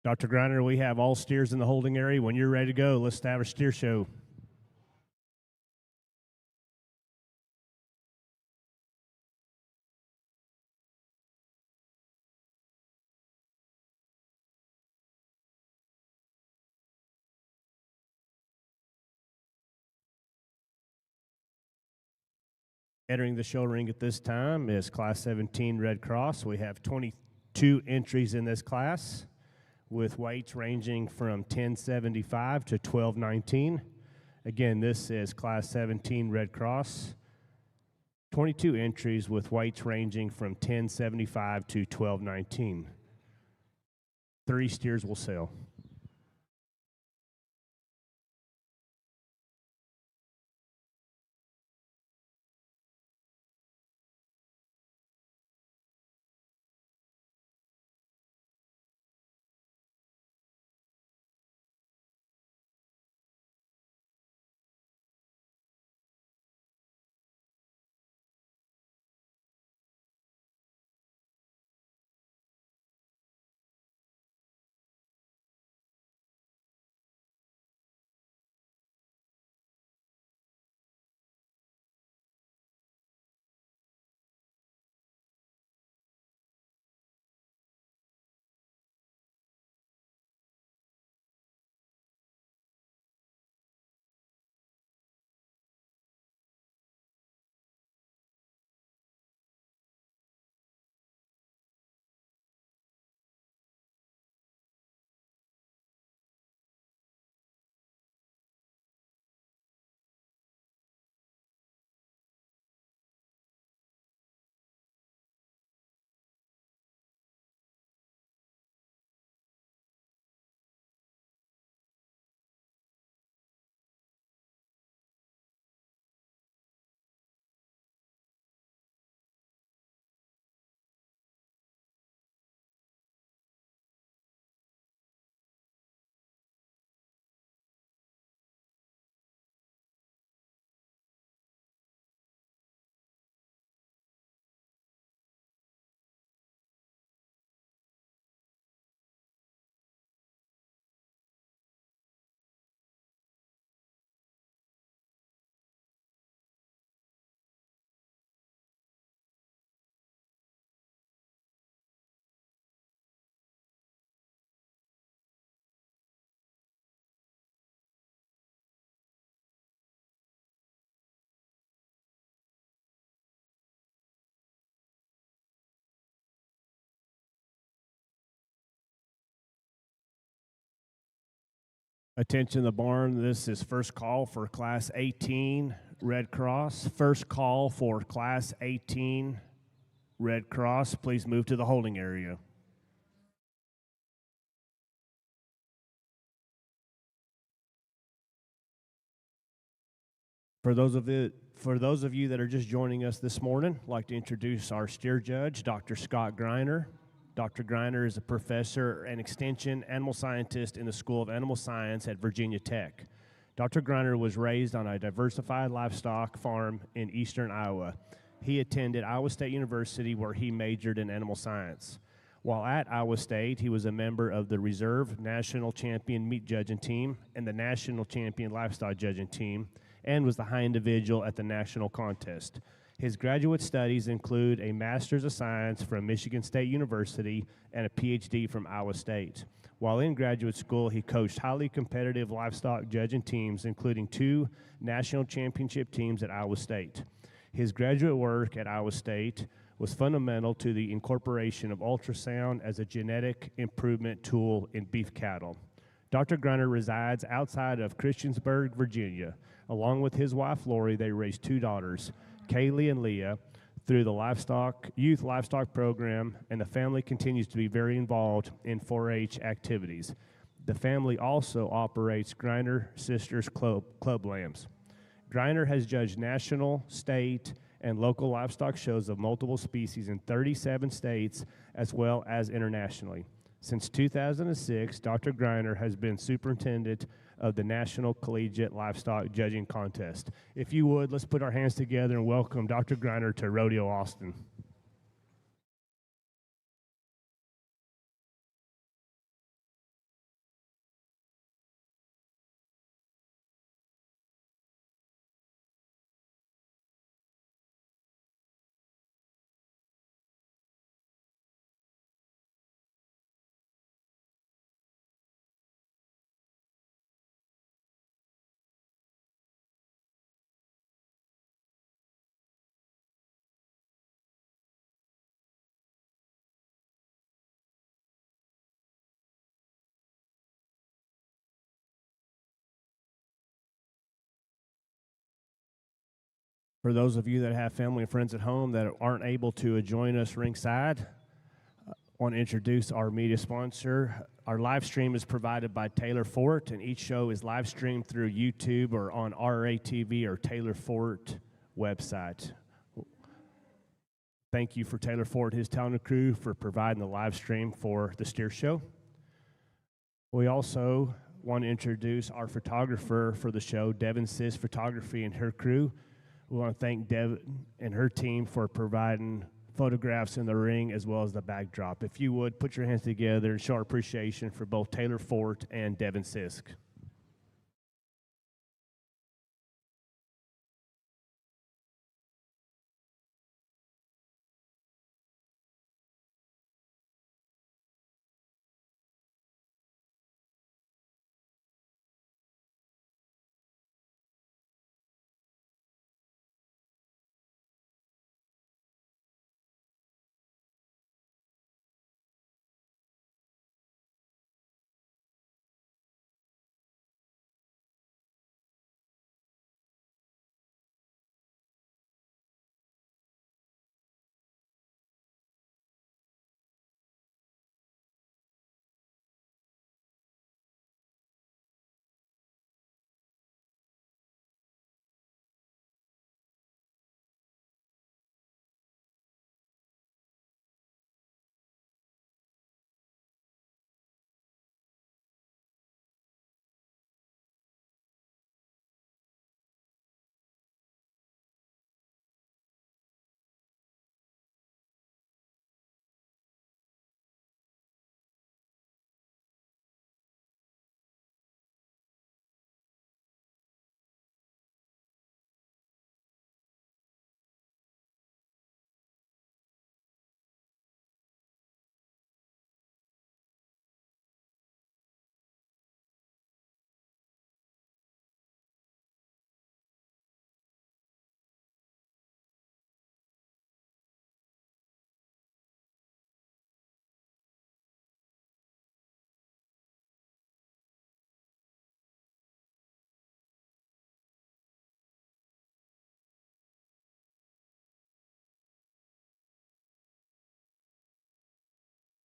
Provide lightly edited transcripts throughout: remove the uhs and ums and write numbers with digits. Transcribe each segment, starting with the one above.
Dr. Griner, we have all steers in the holding area. When you're ready to go, let's have our steer show. Entering the show ring at this time is Class 17 Red Cross. We have 22 entries in this class with weights ranging from 1075 to 1219. Again, this is Class 17 Red Cross. 22 entries with weights ranging from 1075 to 1219. 3 steers will sail. Attention the barn, this is first call for Class 18 Red Cross. First call for Class 18 Red Cross. Please move to the holding area. For those of you that are just joining us this morning, I'd like to introduce our steer judge, Dr. Scott Griner. Dr. Griner is a professor and extension animal scientist in the School of Animal Science at Virginia Tech. Dr. Griner was raised on a diversified livestock farm in eastern Iowa. He attended Iowa State University, where he majored in animal science. While at Iowa State, he was a member of the Reserve National Champion Meat Judging Team and the National Champion Livestock Judging Team, and was the high individual at the national contest. His graduate studies include a Master's of Science from Michigan State University and a PhD from Iowa State. While in graduate school, he coached highly competitive livestock judging teams, including 2 national championship teams at Iowa State. His graduate work at Iowa State was fundamental to the incorporation of ultrasound as a genetic improvement tool in beef cattle. Dr. Griner resides outside of Christiansburg, Virginia. Along with his wife, Lori, they raised 2 daughters, Kaylee and Leah, through the youth livestock program, and the family continues to be very involved in 4-H activities. The family also operates Griner Sisters Club Lambs. Griner has judged national, state, and local livestock shows of multiple species in 37 states as well as internationally. Since 2006, Dr. Griner has been superintendent of the National Collegiate Livestock Judging Contest. If you would, let's put our hands together and welcome Dr. Griner to Rodeo Austin. For those of you that have family and friends at home that aren't able to join us ringside, I want to introduce our media sponsor. Our live stream is provided by Taylor Fort, and each show is live streamed through YouTube or on RATV or Taylor Fort website. Thank you for Taylor Fort, his talented crew, for providing the live stream for the Steer Show. We also want to introduce our photographer for the show, Devin Sis Photography, and her crew. We want to thank Deb and her team for providing photographs in the ring as well as the backdrop. If you would, put your hands together and show our appreciation for both Taylor Fort and Devin Sisk.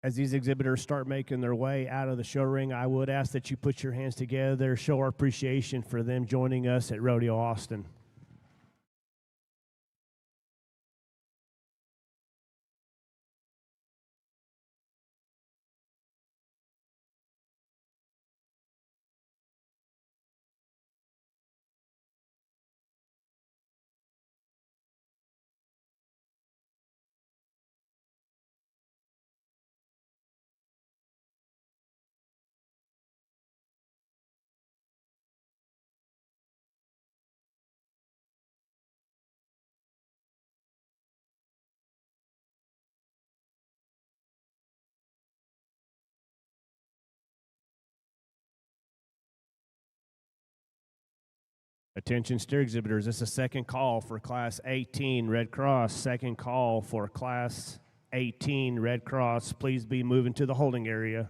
As these exhibitors start making their way out of the show ring, I would ask that you put your hands together, show our appreciation for them joining us at Rodeo Austin. Attention steer exhibitors, this is a second call for Class 18 Red Cross. Second call for Class 18 Red Cross. Please be moving to the holding area.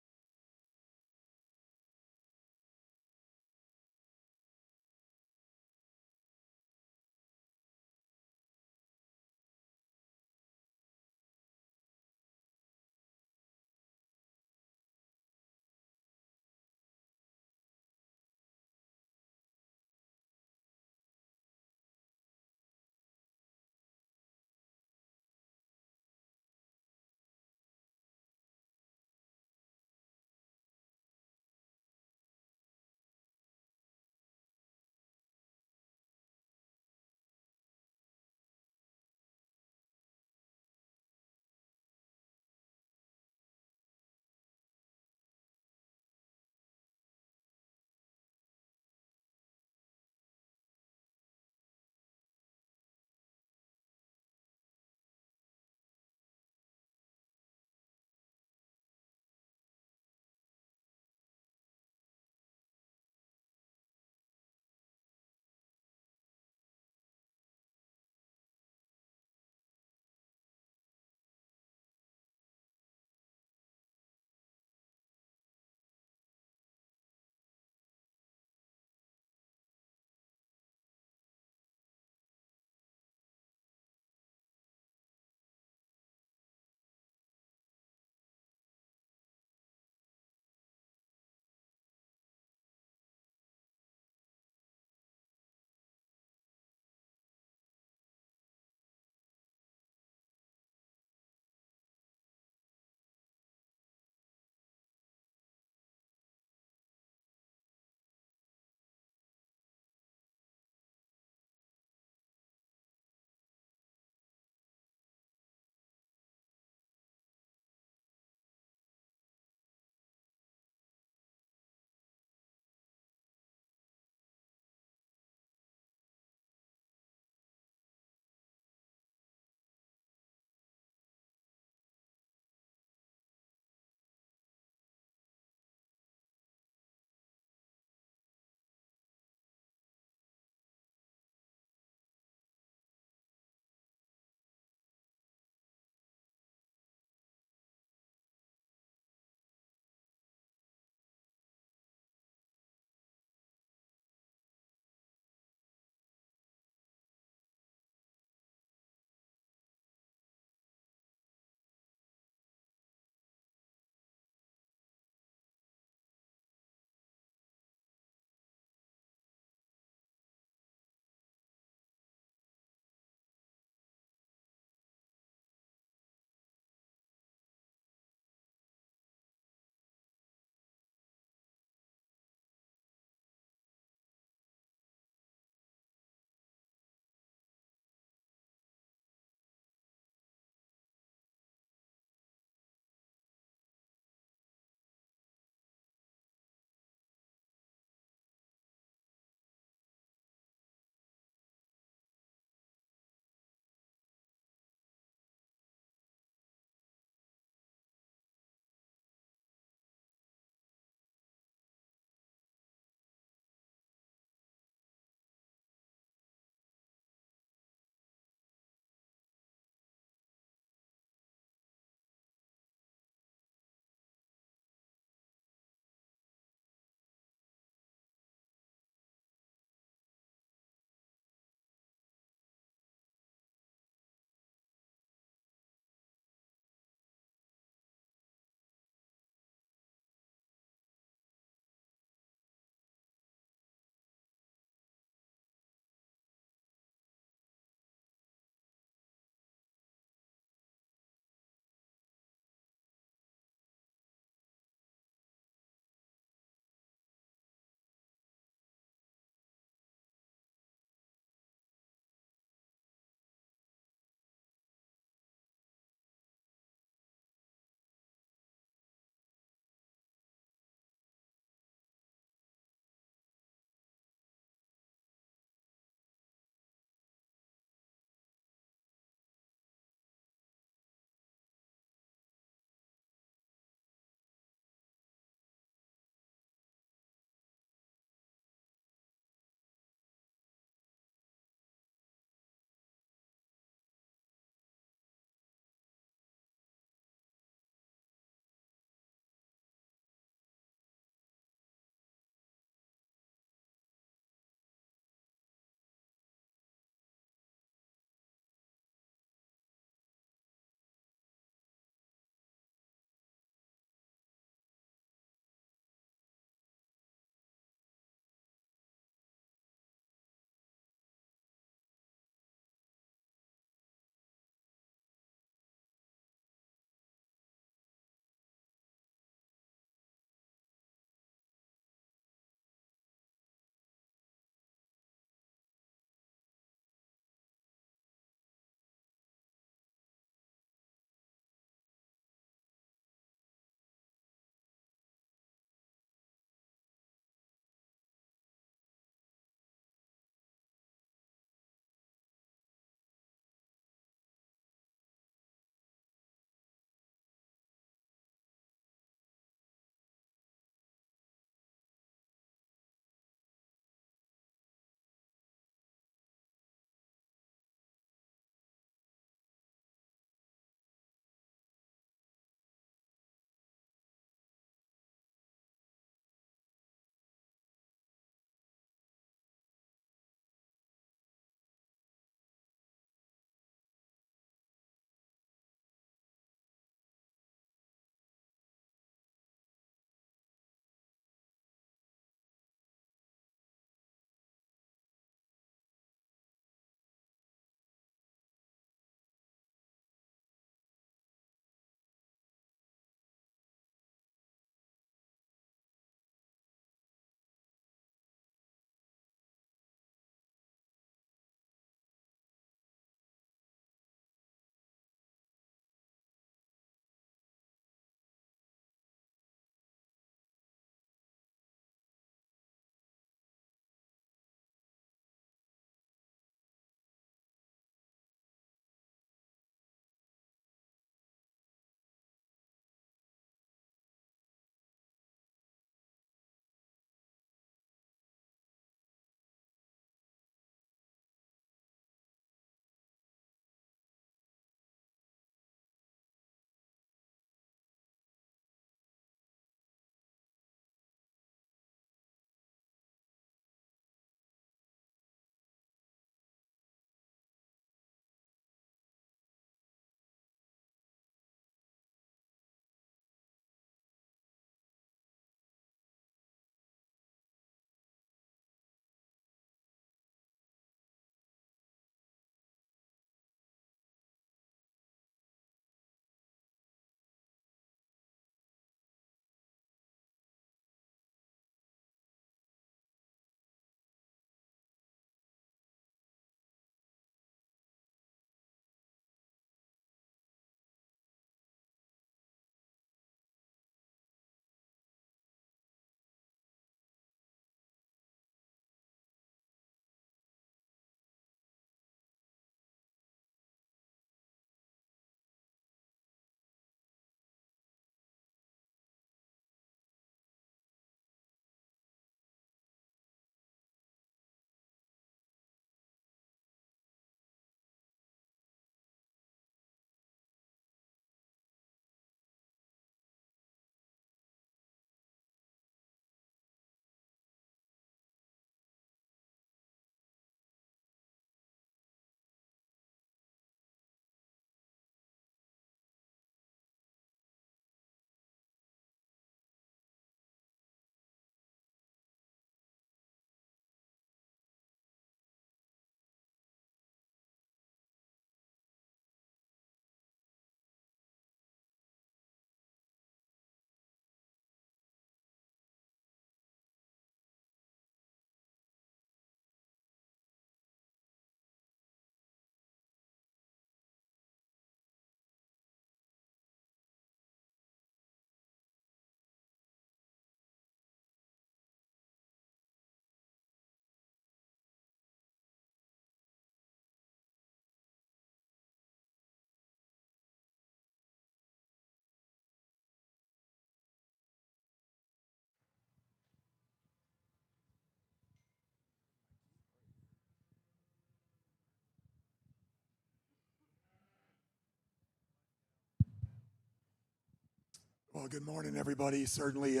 Well, good morning, everybody. Certainly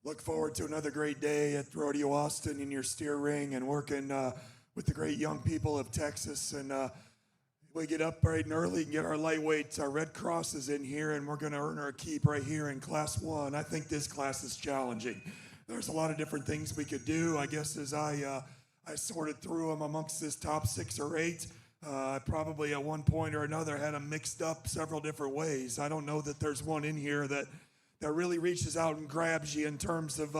look forward to another great day at Rodeo Austin in your steer ring and working with the great young people of Texas. And we get up bright and early and get our lightweights, our Red Crosses in here, and we're going to earn our keep right here in Class 1. I think this class is challenging. There's a lot of different things we could do. I guess as I sorted through them amongst this top 6 or 8, I probably at one point or another had them mixed up several different ways. I don't know that there's one in here that really reaches out and grabs you in terms of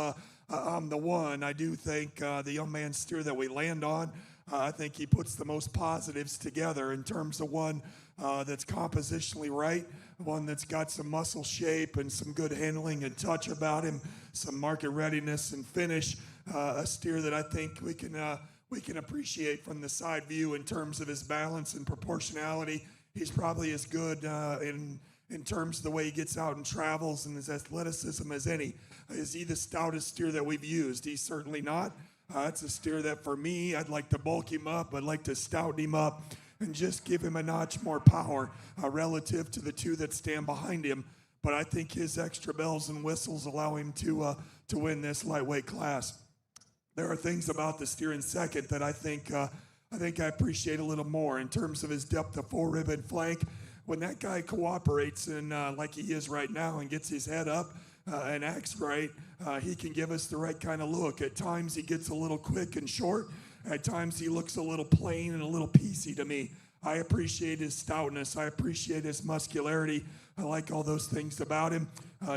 I'm the one. I do think the young man steer that we land on, I think he puts the most positives together in terms of one that's compositionally right, one that's got some muscle shape and some good handling and touch about him, some market readiness and finish, a steer that I think we can appreciate from the side view in terms of his balance and proportionality. He's probably as good in terms of the way he gets out and travels and his athleticism as any. Is he the stoutest steer that we've used? He's certainly not. It's a steer that for me, I'd like to bulk him up. I'd like to stout him up and just give him a notch more power relative to the two that stand behind him. But I think his extra bells and whistles allow him to win this lightweight class. There are things about the steer in second that I think I appreciate a little more in terms of his depth of forerib and flank. When that guy cooperates and like he is right now and gets his head up and acts right, he can give us the right kind of look. At times he gets a little quick and short. At times he looks a little plain and a little piecey to me. I appreciate his stoutness. I appreciate his muscularity. I like all those things about him.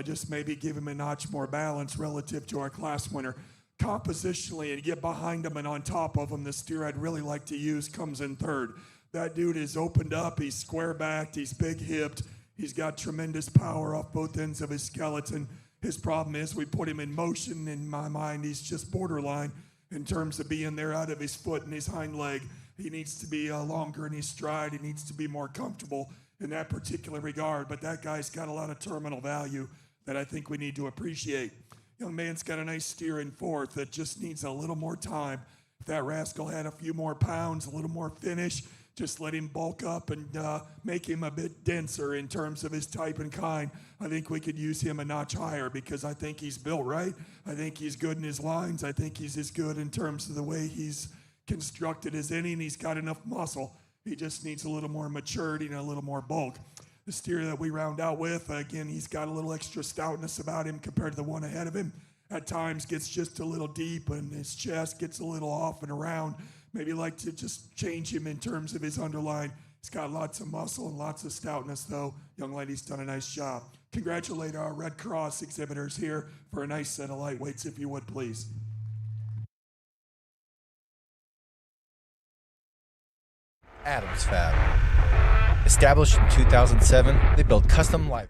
Just maybe give him a notch more balance relative to our class winner. Compositionally, and get behind him and on top of him, the steer I'd really like to use comes in third. That dude is opened up, he's square-backed, he's big-hipped, he's got tremendous power off both ends of his skeleton. His problem is we put him in motion. In my mind, he's just borderline in terms of being there out of his foot and his hind leg. He needs to be longer in his stride. He needs to be more comfortable in that particular regard. But that guy's got a lot of terminal value that I think we need to appreciate. Young man's got a nice steer in fourth that just needs a little more time. If that rascal had a few more pounds, a little more finish, just let him bulk up and make him a bit denser in terms of his type and kind. I think we could use him a notch higher because I think he's built right. I think he's good in his lines. I think he's as good in terms of the way he's constructed as any, and he's got enough muscle. He just needs a little more maturity and a little more bulk. The steer that we round out with, again, he's got a little extra stoutness about him compared to the one ahead of him. At times gets just a little deep and his chest gets a little off and around. Maybe like to just change him in terms of his underline. He's got lots of muscle and lots of stoutness, though. Young lady's done a nice job. Congratulate our Red Cross exhibitors here for a nice set of lightweights, if you would, please. Adams Fab. Established in 2007, they build custom light.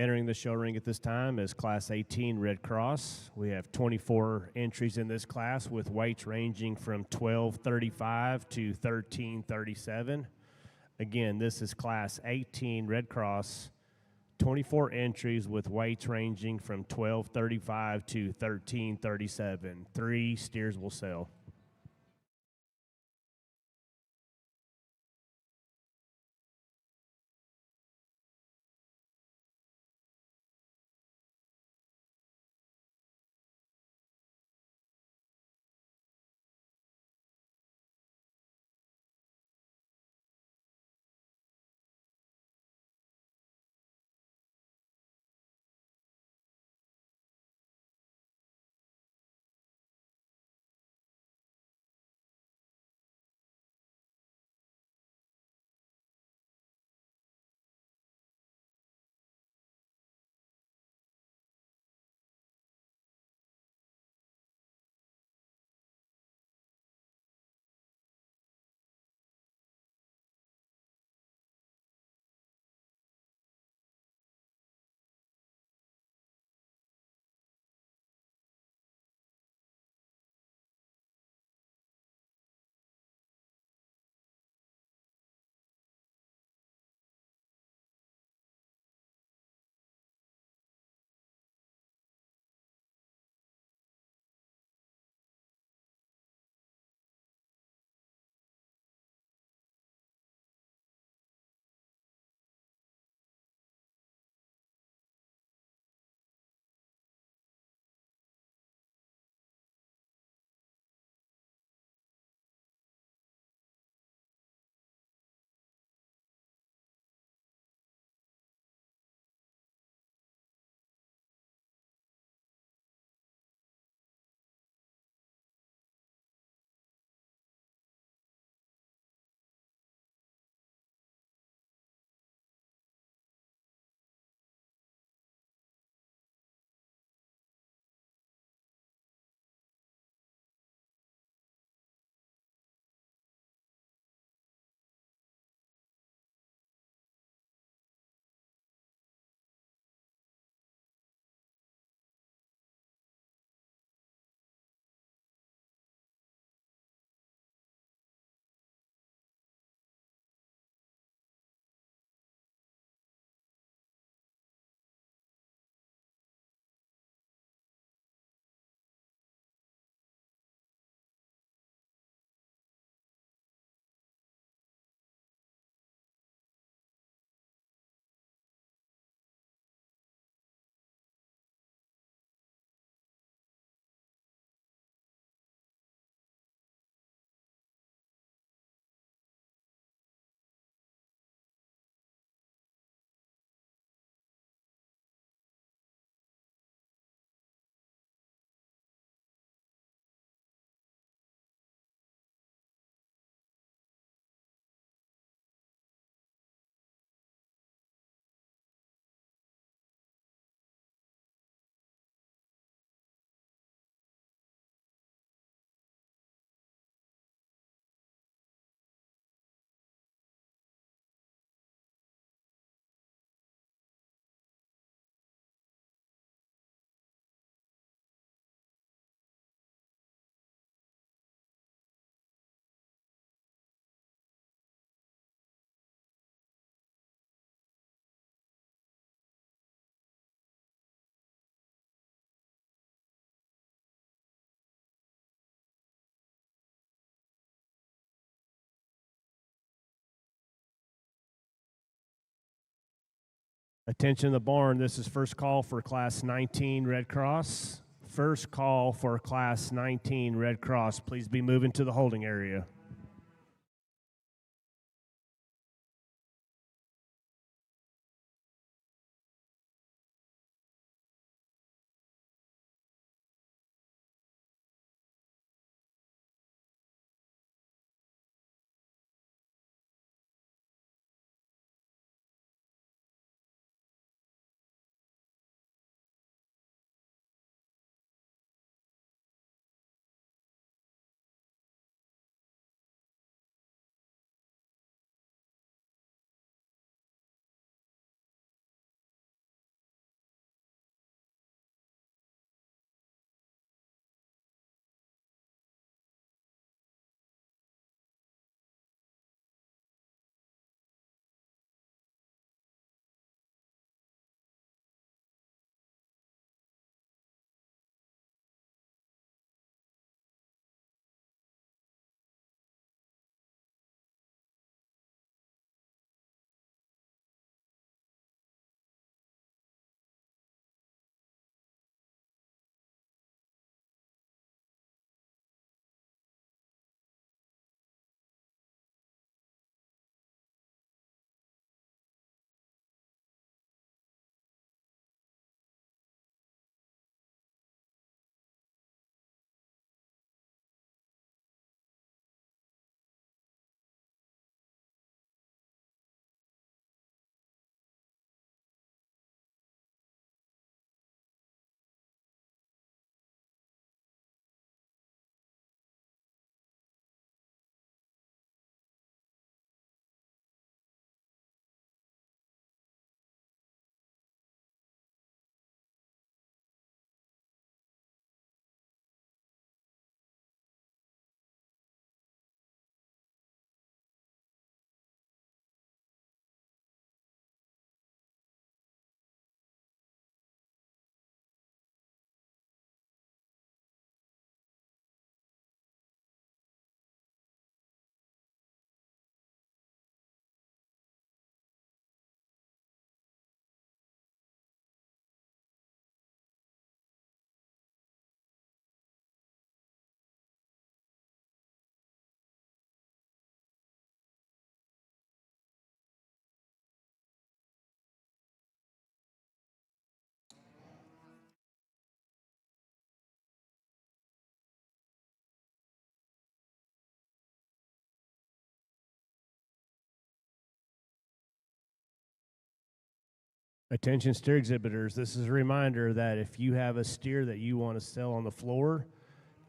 Entering the show ring at this time is Class 18 Red Cross. We have 24 entries in this class with weights ranging from 1235 to 1337. Again, this is Class 18 Red Cross, 24 entries with weights ranging from 1235 to 1337. 3 steers will sell. Attention the barn, this is first call for Class 19 Red Cross. First call for Class 19 Red Cross. Please be moving to the holding area. Attention steer exhibitors, this is a reminder that if you have a steer that you want to sell on the floor,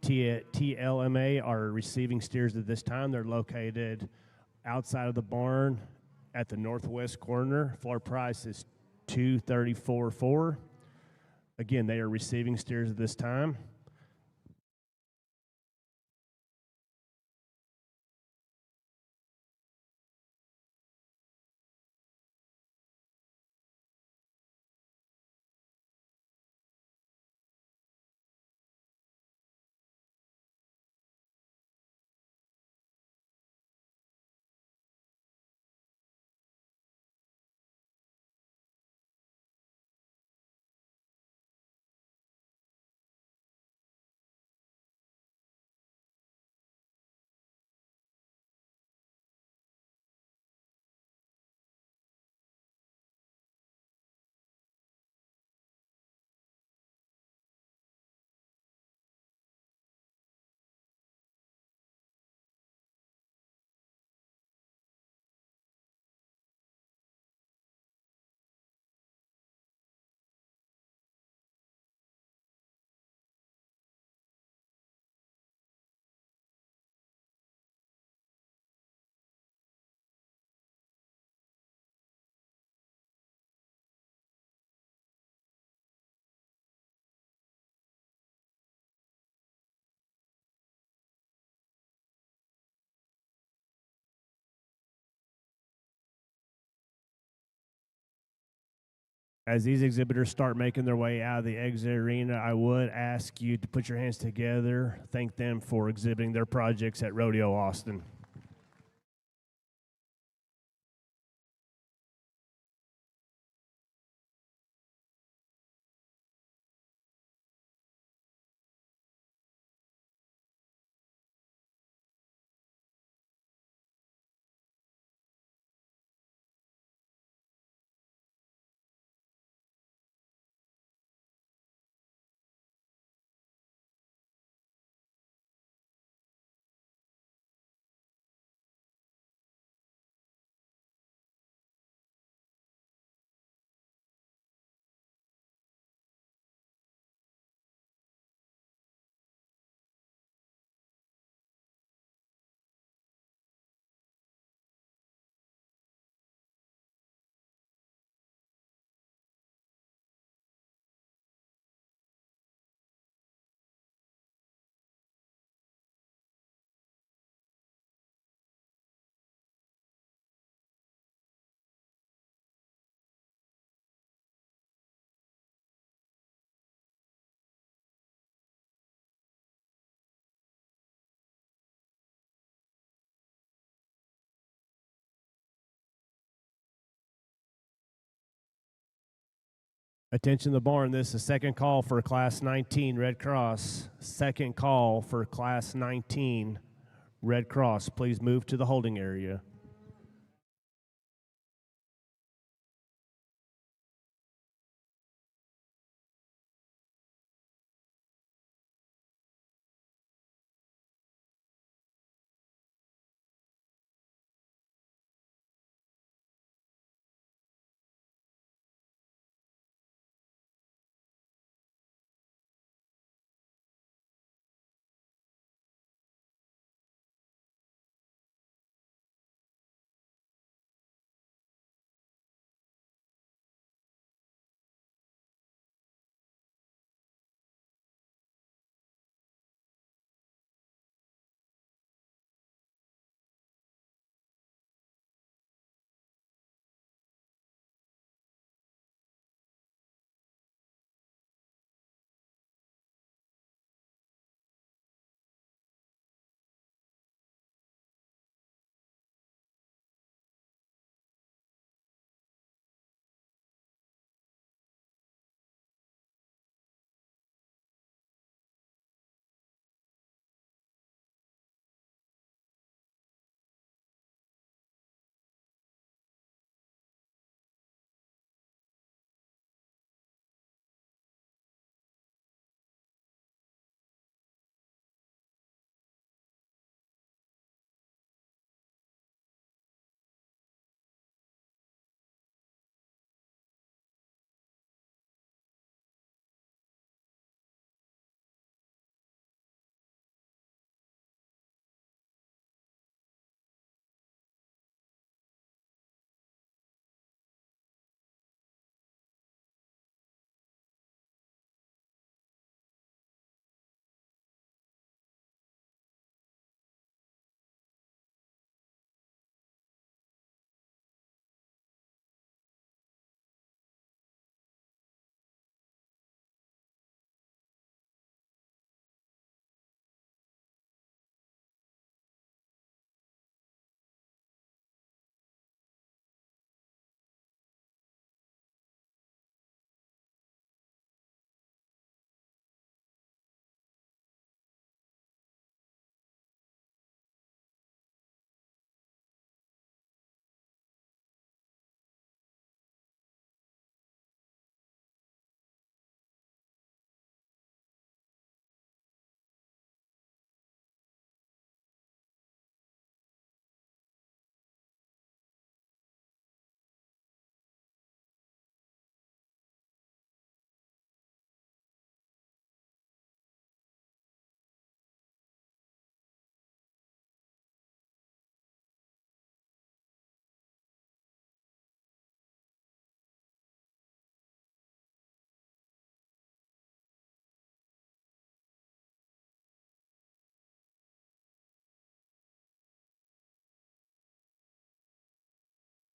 TLMA are receiving steers at this time. They're located outside of the barn at the northwest corner. Floor price is $234,400. Again, they are receiving steers at this time. As these exhibitors start making their way out of the exit arena, I would ask you to put your hands together, thank them for exhibiting their projects at Rodeo Austin. Attention the barn, this is second call for Class 19, Red Cross. Second call for Class 19, Red Cross. Please move to the holding area.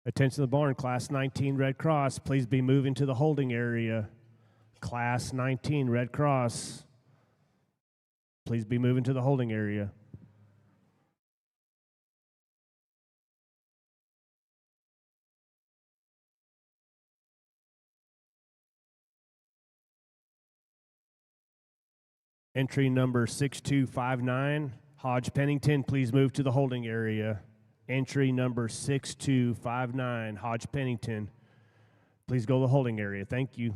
Attention the barn, Class 19, Red Cross. Please be moving to the holding area. Class 19, Red Cross. Please be moving to the holding area. Entry number 6259, Hodge Pennington, please move to the holding area. Entry number 6259, Hodge Pennington, please go to the holding area. Thank you.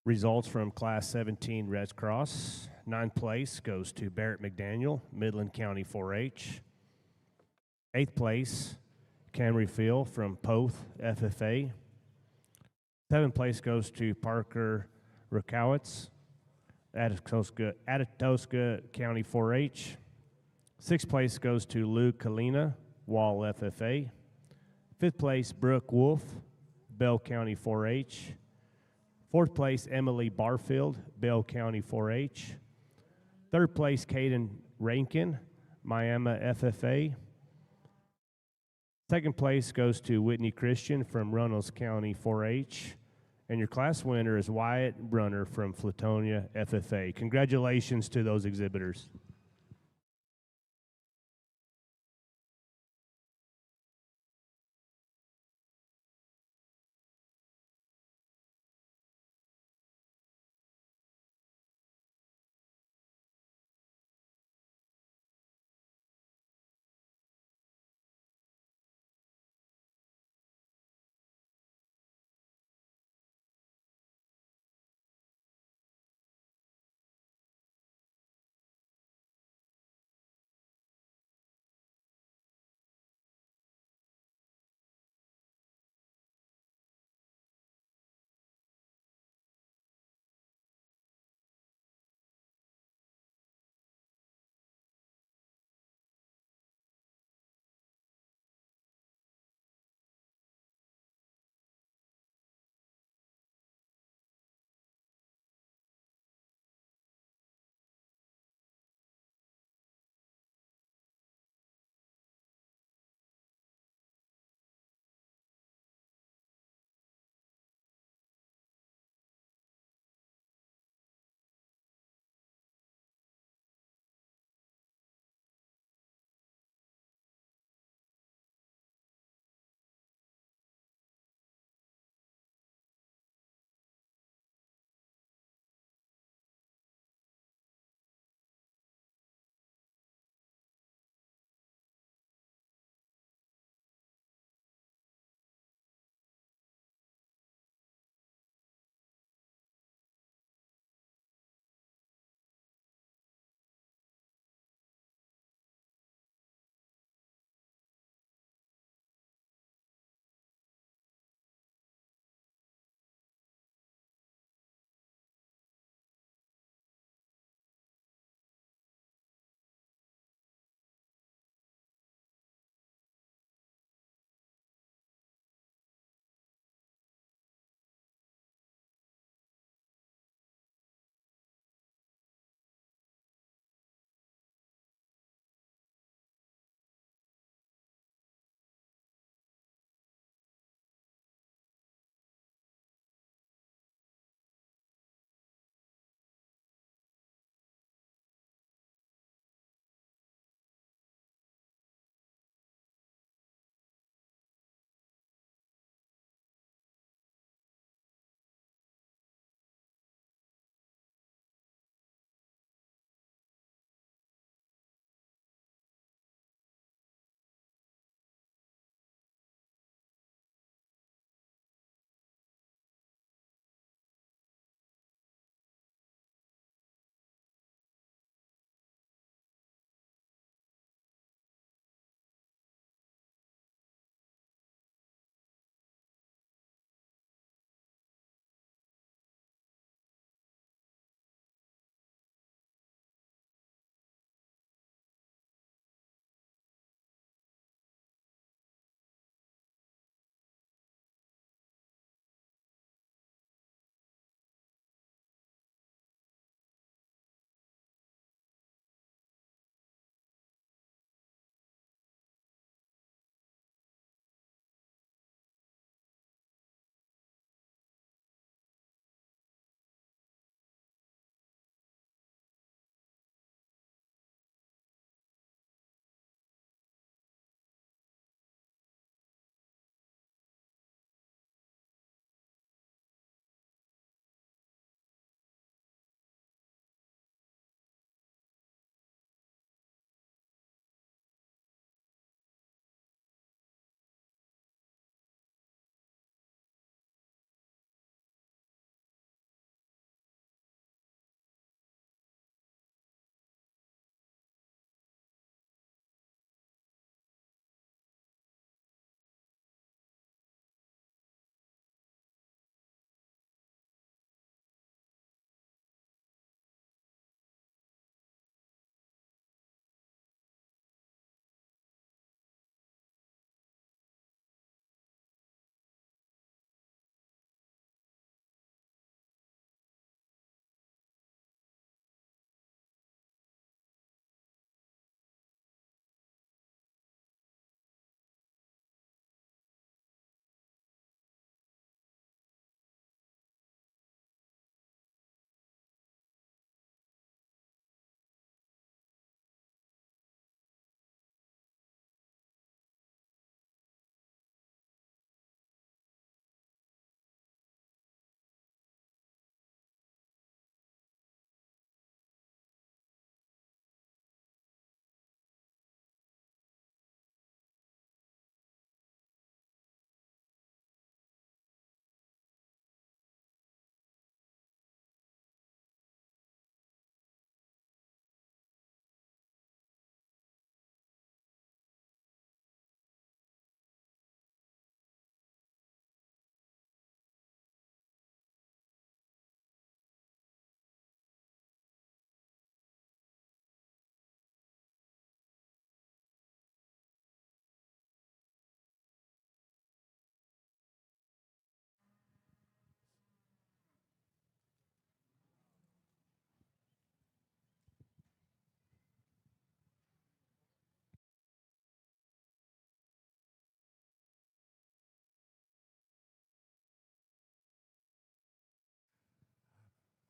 Results from Class 17 Red Cross. 9th place goes to Barrett McDaniel, Midland County 4-H. 8th place, Camry Phil from Poth FFA. 7th place goes to Parker Rakowitz, Atatoska County 4-H. 6th place goes to Luke Kalina, Wall FFA. 5th place, Brooke Wolf, Bell County 4-H. 4th place, Emily Barfield, Bell County 4-H. 3rd place, Caden Rankin, Miami FFA. 2nd place goes to Whitney Christian from Runnels County 4-H. And your class winner is Wyatt Brunner from Flatonia FFA. Congratulations to those exhibitors.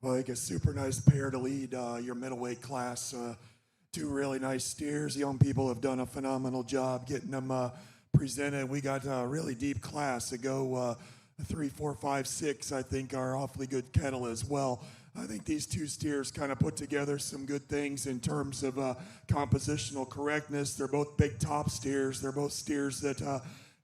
like a super nice pair to lead your middleweight class. Two really nice steers. Young people have done a phenomenal job getting them presented. We got a really deep class to go 3, 4, 5, 6. I think are awfully good kettle as well. I think these two steers kind of put together some good things in terms of compositional correctness. They're both big top steers. They're both steers that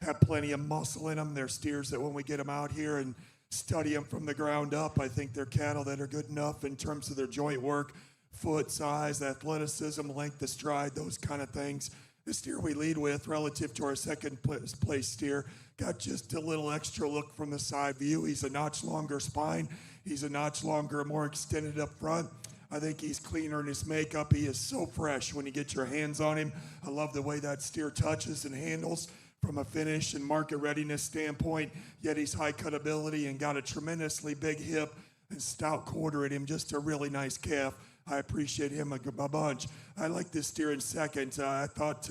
have plenty of muscle in them. They're steers that when we get them out here and study them from the ground up, I think they're cattle that are good enough in terms of their joint work, foot size, athleticism, length of stride, those kind of things. The steer we lead with relative to our second place steer got just a little extra look from the side view. He's a notch longer spine. He's a notch longer, more extended up front. I think he's cleaner in his makeup. He is so fresh when you get your hands on him. I love the way that steer touches and handles from a finish and market readiness standpoint, yet he's high cutability and got a tremendously big hip and stout quarter at him, just a really nice calf. I appreciate him a bunch. I like this steer in second. I thought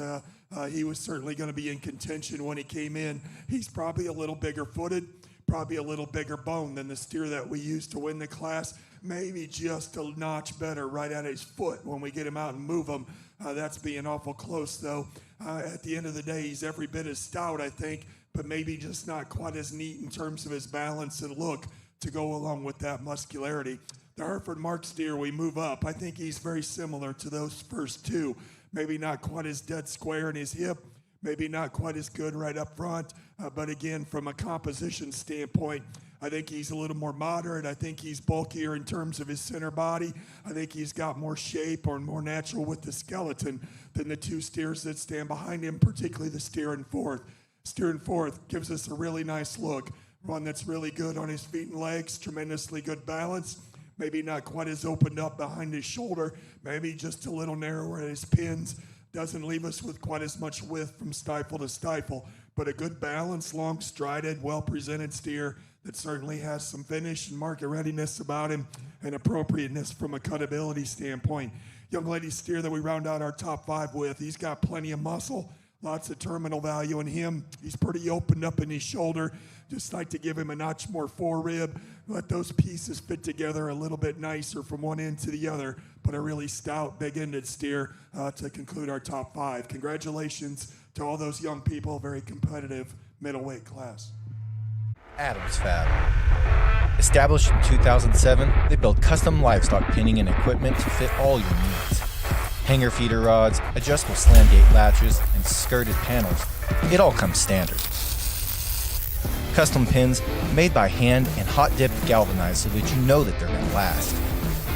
he was certainly going to be in contention when he came in. He's probably a little bigger footed, probably a little bigger bone than the steer that we used to win the class. Maybe just a notch better right at his foot when we get him out and move him. That's being awful close, though. At the end of the day, he's every bit as stout, I think, but maybe just not quite as neat in terms of his balance and look to go along with that muscularity. The Hereford Mark steer, we move up. I think he's very similar to those first two. Maybe not quite as dead square in his hip, maybe not quite as good right up front, but again, from a composition standpoint, I think he's a little more moderate. I think he's bulkier in terms of his center body. I think he's got more shape or more natural with the skeleton than the two steers that stand behind him, particularly the steer in fourth. Steer in fourth gives us a really nice look. One that's really good on his feet and legs, tremendously good balance. Maybe not quite as opened up behind his shoulder, maybe just a little narrower at his pins. Doesn't leave us with quite as much width from stifle to stifle, but a good balance, long strided, well-presented steer that certainly has some finish and market readiness about him and appropriateness from a cutability standpoint. Young lady steer that we round out our top 5 with, he's got plenty of muscle, lots of terminal value in him. He's pretty opened up in his shoulder. Just like to give him a notch more forerib, let those pieces fit together a little bit nicer from one end to the other, but a really stout, big-ended steer to conclude our top 5. Congratulations to all those young people, very competitive middleweight class. Adams Fab. Established in 2007, they build custom livestock pinning and equipment to fit all your needs. Hanger feeder rods, adjustable slam gate latches, and skirted panels. It all comes standard. Custom pins made by hand and hot dipped galvanized so that you know that they're going to last.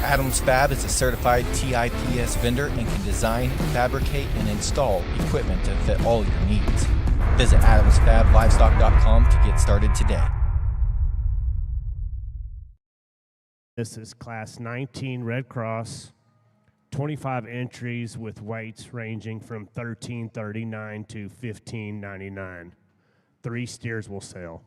Adams Fab is a certified TIPS vendor and can design, fabricate, and install equipment to fit all your needs. Visit adamsfablivestock.com to get started today. This is Class 19 Red Cross, 25 entries with weights ranging from 1339 to 1599. 3 steers will sell.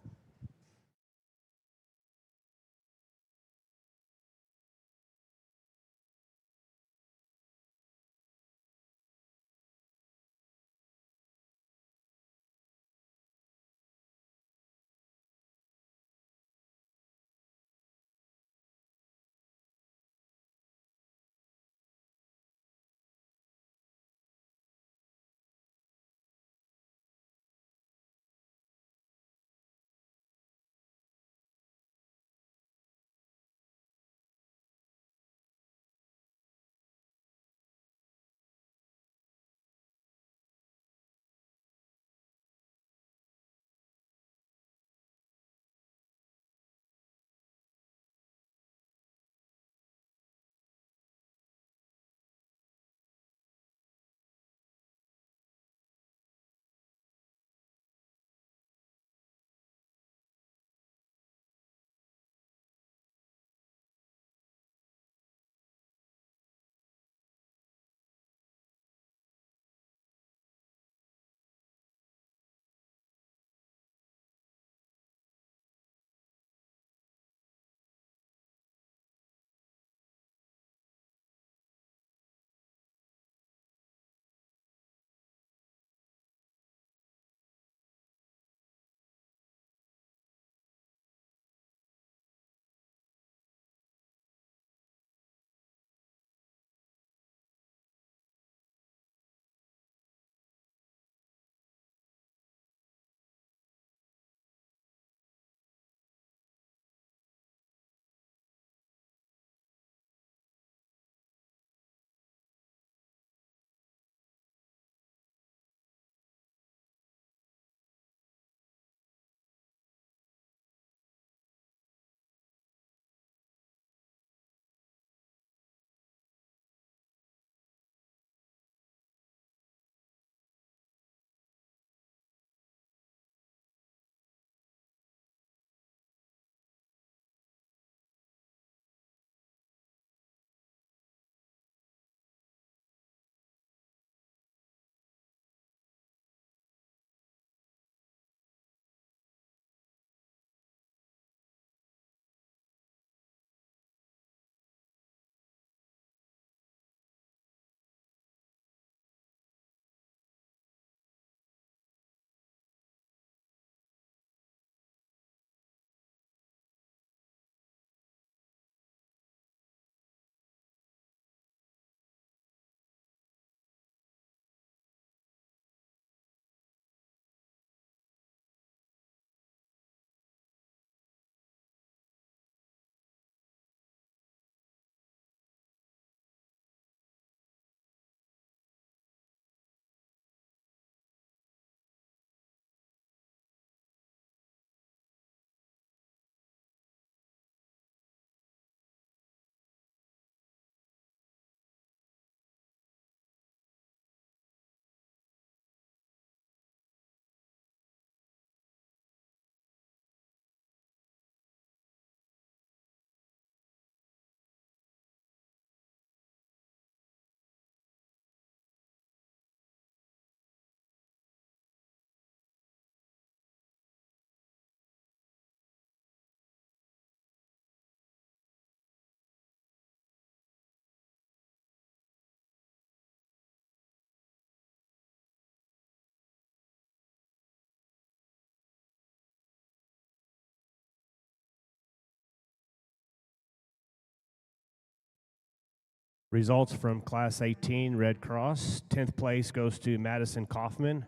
Results from Class 18 Red Cross. 10th place goes to Madison Kaufman,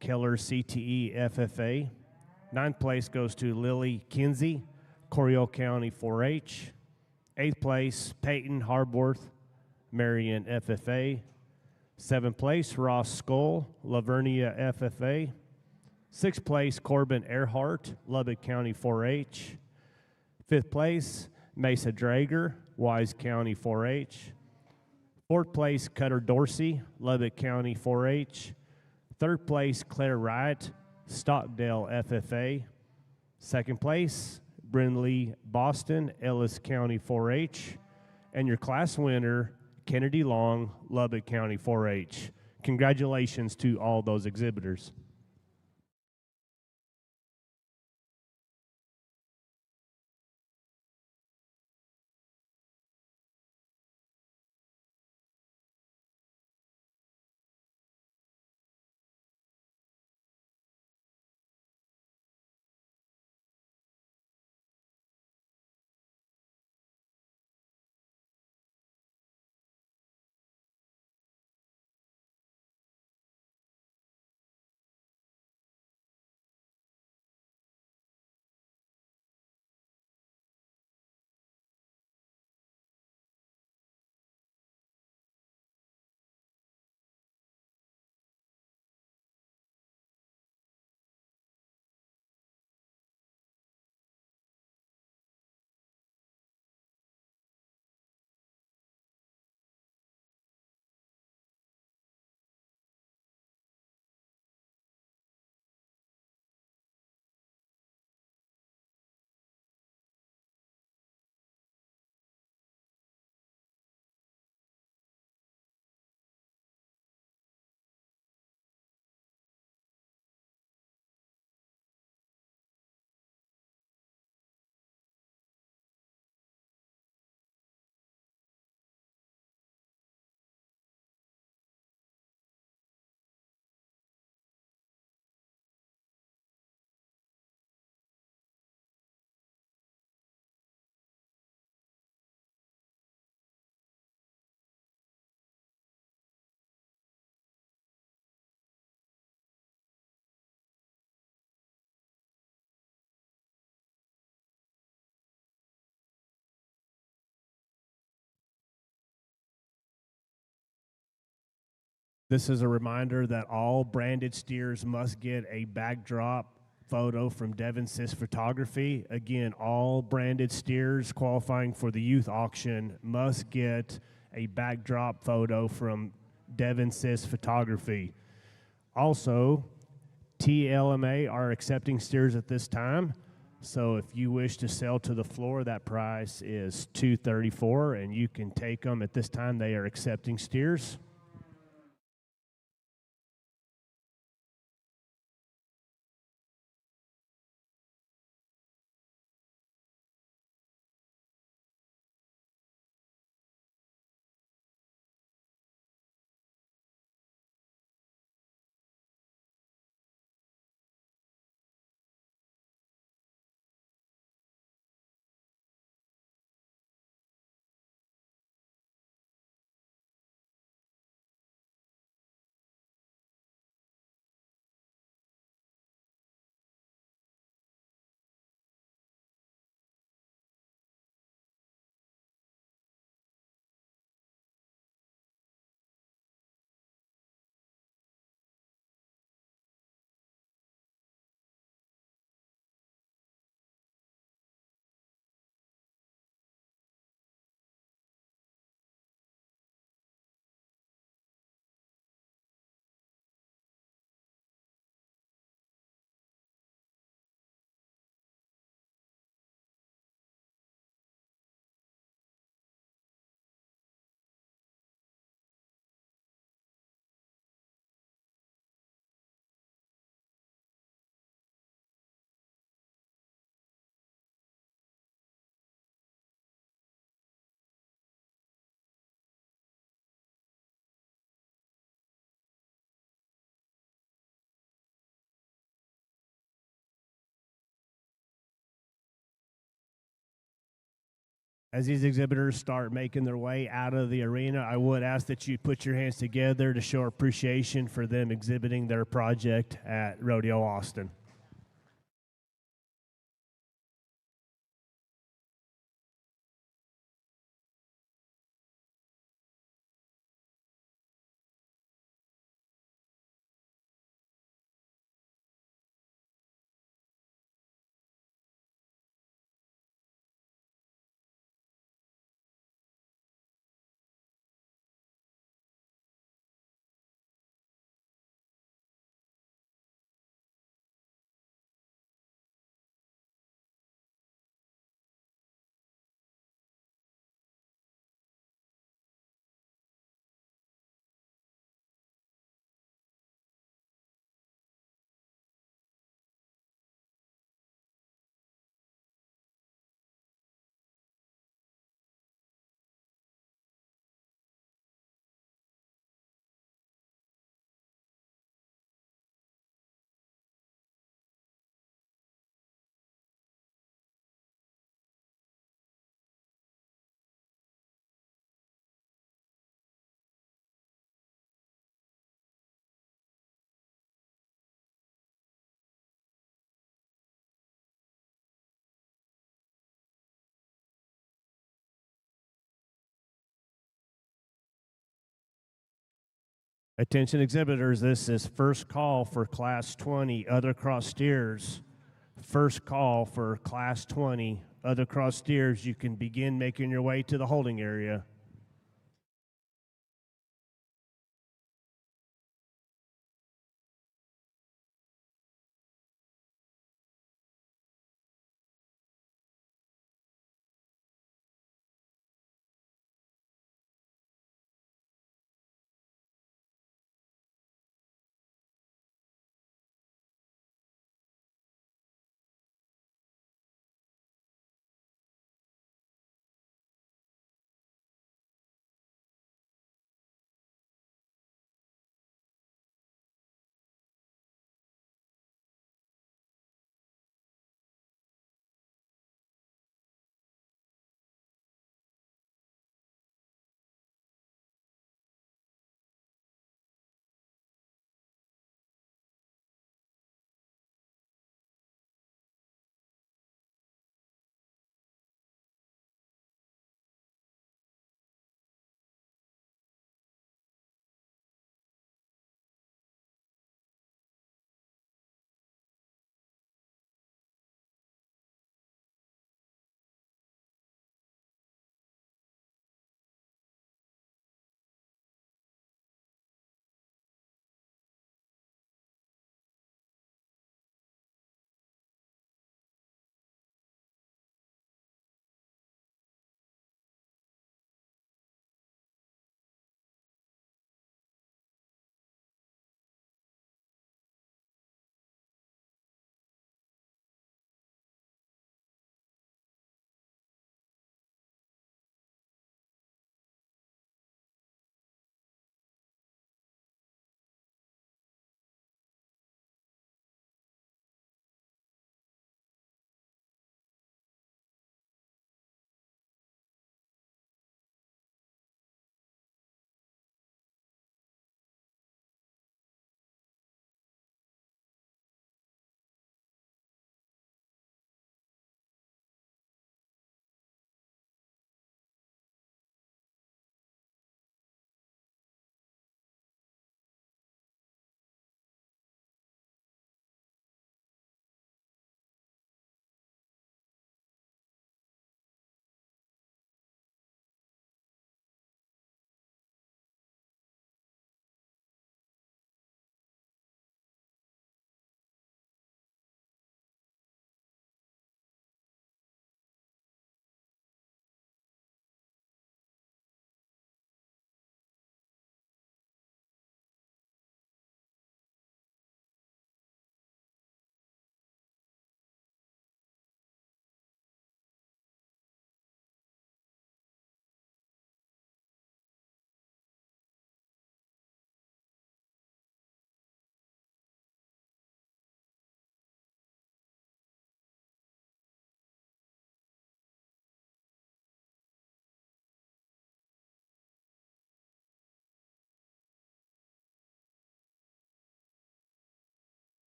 Keller CTE FFA. 9th place goes to Lily Kinsey, Coryell County 4-H. 8th place, Peyton Harborth, Marion FFA. 7th place, Ross Skull, Lavernia FFA. 6th place, Corbin Earhart, Lubbock County 4-H. 5th place, Mesa Drager, Wise County 4-H. 4th place, Cutter Dorsey, Lubbock County 4-H. 3rd place, Claire Wright, Stockdale FFA. 2nd place, Brindley Boston, Ellis County 4-H. And your class winner, Kennedy Long, Lubbock County 4-H. Congratulations to all those exhibitors. This is a reminder that all branded steers must get a backdrop photo from Devon Sis Photography. Again, all branded steers qualifying for the youth auction must get a backdrop photo from Devon Sis Photography. Also, TLMA are accepting steers at this time. So if you wish to sell to the floor, that price is $234, and you can take them at this time. They are accepting steers. As these exhibitors start making their way out of the arena, I would ask that you put your hands together to show appreciation for them exhibiting their project at Rodeo Austin. Attention exhibitors, this is first call for Class 20 other cross steers. First call for Class 20 other cross steers. You can begin making your way to the holding area.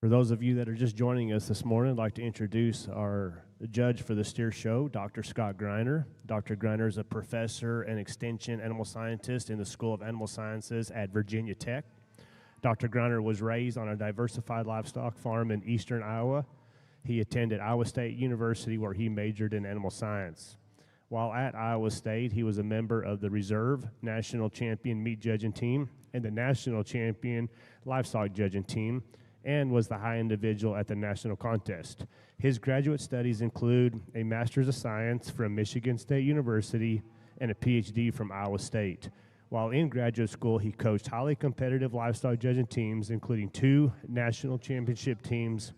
For those of you that are just joining us this morning, I'd like to introduce our judge for the steer show, Dr. Scott Greiner. Dr. Greiner is a professor and extension animal scientist in the School of Animal Sciences at Virginia Tech. Dr. Greiner was raised on a diversified livestock farm in eastern Iowa. He attended Iowa State University, where he majored in animal science. While at Iowa State, he was a member of the Reserve National Champion Meat Judging Team and the National Champion Livestock Judging Team, and was the high individual at the national contest. His graduate studies include a Master's of Science from Michigan State University and a PhD from Iowa State. While in graduate school, he coached highly competitive livestock judging teams, including 2 national championship teams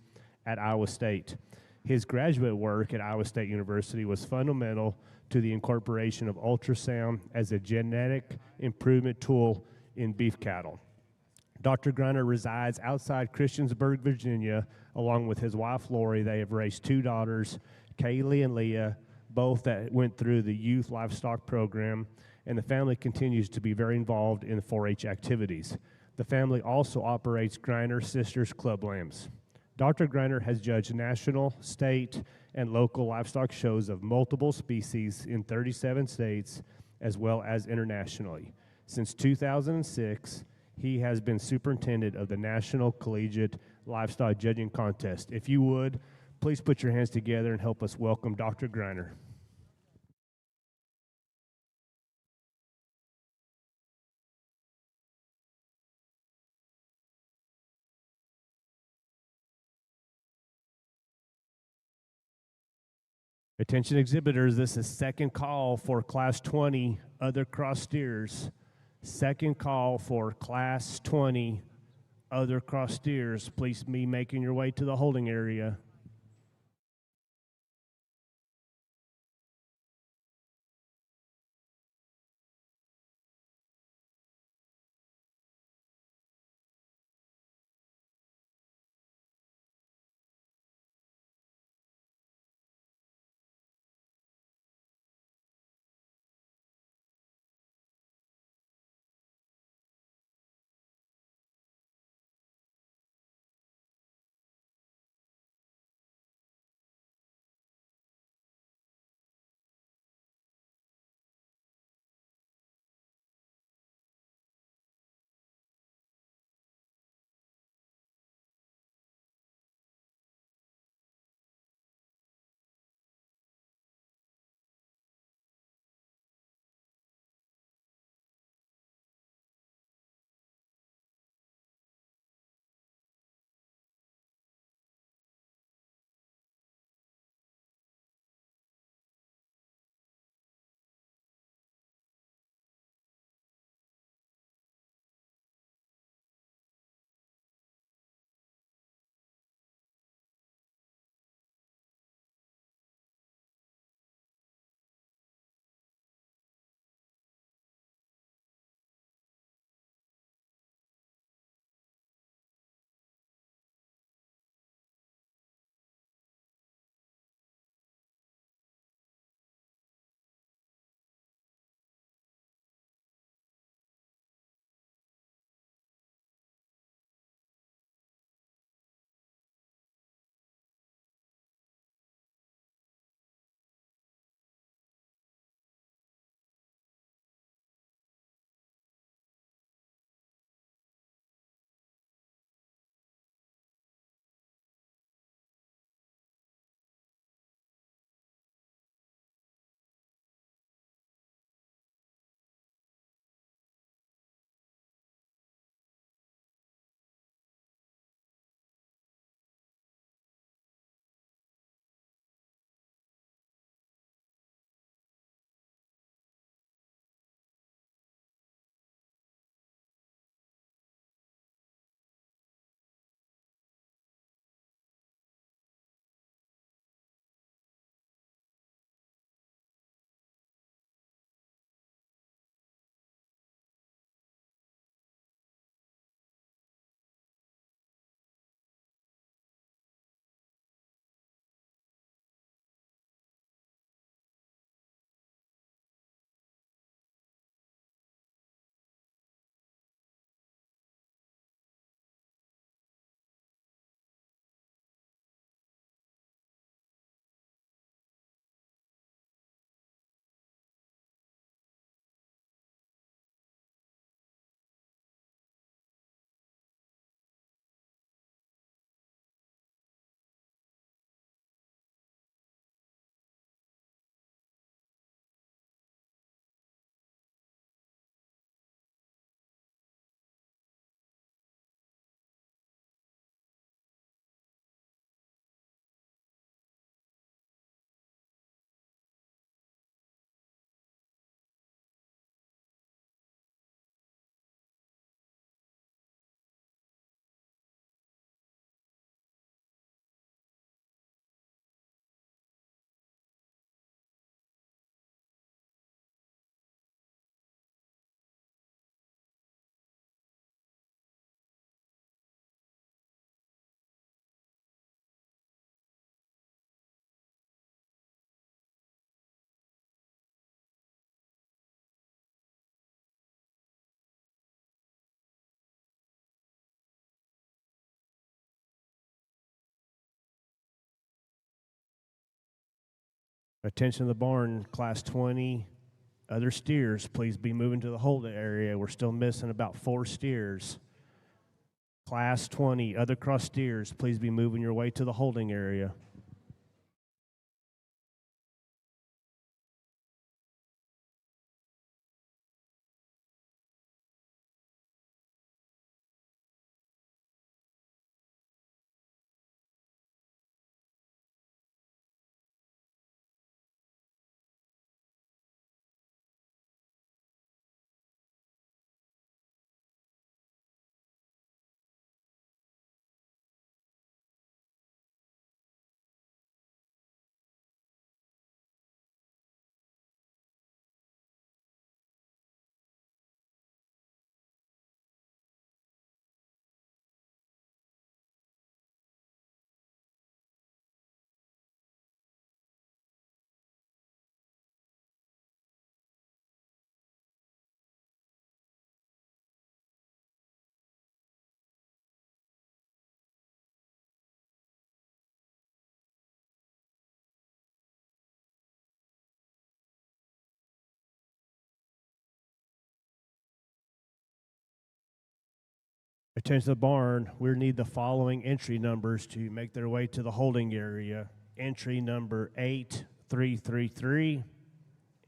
at Iowa State. His graduate work at Iowa State University was fundamental to the incorporation of ultrasound as a genetic improvement tool in beef cattle. Dr. Greiner resides outside Christiansburg, Virginia. Along with his wife, Lori, they have raised 2 daughters, Kaylee and Leah, both that went through the youth livestock program, and the family continues to be very involved in the 4-H activities. The family also operates Greiner Sisters Club Lambs. Dr. Greiner has judged national, state, and local livestock shows of multiple species in 37 states, as well as internationally. Since 2006, he has been superintendent of the National Collegiate Livestock Judging Contest. If you would, please put your hands together and help us welcome Dr. Greiner. Attention exhibitors, this is second call for Class 20 other cross steers. Second call for Class 20 other cross steers. Please be making your way to the holding area. Attention to the barn, Class 20. Other steers, please be moving to the holding area. We're still missing about 4 steers. Class 20, other cross steers, please be moving your way to the holding area. Attention to the barn, we need the following entry numbers to make their way to the holding area. Entry number 8333,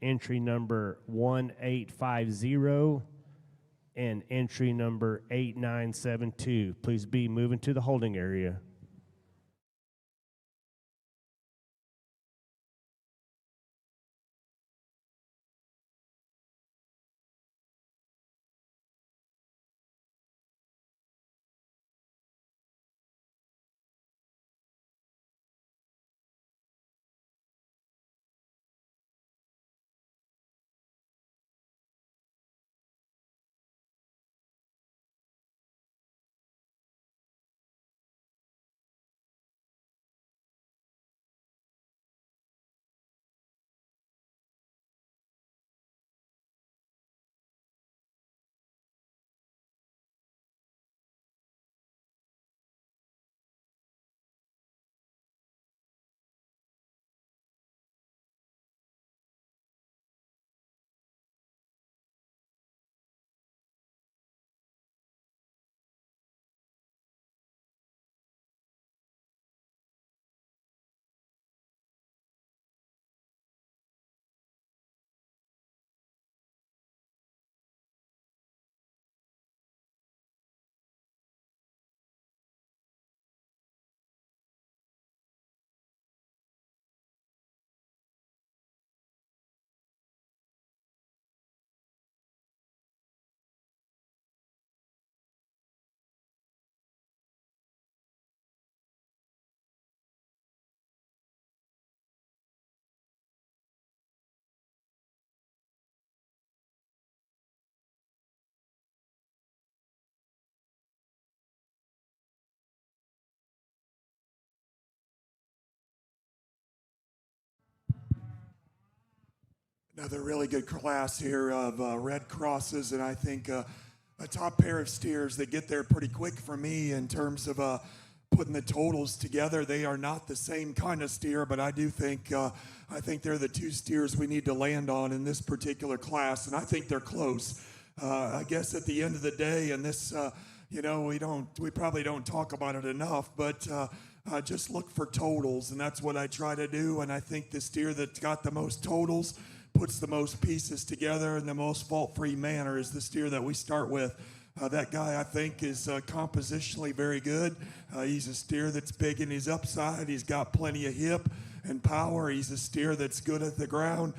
entry number 1850, and entry number 8972. Please be moving to the holding area. Another really good class here of red crosses, and I think a top pair of steers that get there pretty quick for me in terms of putting the totals together. They are not the same kind of steer, but I do think they're the 2 steers we need to land on in this particular class, and I think they're close. I guess at the end of the day, and this, we probably don't talk about it enough, but just look for totals, and that's what I try to do. And I think the steer that got the most totals puts the most pieces together in the most fault-free manner is the steer that we start with. That guy, I think, is compositionally very good. He's a steer that's big in his upside. He's got plenty of hip and power. He's a steer that's good at the ground.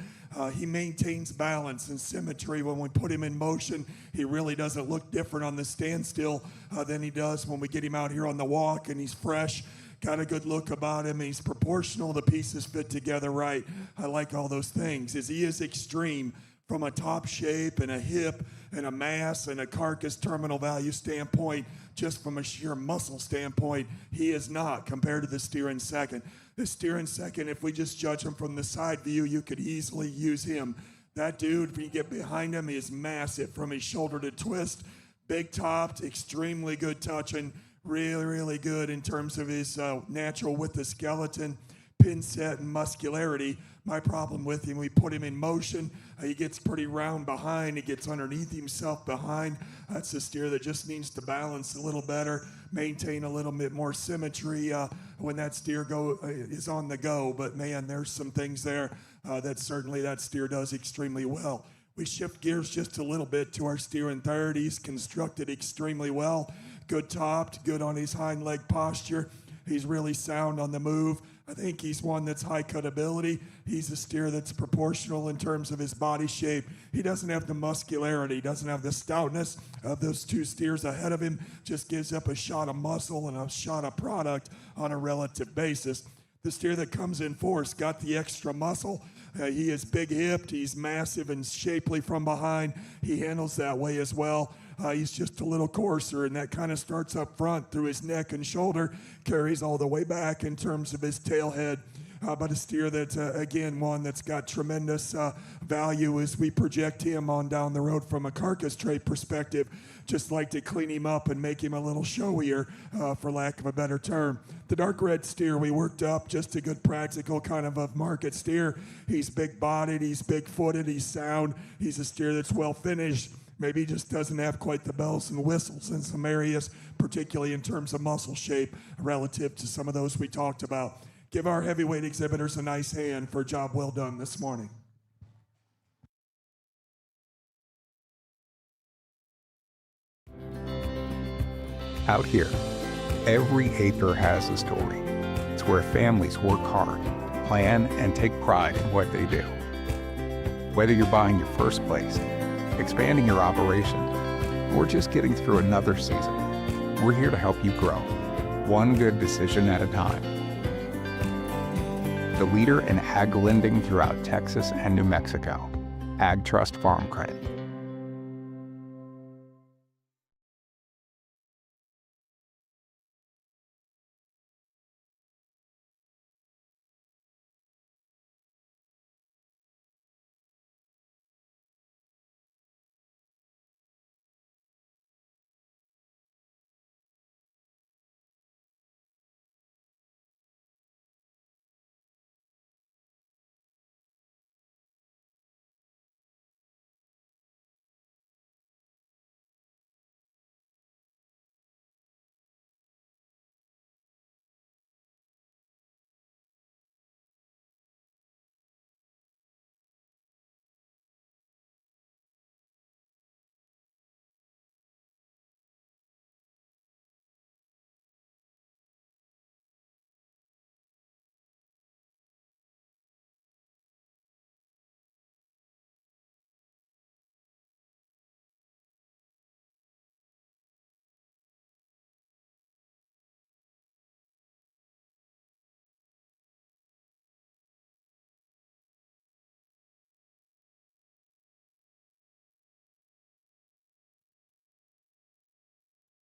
He maintains balance and symmetry. When we put him in motion, he really doesn't look different on the standstill than he does when we get him out here on the walk, and he's fresh. Got a good look about him. He's proportional. The pieces fit together right. I like all those things. He is extreme from a top shape and a hip and a mass and a carcass terminal value standpoint. Just from a sheer muscle standpoint, he is not compared to the steer in second. The steer in second, if we just judge him from the side view, you could easily use him. That dude, if you get behind him, he is massive from his shoulder to twist. Big topped, extremely good touching. Really, really good in terms of his natural width of skeleton. pin set and muscularity. My problem with him, we put him in motion. He gets pretty round behind. He gets underneath himself behind. That's a steer that just needs to balance a little better, maintain a little bit more symmetry when that steer is on the go. But man, there's some things there that certainly that steer does extremely well. We shift gears just a little bit to our steer in third. He's constructed extremely well. Good topped, good on his hind leg posture. He's really sound on the move. I think he's one that's high cut ability. He's a steer that's proportional in terms of his body shape. He doesn't have the muscularity, doesn't have the stoutness of those two steers ahead of him. Just gives up a shot of muscle and a shot of product on a relative basis. The steer that comes in fourth got the extra muscle. He is big hipped. He's massive and shapely from behind. He handles that way as well. He's just a little coarser, and that kind of starts up front through his neck and shoulder, carries all the way back in terms of his tail head. But a steer that's, again, one that's got tremendous value as we project him on down the road from a carcass trait perspective. Just like to clean him up and make him a little showier, for lack of a better term. The dark red steer we worked up, just a good practical kind of a market steer. He's big-bodied, he's big-footed, he's sound. He's a steer that's well-finished. Maybe he just doesn't have quite the bells and whistles in some areas, particularly in terms of muscle shape relative to some of those we talked about. Give our heavyweight exhibitors a nice hand for a job well done this morning. Out here, every acre has a story. It's where families work hard, plan, and take pride in what they do. Whether you're buying your first place, expanding your operation, or just getting through another season, we're here to help you grow, one good decision at a time. The leader in ag lending throughout Texas and New Mexico, Ag Trust Farm Credit.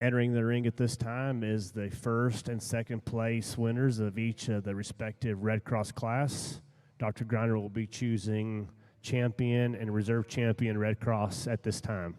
Entering the ring at this time is the first and second place winners of each of the respective Red Cross class. Dr. Griner will be choosing champion and reserve champion Red Cross at this time.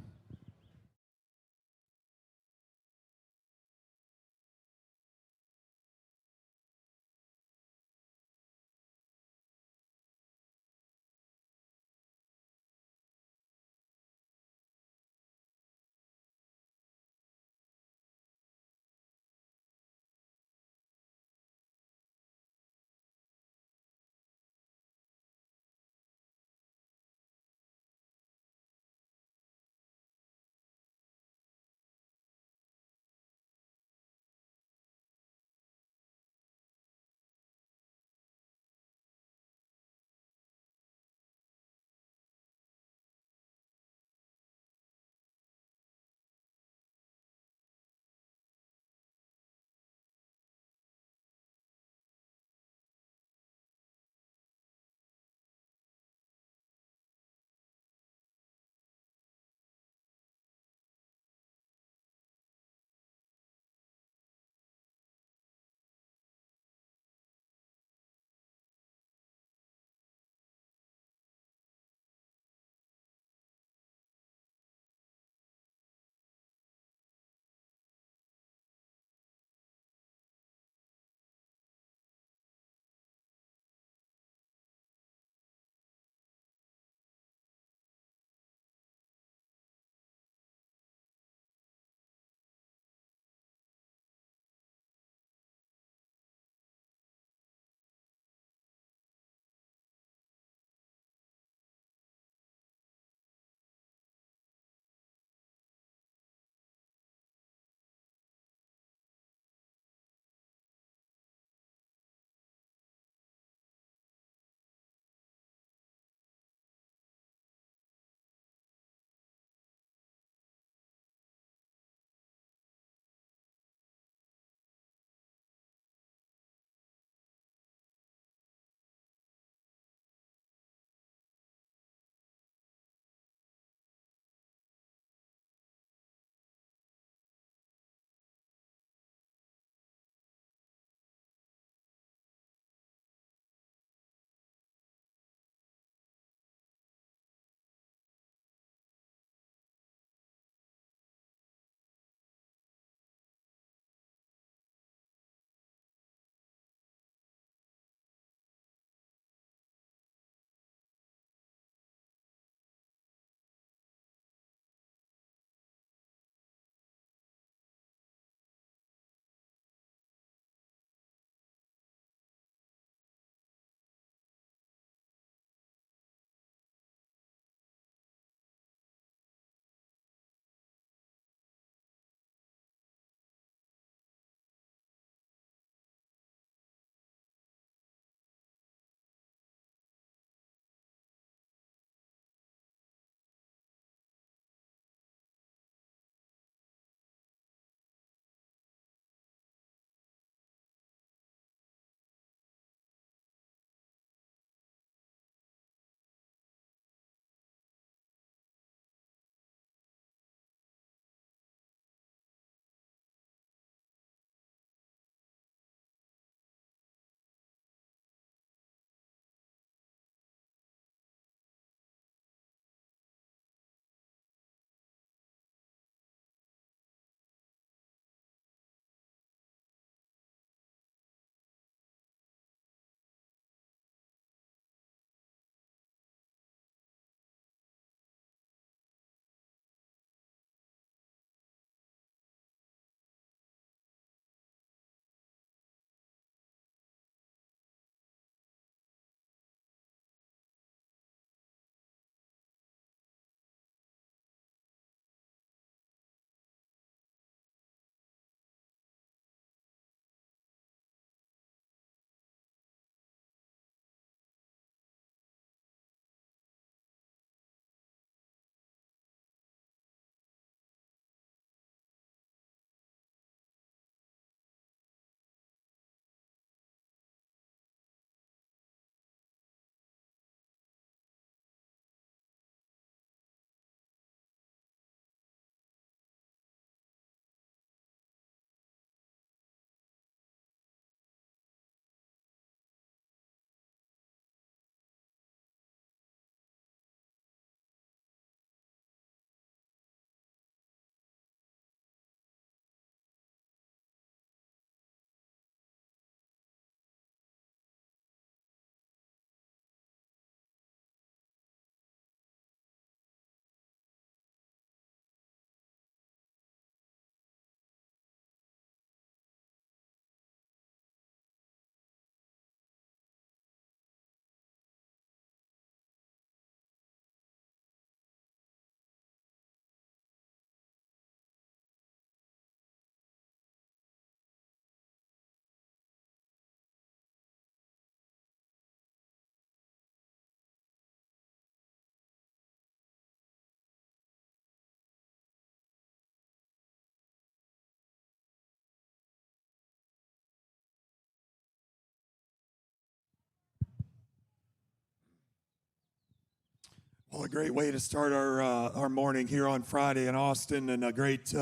Well, a great way to start our morning here on Friday in Austin, and a great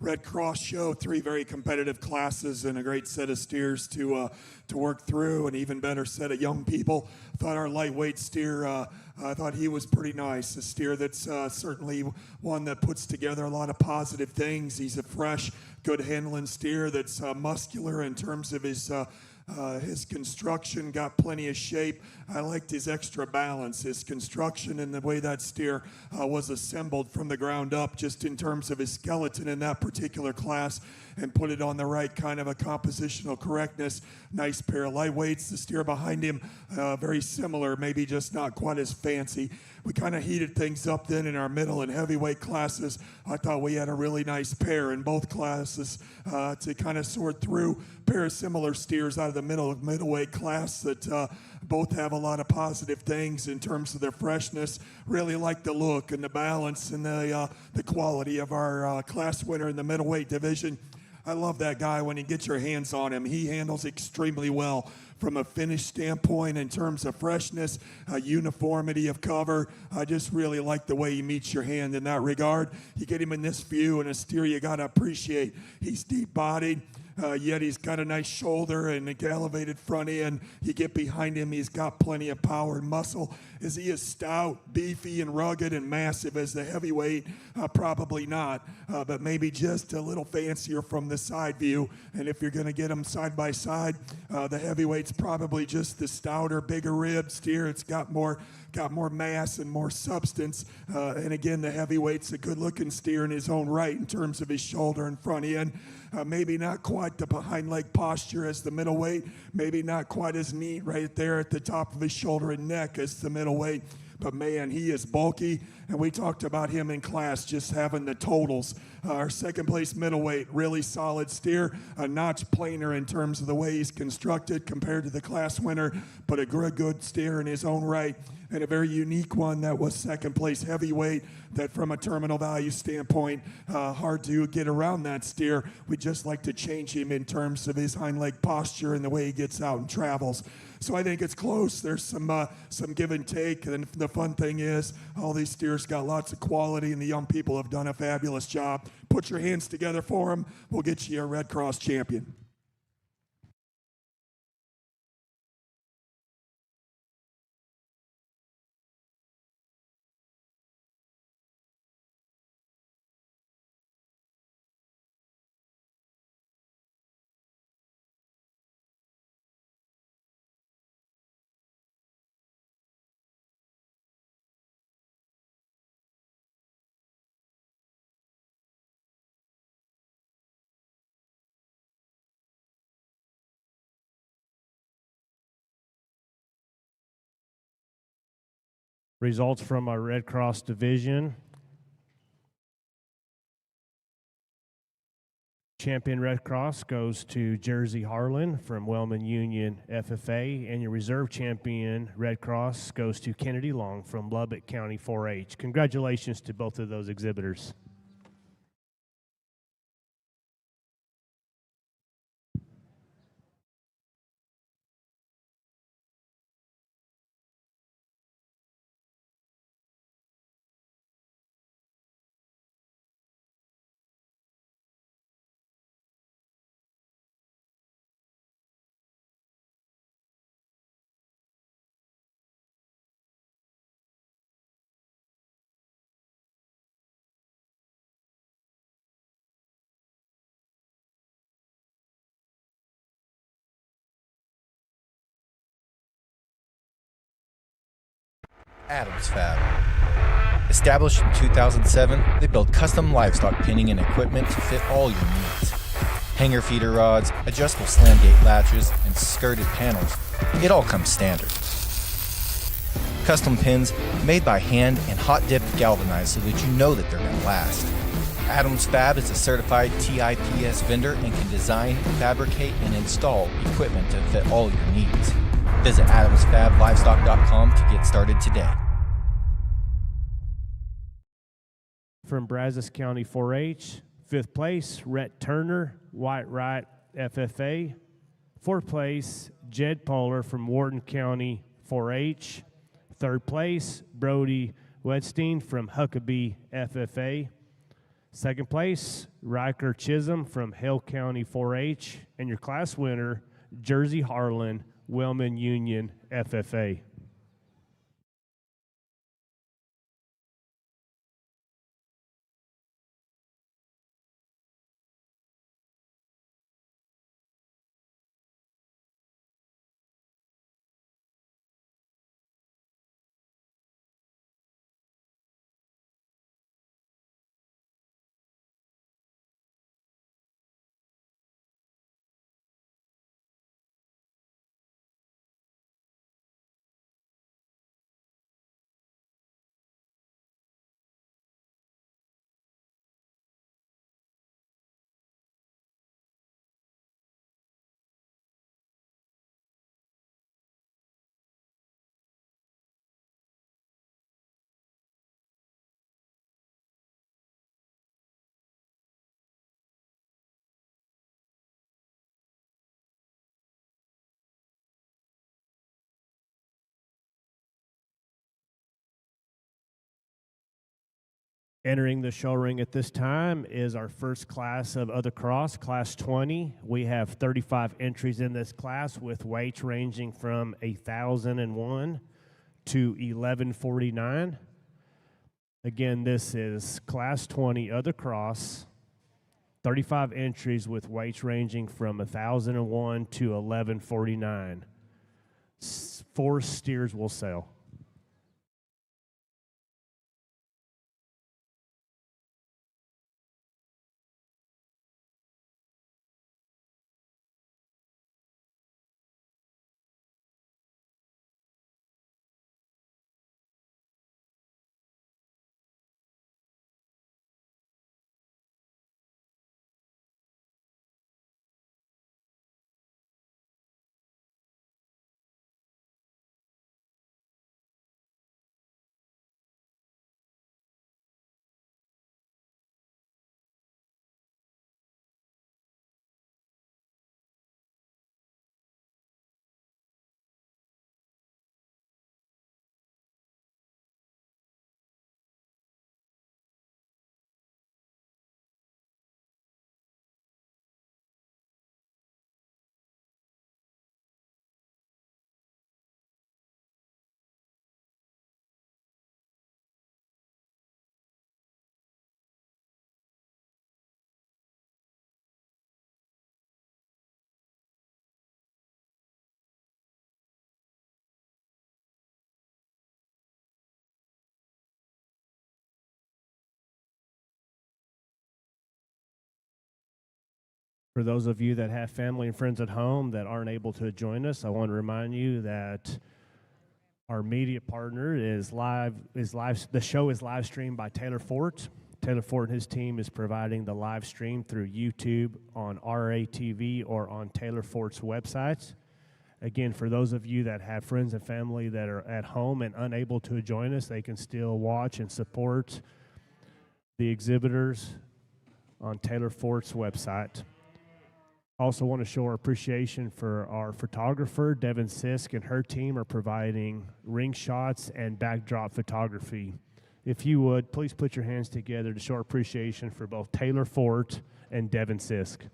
Red Cross show. 3 very competitive classes and a great set of steers to work through. An even better set of young people. I thought our lightweight steer, I thought he was pretty nice. A steer that's certainly one that puts together a lot of positive things. He's a fresh, good handling steer that's muscular in terms of his construction, got plenty of shape. I liked his extra balance, his construction, and the way that steer was assembled from the ground up, just in terms of his skeleton in that particular class, and put it on the right kind of a compositional correctness. Nice pair of lightweights. The steer behind him, very similar, maybe just not quite as fancy. We kind of heated things up then in our middle and heavyweight classes. I thought we had a really nice pair in both classes to kind of sort through. A pair of similar steers out of the middleweight class that both have a lot of positive things in terms of their freshness. Really like the look and the balance and the quality of our class winner in the middleweight division. I love that guy. When you get your hands on him, he handles extremely well from a finish standpoint in terms of freshness, uniformity of cover. I just really like the way he meets your hand in that regard. You get him in this view, and a steer you got to appreciate. He's deep-bodied. Yet he's got a nice shoulder and an elevated front end. You get behind him, he's got plenty of power and muscle. Is he as stout, beefy, and rugged and massive as the heavyweight? Probably not, but maybe just a little fancier from the side view. And if you're going to get them side by side, the heavyweight's probably just the stouter, bigger rib steer. It's got more mass and more substance. And again, the heavyweight's a good-looking steer in his own right in terms of his shoulder and front end. Maybe not quite the behind leg posture as the middleweight. Maybe not quite as neat right there at the top of his shoulder and neck as the middleweight. But man, he is bulky, and we talked about him in class just having the totals. Our second place middleweight, really solid steer, a notch plainer in terms of the way he's constructed compared to the class winner, but a good steer in his own right, and a very unique one that was second place heavyweight that from a terminal value standpoint, hard to get around that steer. We just like to change him in terms of his hind leg posture and the way he gets out and travels. So I think it's close. There's some give and take, and the fun thing is all these steers got lots of quality, and the young people have done a fabulous job. Put your hands together for them. We'll get you a Red Cross champion. Results from our Red Cross division. Champion Red Cross goes to Jersey Harlan from Wellman Union FFA, and your reserve champion Red Cross goes to Kennedy Long from Lubbock County 4-H. Congratulations to both of those exhibitors. Adams Fab. Established in 2007, they build custom livestock pinning and equipment to fit all your needs. Hanger feeder rods, adjustable slam gate latches, and skirted panels. It all comes standard. Custom pins made by hand and hot dipped galvanized so that you know that they're going to last. Adams Fab is a certified TIPS vendor and can design, fabricate, and install equipment to fit all your needs. Visit AdamsFabLivestock.com to get started today. From Brazos County 4-H, 5th place, Rhett Turner, White Right FFA. 4th place, Jed Polar from Wharton County 4-H. 3rd place, Brody Wedstein from Huckabee FFA. Second place, Riker Chisholm from Hale County 4-H. And your class winner, Jersey Harlan, Wellman Union FFA. Entering the show ring at this time is our first class of other cross, Class 20. We have 35 entries in this class with weights ranging from 1,001 to 1,149. Again, this is Class 20 other cross, 35 entries with weights ranging from 1,001 to 1,149. 4 steers will sell. For those of you that have family and friends at home that aren't able to join us, I want to remind you that our media partner is live. The show is live streamed by Taylor Fort. Taylor Fort and his team is providing the live stream through YouTube on RATV or on Taylor Fort's websites. Again, for those of you that have friends and family that are at home and unable to join us, they can still watch and support the exhibitors on Taylor Fort's website. Also want to show our appreciation for our photographer, Devin Sisk, and her team are providing ring shots and backdrop photography. If you would, please put your hands together to show our appreciation for both Taylor Fort and Devin Sisk.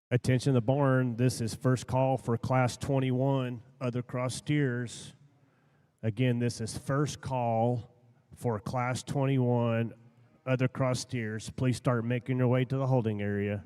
Attention the barn, this is first call for Class 21, other cross steers. Again, this is first call for Class 21, other cross steers. Please start making your way to the holding area.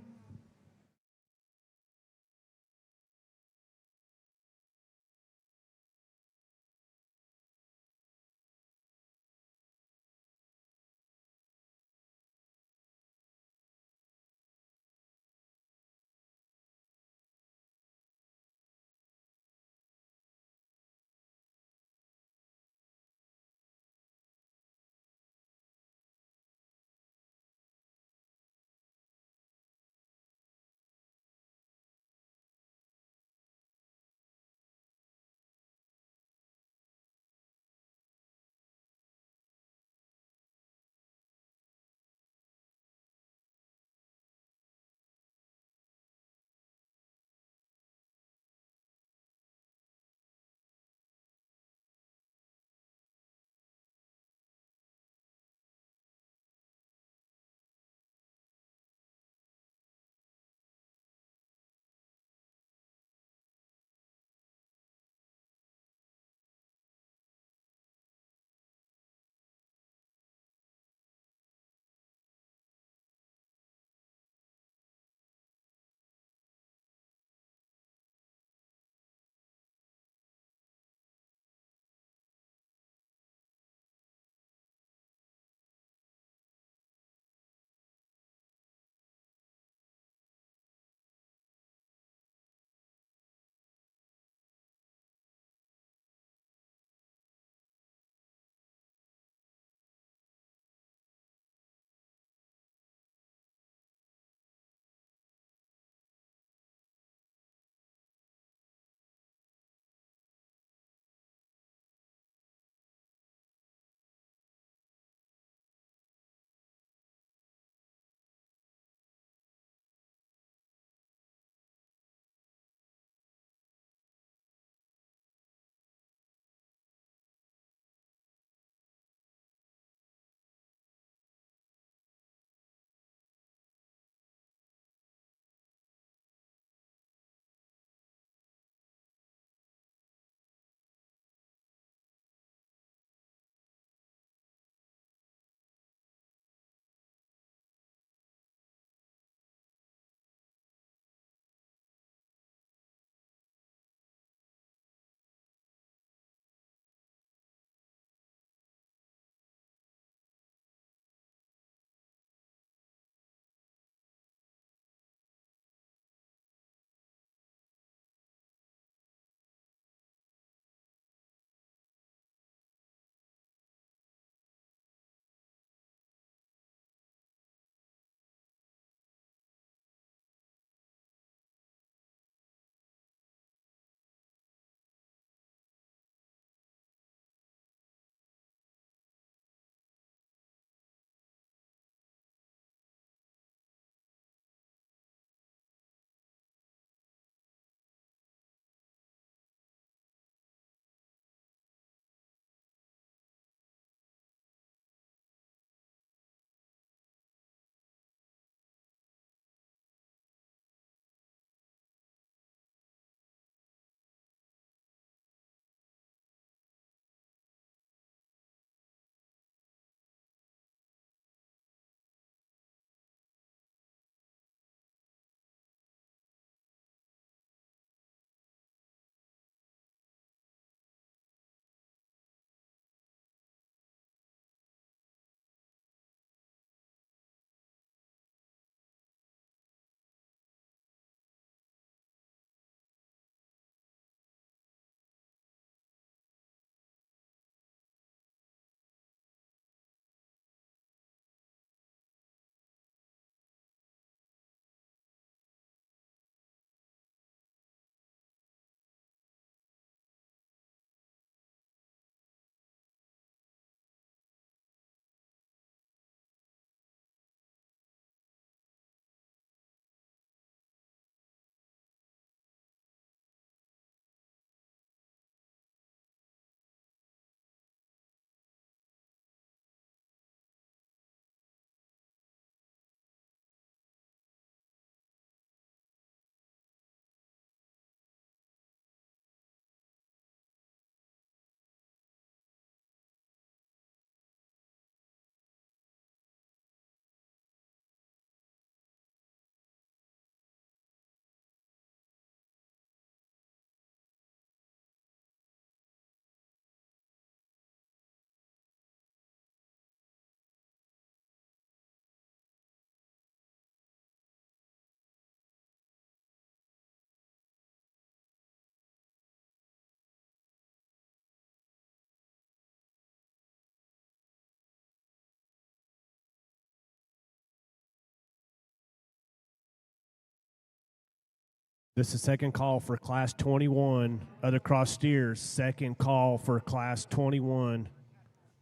This is second call for Class 21, other cross steers. Second call for Class 21,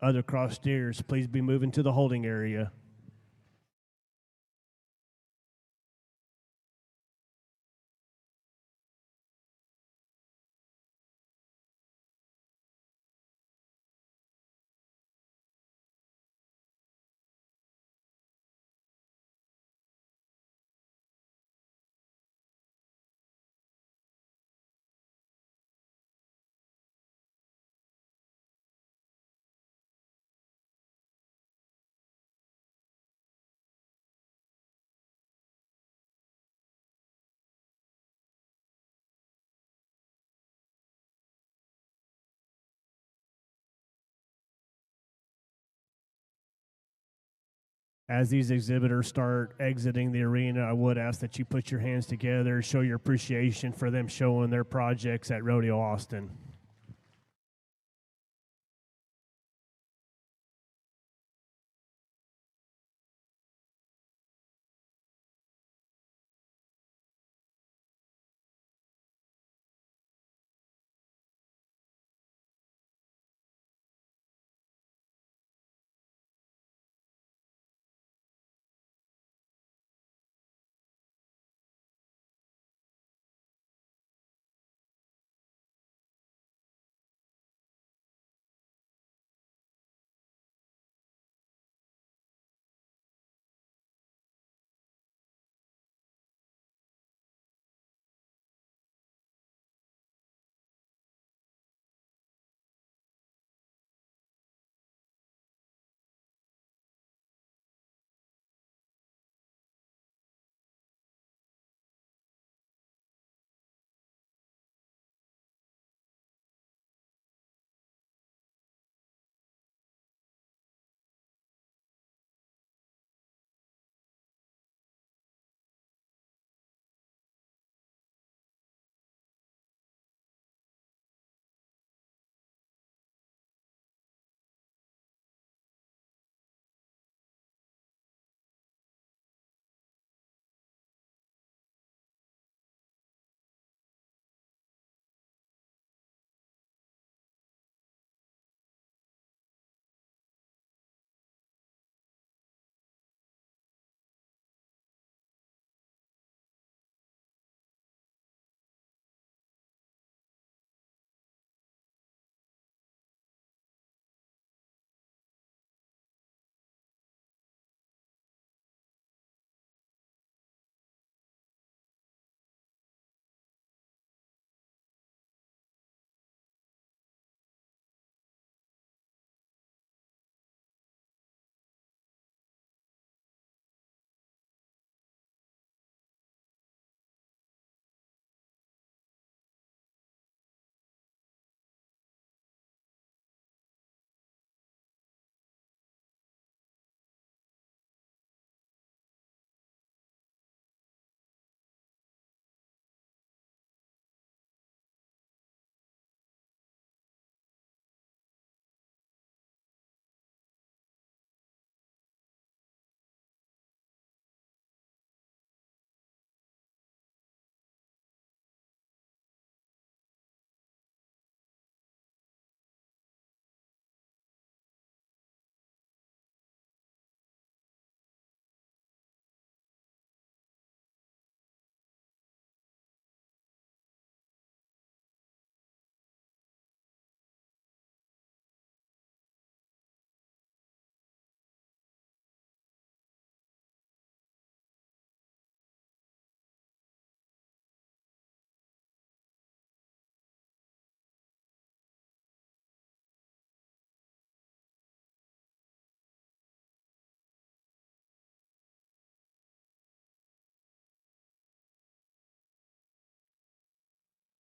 other cross steers. Please be moving to the holding area. As these exhibitors start exiting the arena, I would ask that you put your hands together, show your appreciation for them showing their projects at Rodeo Austin.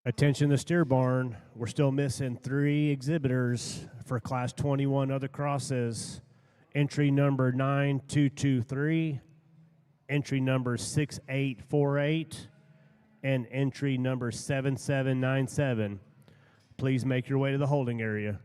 Attention the steer barn. We're still missing 3 exhibitors for Class 21 other crosses. Entry number 9223, entry number 6848, and entry number 7797. Please make your way to the holding area.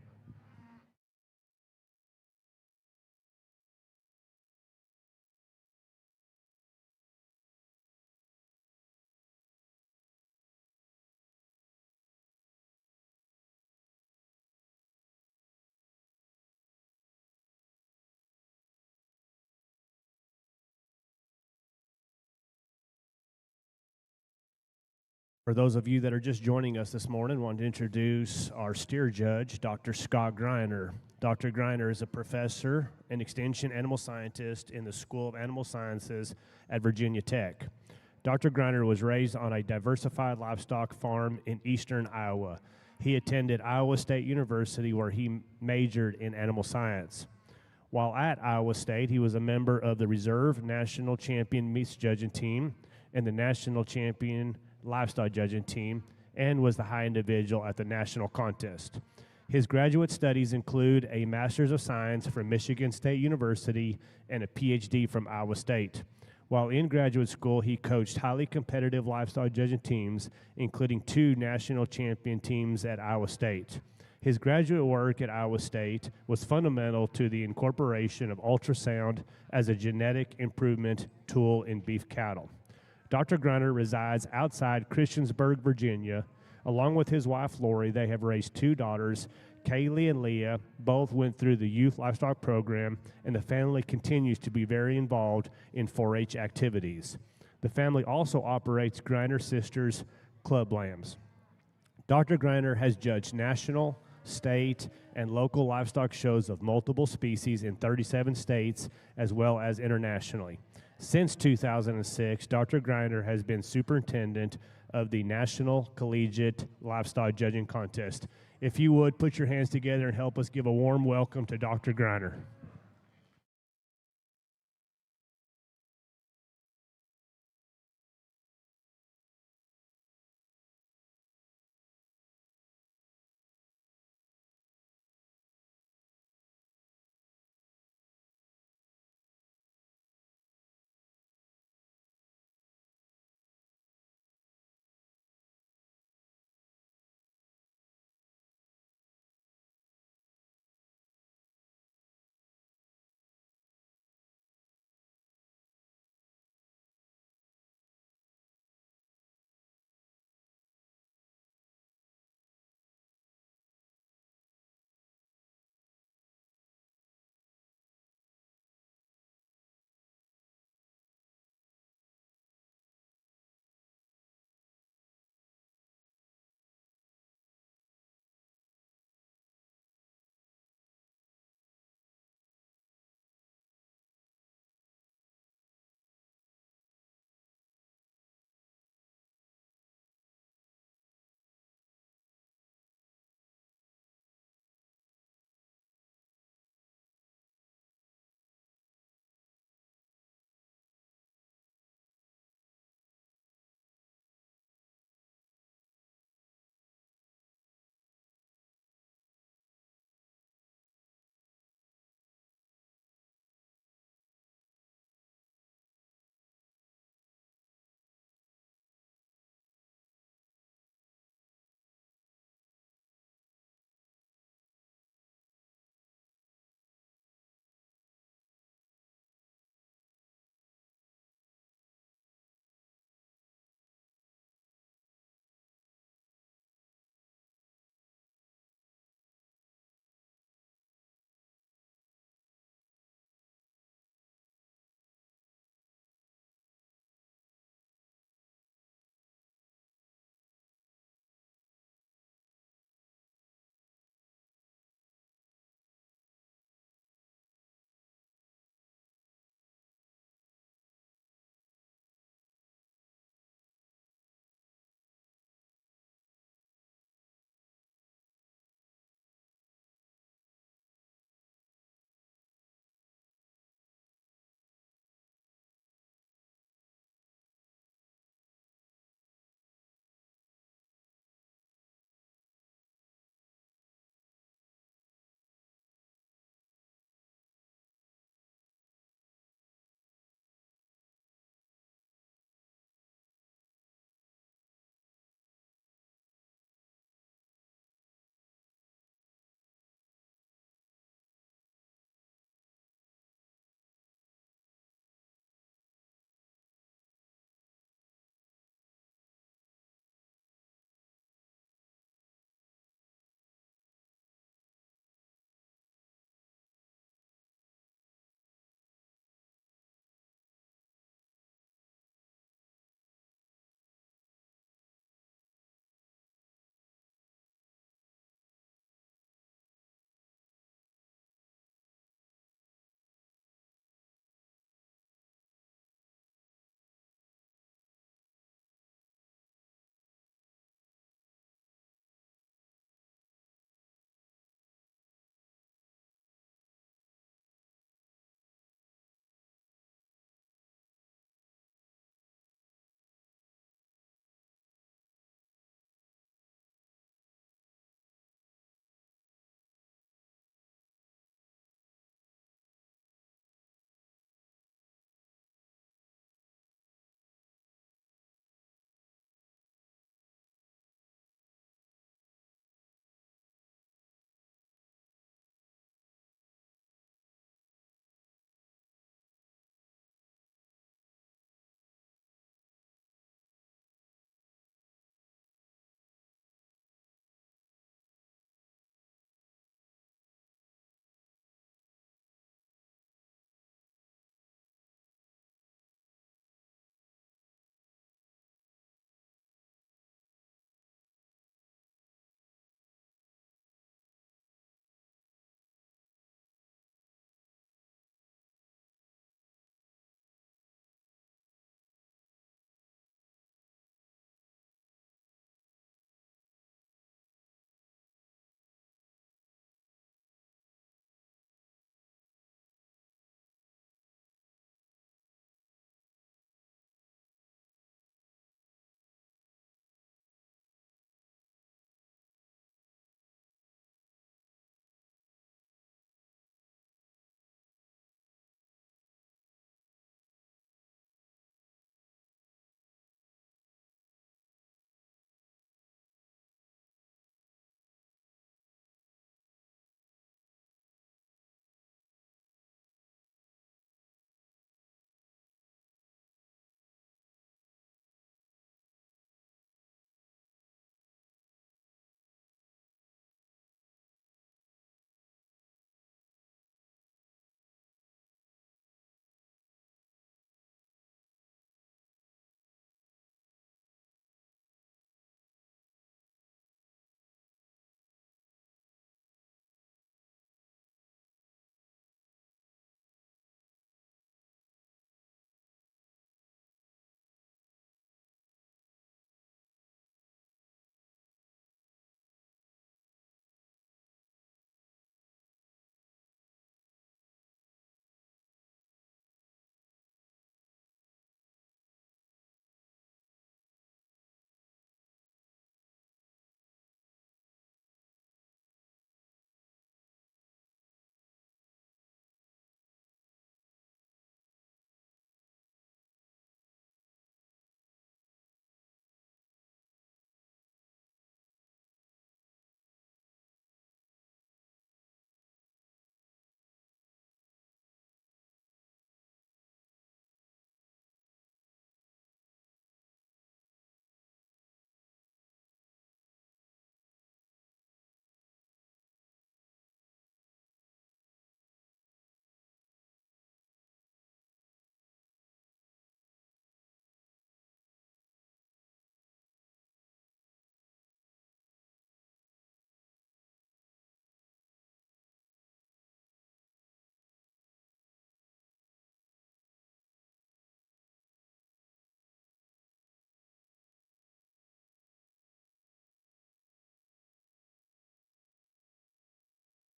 For those of you that are just joining us this morning, I want to introduce our steer judge, Dr. Scott Greiner. Dr. Greiner is a professor and extension animal scientist in the School of Animal Sciences at Virginia Tech. Dr. Greiner was raised on a diversified livestock farm in eastern Iowa. He attended Iowa State University, where he majored in animal science. While at Iowa State, he was a member of the Reserve National Champion Meats Judging Team and the National Champion Livestock Judging Team, and was the high individual at the national contest. His graduate studies include a Master's of Science from Michigan State University and a PhD from Iowa State. While in graduate school, he coached highly competitive livestock judging teams, including 2 national champion teams at Iowa State. His graduate work at Iowa State was fundamental to the incorporation of ultrasound as a genetic improvement tool in beef cattle. Dr. Greiner resides outside Christiansburg, Virginia. Along with his wife, Lori, they have raised 2 daughters, Kaylee and Leah. Both went through the youth livestock program, and the family continues to be very involved in 4-H activities. The family also operates Greiner Sisters Club Lambs. Dr. Greiner has judged national, state, and local livestock shows of multiple species in 37 states, as well as internationally. Since 2006, Dr. Greiner has been superintendent of the National Collegiate Livestock Judging Contest. If you would, put your hands together and help us give a warm welcome to Dr. Greiner.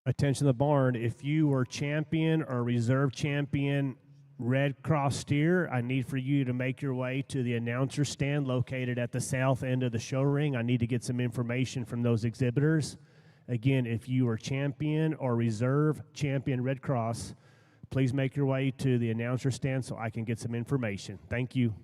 Attention the barn, if you were champion or reserve champion Red Cross steer, I need for you to make your way to the announcer stand located at the south end of the show ring. I need to get some information from those exhibitors. Again, if you are champion or reserve champion Red Cross, please make your way to the announcer stand so I can get some information. Thank you.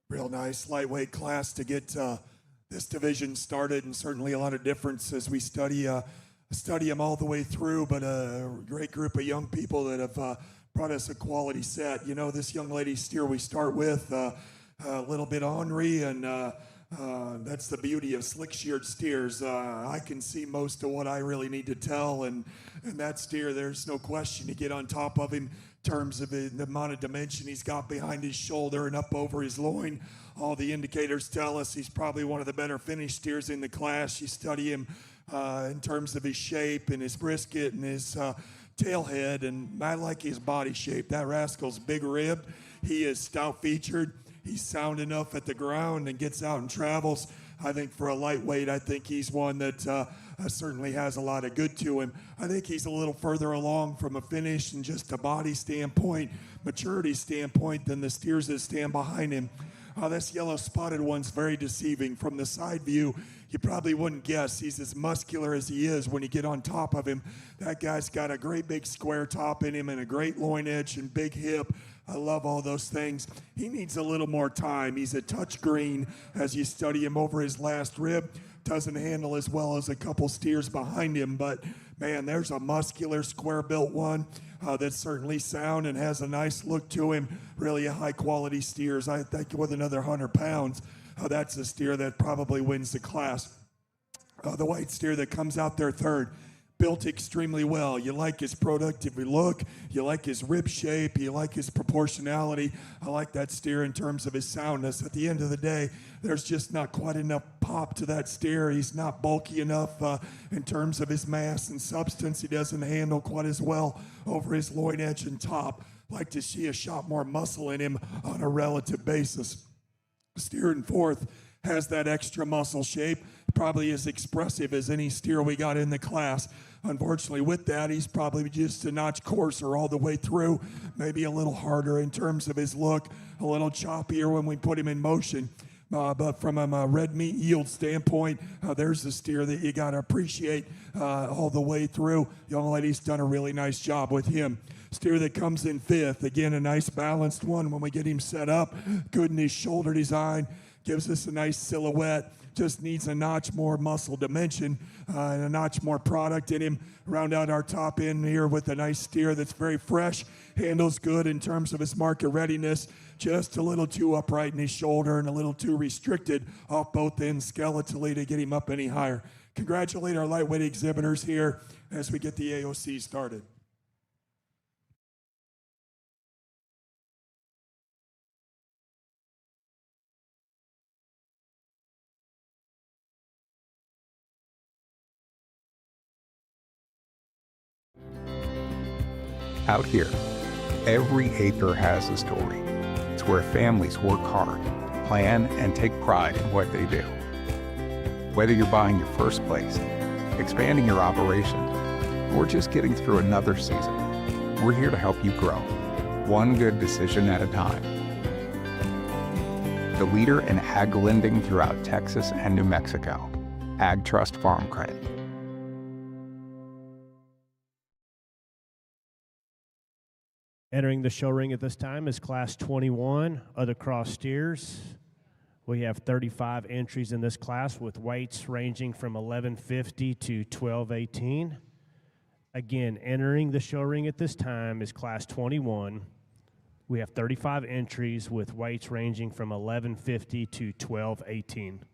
Real nice lightweight class to get this division started, and certainly a lot of difference as we study them all the way through, but a great group of young people that have brought us a quality set. You know, this young lady steer we start with, a little bit ornery, and that's the beauty of slick-sheared steers. I can see most of what I really need to tell, and that steer, there's no question to get on top of him in terms of the amount of dimension he's got behind his shoulder and up over his loin. All the indicators tell us he's probably one of the better finished steers in the class. You study him in terms of his shape and his brisket and his tailhead, and I like his body shape. That rascal's big ribbed. He is stout featured. He's sound enough at the ground and gets out and travels. I think for a lightweight, I think he's one that certainly has a lot of good to him. I think he's a little further along from a finish and just a body standpoint, maturity standpoint than the steers that stand behind him. This yellow spotted one's very deceiving. From the side view, you probably wouldn't guess he's as muscular as he is when you get on top of him. That guy's got a great big square top in him and a great loin edge and big hip. I love all those things. He needs a little more time. He's a touch green as you study him over his last rib. Doesn't handle as well as a couple steers behind him, but man, there's a muscular, square-built one that's certainly sound and has a nice look to him. Really a high-quality steers. I think with another 100 pounds, that's a steer that probably wins the class. The white steer that comes out there third, built extremely well. You like his productive look. You like his rib shape. You like his proportionality. I like that steer in terms of his soundness. At the end of the day, there's just not quite enough pop to that steer. He's not bulky enough in terms of his mass and substance. He doesn't handle quite as well over his loin edge and top. Like to see a shot more muscle in him on a relative basis. Steer in fourth has that extra muscle shape, probably as expressive as any steer we got in the class. Unfortunately, with that, he's probably just a notch coarser all the way through, maybe a little harder in terms of his look, a little choppier when we put him in motion. But from a red meat yield standpoint, there's a steer that you got to appreciate all the way through. Young lady's done a really nice job with him. Steer that comes in fifth, again, a nice balanced one when we get him set up. Good in his shoulder design. gives us a nice silhouette. Just needs a notch more muscle dimension and a notch more product in him. Round out our top end here with a nice steer that's very fresh, handles good in terms of his market readiness. Just a little too upright in his shoulder and a little too restricted off both ends skeletally to get him up any higher. Congratulate our lightweight exhibitors here as we get the AOC started. Out here, every acre has a story. It's where families work hard, plan, and take pride in what they do. Whether you're buying your first place, expanding your operation, or just getting through another season, we're here to help you grow, one good decision at a time. The leader in ag lending throughout Texas and New Mexico, Ag Trust Farm Credit. Entering the show ring at this time is Class 21, other cross steers. We have 35 entries in this class with weights ranging from 1150 to 1218. Again, entering the show ring at this time is Class 21. We have 35 entries with weights ranging from 1150 to 1218.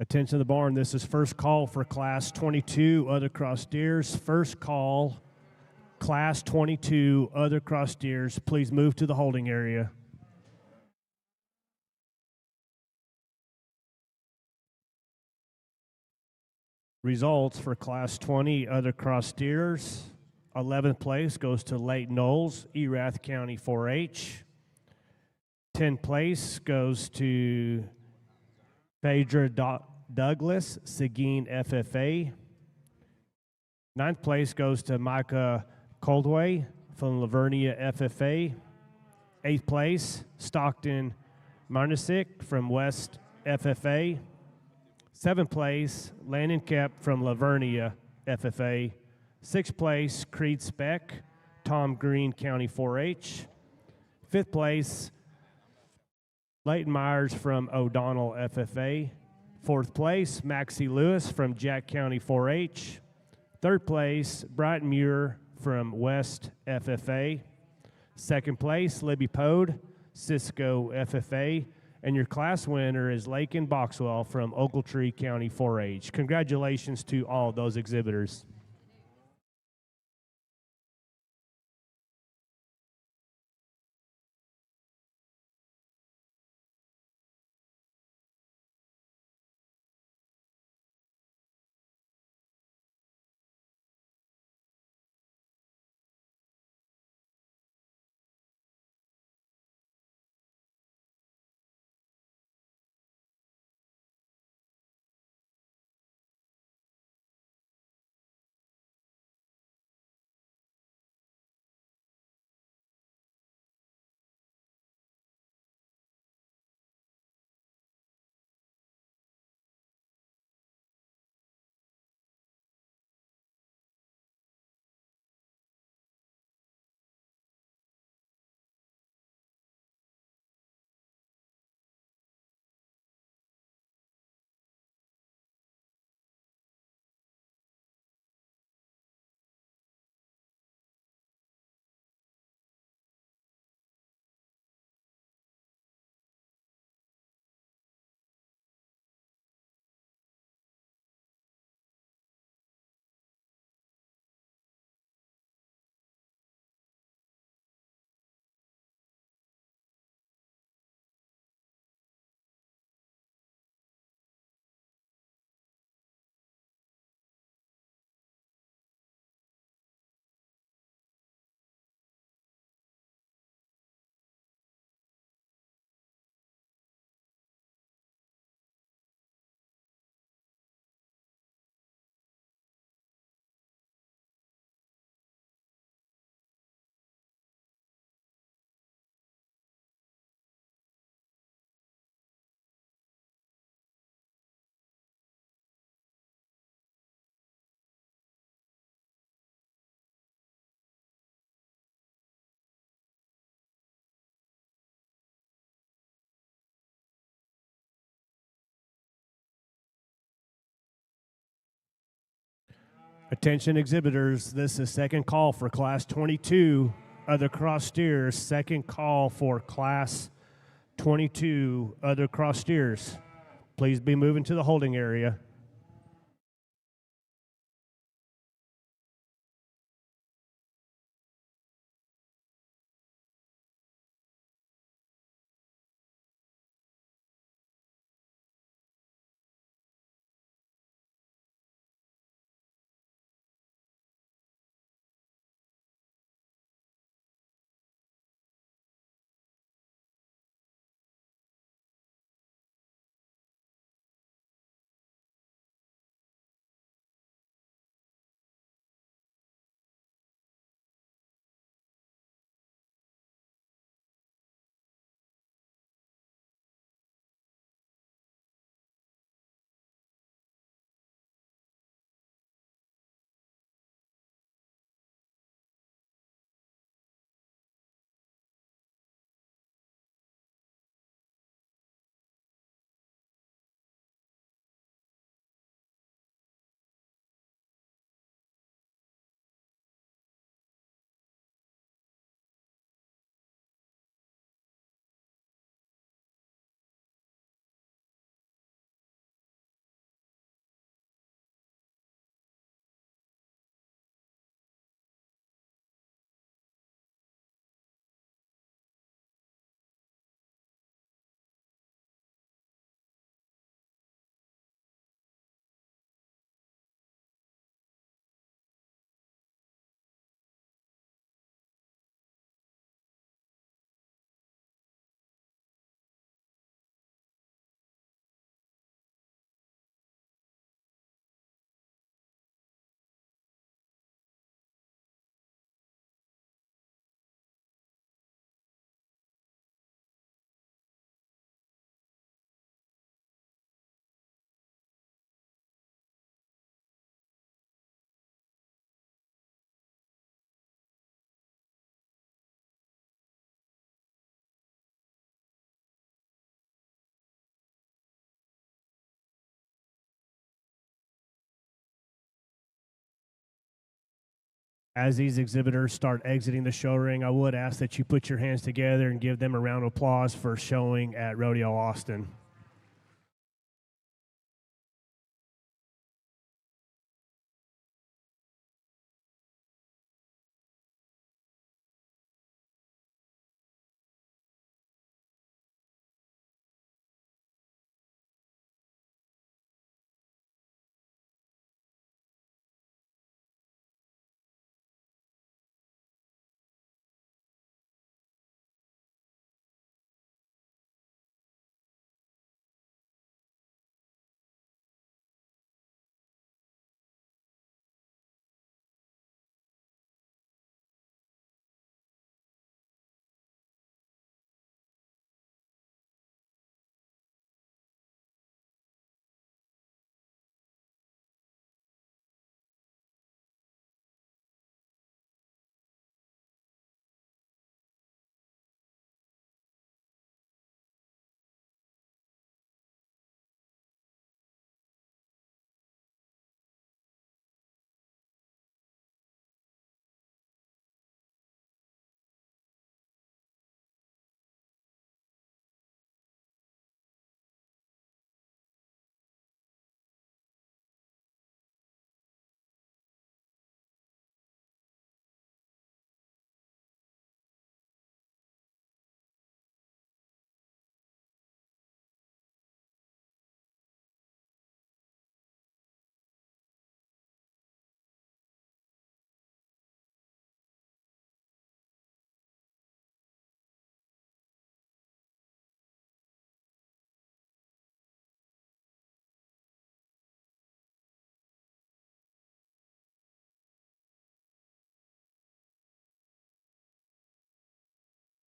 Attention to the barn. This is first call for Class 22 other cross steers. First call, Class 22 other cross steers. Please move to the holding area. Results for Class 20 other cross steers. 11th place goes to Leighton Knowles, Erath County 4-H. 10th place goes to Phaedra Douglas, Seguin FFA. 9th place goes to Micah Coldway from Lavernia FFA. 8th place, Stockton Marnasick from West FFA. 7th place, Landon Kep from Lavernia FFA. 6th place, Creed Speck, Tom Green County 4-H. 5th place, Leighton Myers from O'Donnell FFA. 4th place, Maxie Lewis from Jack County 4-H. 3rd place, Brighton Muir from West FFA. 2nd place, Libby Pode, Cisco FFA. And your class winner is Lakin Boxwell from Ogletree County 4-H. Congratulations to all those exhibitors. Attention exhibitors, this is second call for Class 22 other cross steers. Second call for Class 22 other cross steers. Please be moving to the holding area. As these exhibitors start exiting the show ring, I would ask that you put your hands together and give them a round of applause for showing at Rodeo Austin.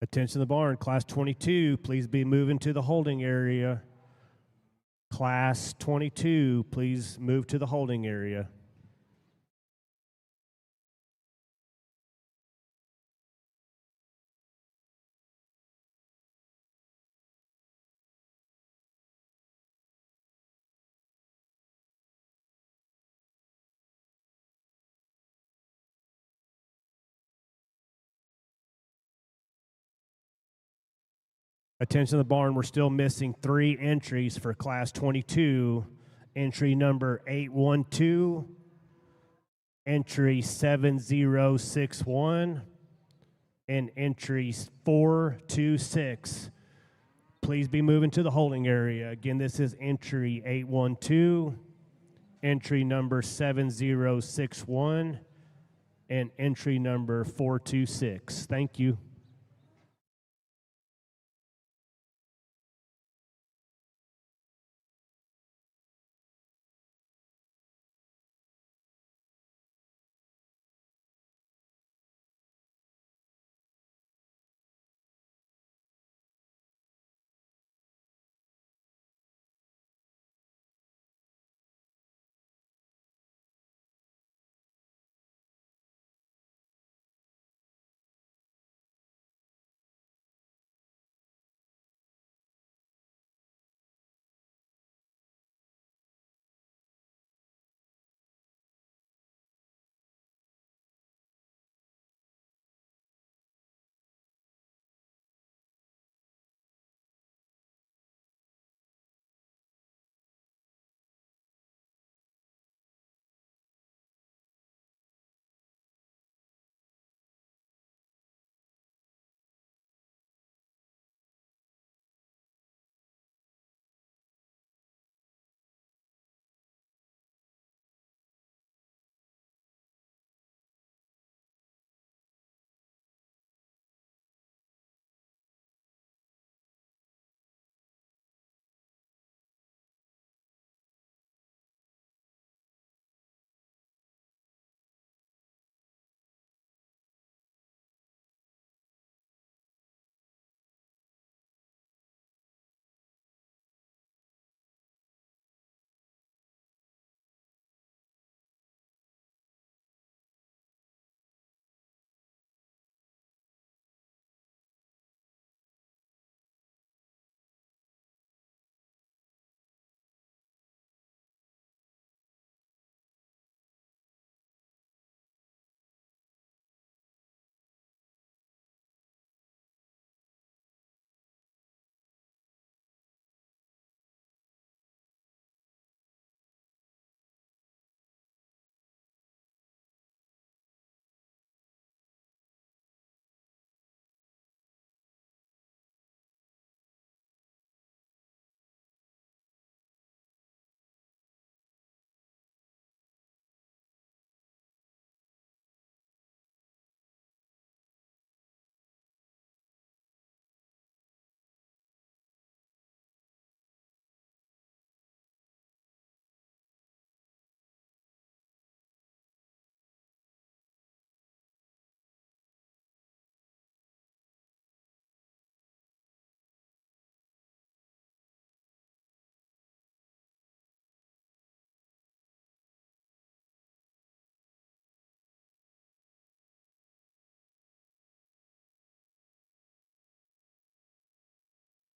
Attention the barn, Class 22, please be moving to the holding area. Class 22, please move to the holding area. Attention the barn, we're still missing 3 entries for Class 22. Entry number 812, entry 7061, and entry 426. Please be moving to the holding area. Again, this is entry 812, entry number 7061, and entry number 426. Thank you.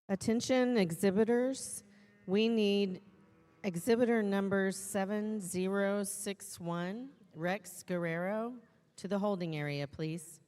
Attention exhibitors, we need exhibitor number 7061, Rex Guerrero, to the holding area, please.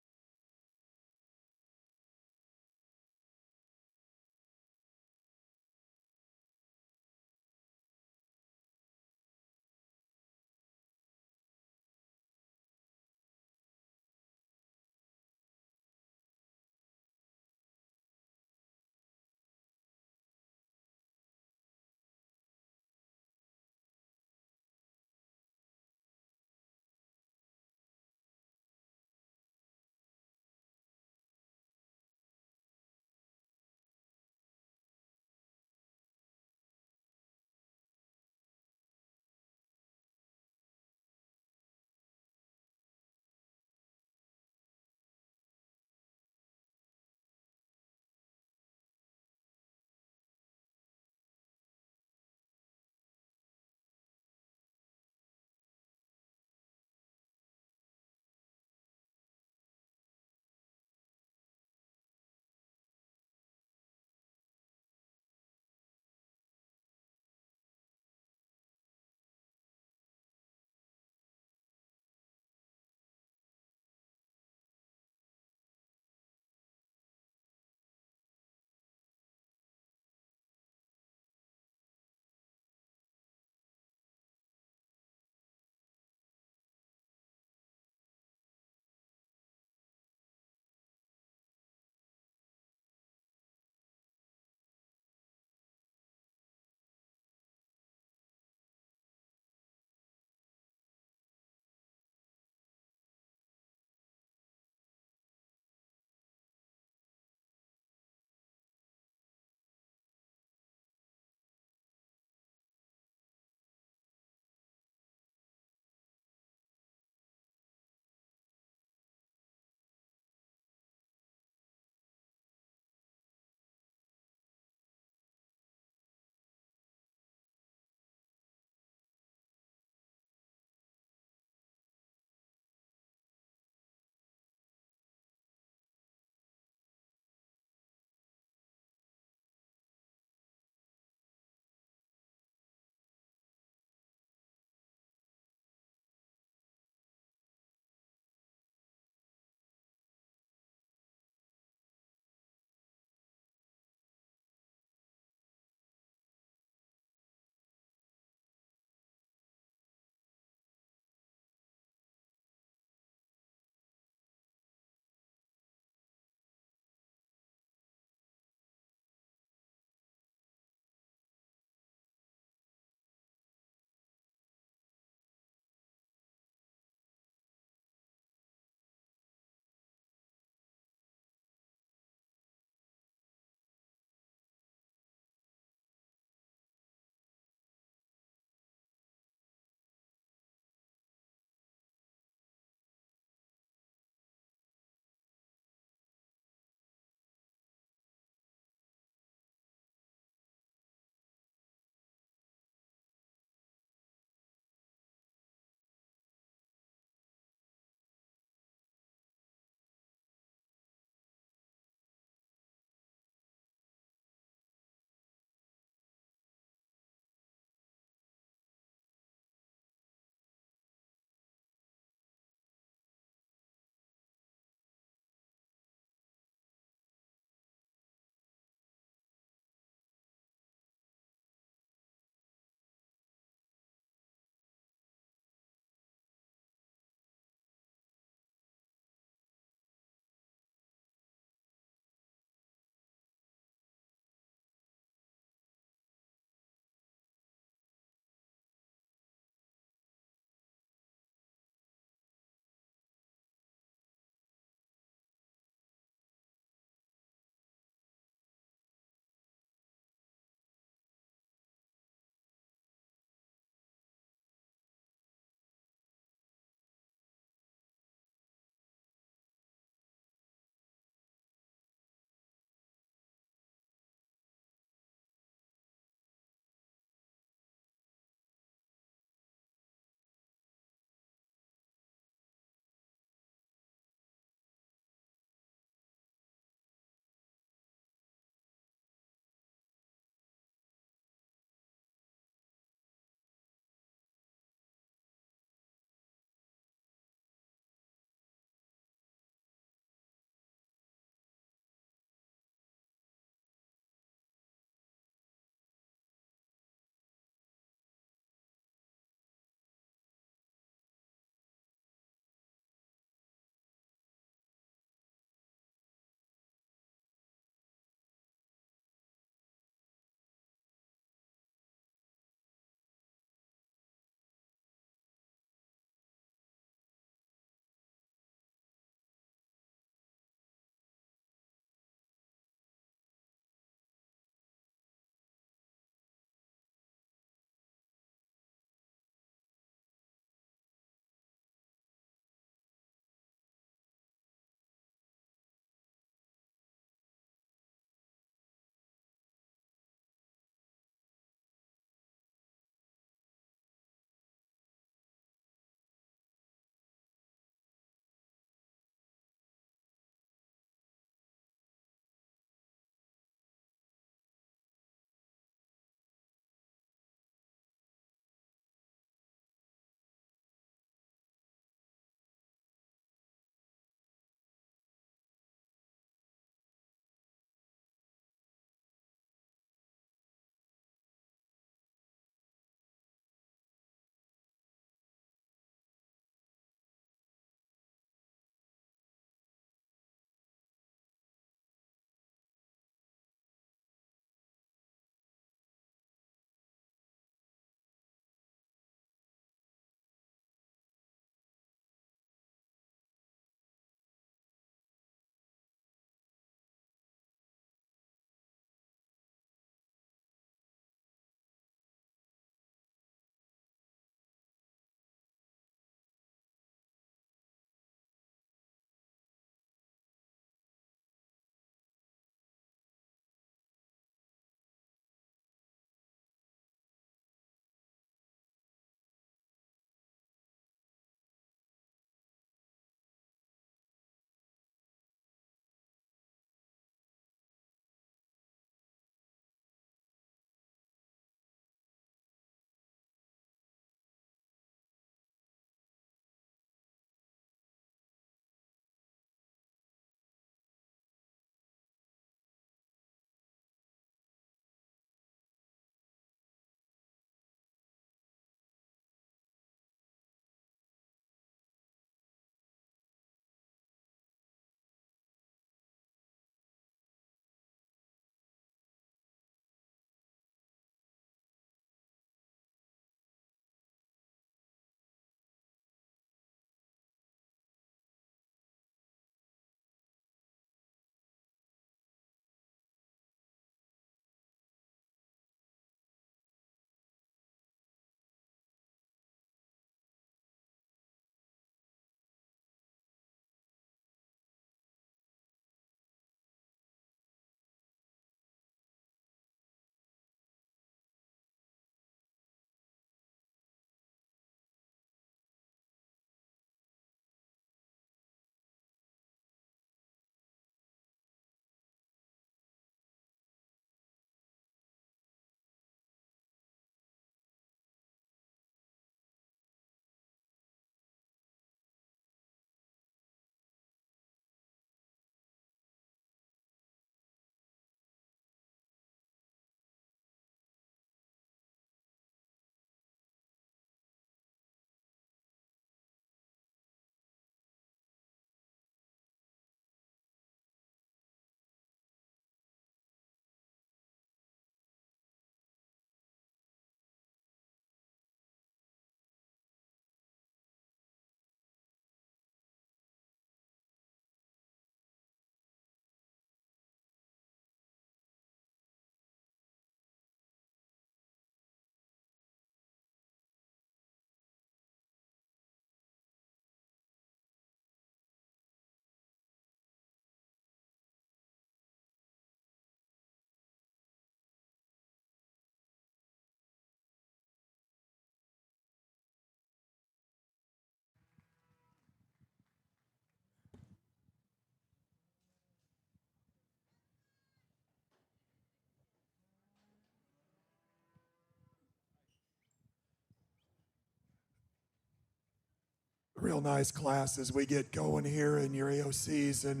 real nice class as we get going here in your AOCs. And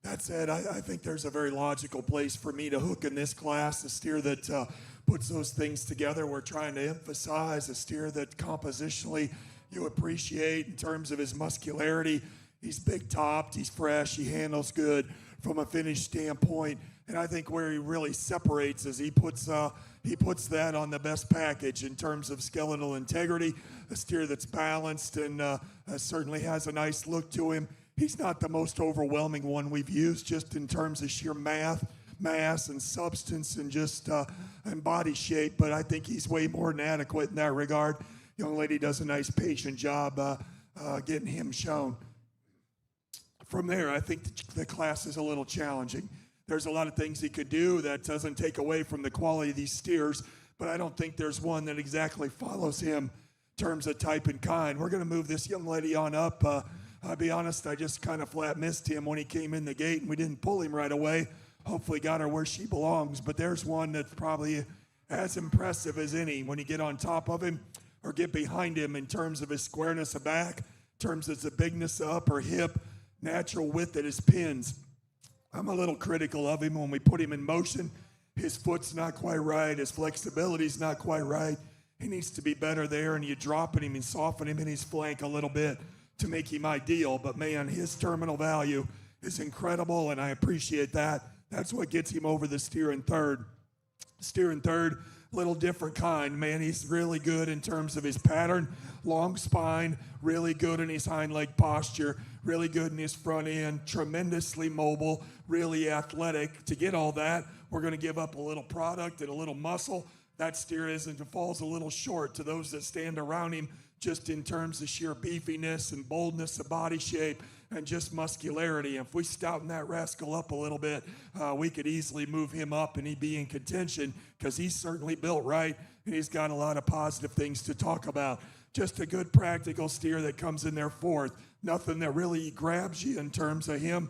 that said, I think there's a very logical place for me to hook in this class, a steer that puts those things together. We're trying to emphasize a steer that compositionally you appreciate in terms of his muscularity. He's big topped, he's fresh, he handles good from a finish standpoint. And I think where he really separates is he puts that on the best package in terms of skeletal integrity, a steer that's balanced and certainly has a nice look to him. He's not the most overwhelming one we've used just in terms of sheer mass and substance and just and body shape, but I think he's way more than adequate in that regard. Young lady does a nice patient job getting him shown. From there, I think the class is a little challenging. There's a lot of things he could do that doesn't take away from the quality of these steers, but I don't think there's one that exactly follows him in terms of type and kind. We're going to move this young lady on up. I'll be honest, I just kind of flat missed him when he came in the gate, and we didn't pull him right away. Hopefully got her where she belongs, but there's one that's probably as impressive as any when you get on top of him or get behind him in terms of his squareness of back, in terms of the bigness of upper hip, natural width at his pins. I'm a little critical of him when we put him in motion. His foot's not quite right. His flexibility's not quite right. He needs to be better there, and you dropping him and soften him in his flank a little bit to make him ideal. But man, his terminal value is incredible, and I appreciate that. That's what gets him over the steer in third. Steer in third, little different kind. Man, he's really good in terms of his pattern, long spine, really good in his hind leg posture, really good in his front end, tremendously mobile, really athletic. To get all that, we're going to give up a little product and a little muscle. That steer falls a little short to those that stand around him just in terms of sheer beefiness and boldness of body shape and just muscularity. If we stouten that rascal up a little bit, we could easily move him up and he'd be in contention because he's certainly built right and he's got a lot of positive things to talk about. Just a good practical steer that comes in there fourth. Nothing that really grabs you in terms of him,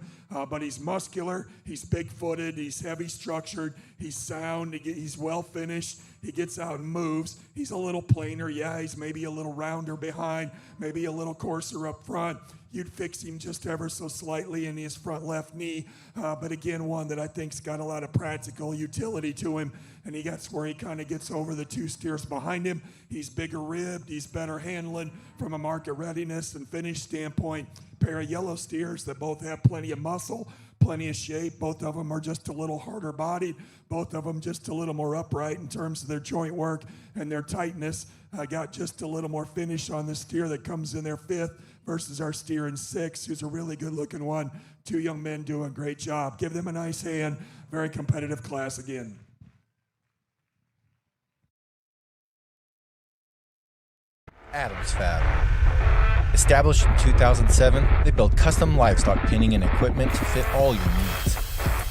but he's muscular, he's big-footed, he's heavy structured, he's sound, he's well finished, he gets out and moves. He's a little plainer, yeah, he's maybe a little rounder behind, maybe a little coarser up front. You'd fix him just ever so slightly in his front left knee, but again, one that I think's got a lot of practical utility to him, and that's where he kind of gets over the two steers behind him. He's bigger ribbed, he's better handling from a market readiness and finish standpoint. Pair of yellow steers that both have plenty of muscle, plenty of shape. Both of them are just a little harder bodied. Both of them just a little more upright in terms of their joint work and their tightness. Got just a little more finish on the steer that comes in their fifth versus our steer in sixth, who's a really good looking one. Two young men doing a great job. Give them a nice hand. Very competitive class again. Adams Fab. Established in 2007, they build custom livestock pinning and equipment to fit all your needs.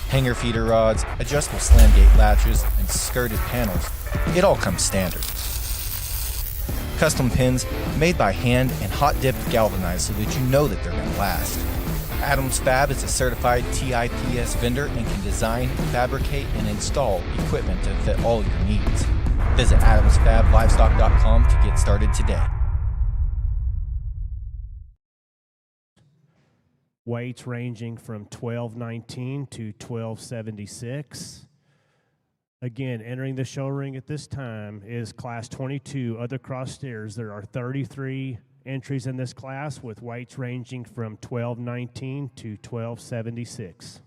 Hanger feeder rods, adjustable slam gate latches, and skirted panels. It all comes standard. Custom pins made by hand and hot dipped galvanized so that you know that they're going to last. Adams Fab is a certified TIPS vendor and can design, fabricate, and install equipment to fit all your needs. Visit adamsfablivestock.com to get started today. Weights ranging from 1219 to 1276. Again, entering the show ring at this time is Class 22, other cross steers. There are 33 entries in this class with weights ranging from 1219 to 1276.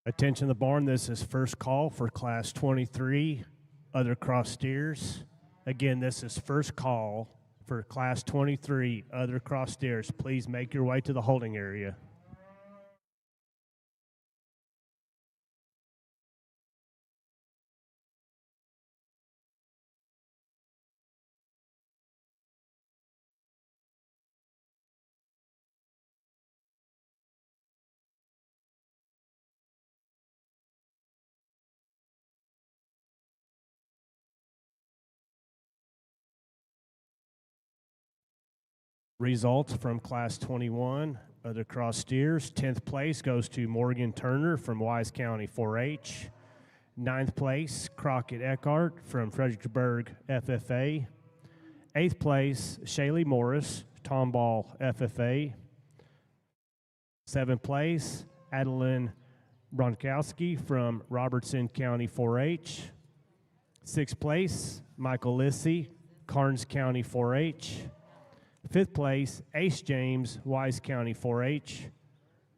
Attention the barn, this is first call for Class 23, other cross steers. Again, this is first call for Class 23, other cross steers. Please make your way to the holding area. Results from Class 21, other cross steers. 10th place goes to Morgan Turner from Wise County 4-H. 9th place, Crockett Eckhart from Fredericksburg FFA. 8th place, Shaylee Morris, Tomball FFA. 7th place, Adeline Bronkowski from Robertson County 4-H. 6th place, Michael Lissy, Karnes County 4-H. 5th place, Ace James, Wise County 4-H.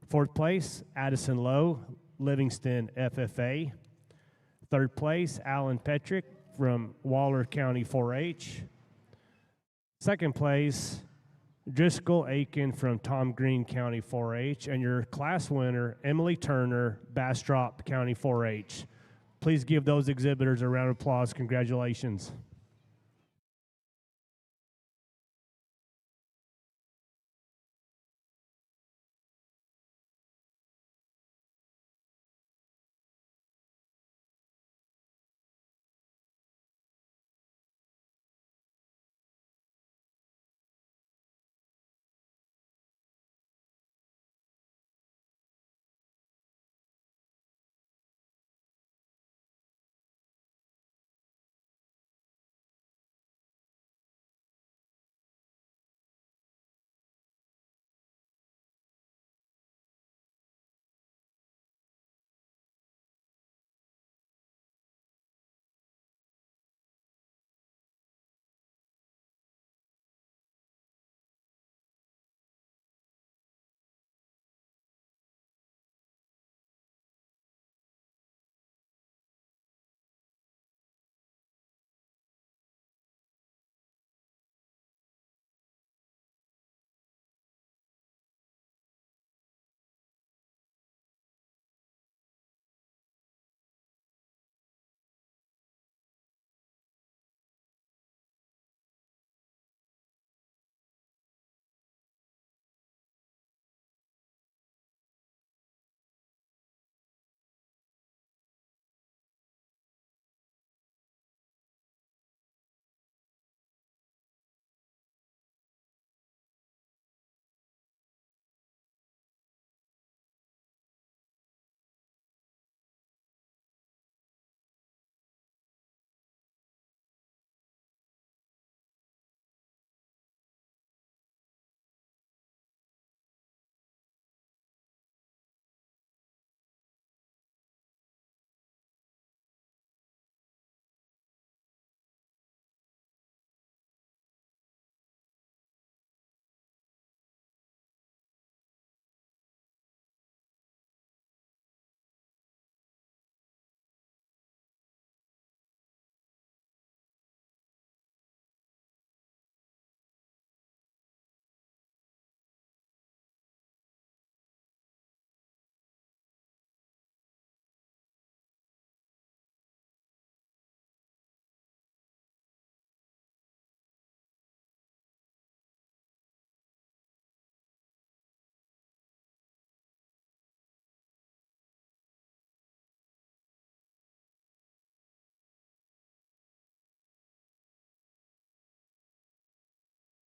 4th place, Addison Lowe, Livingston FFA. 3rd place, Alan Petrick from Waller County 4-H. 2nd place, Driscoll Aiken from Tom Green County 4-H. And your class winner, Emily Turner, Bastrop County 4-H. Please give those exhibitors a round of applause. Congratulations.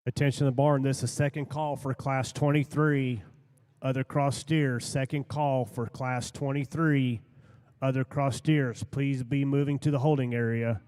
Attention the barn, this is second call for Class 23, other cross steers. Second call for Class 23, other cross steers. Please be moving to the holding area.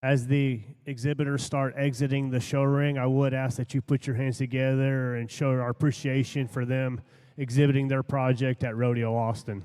As the exhibitors start exiting the show ring, I would ask that you put your hands together and show our appreciation for them exhibiting their project at Rodeo Austin.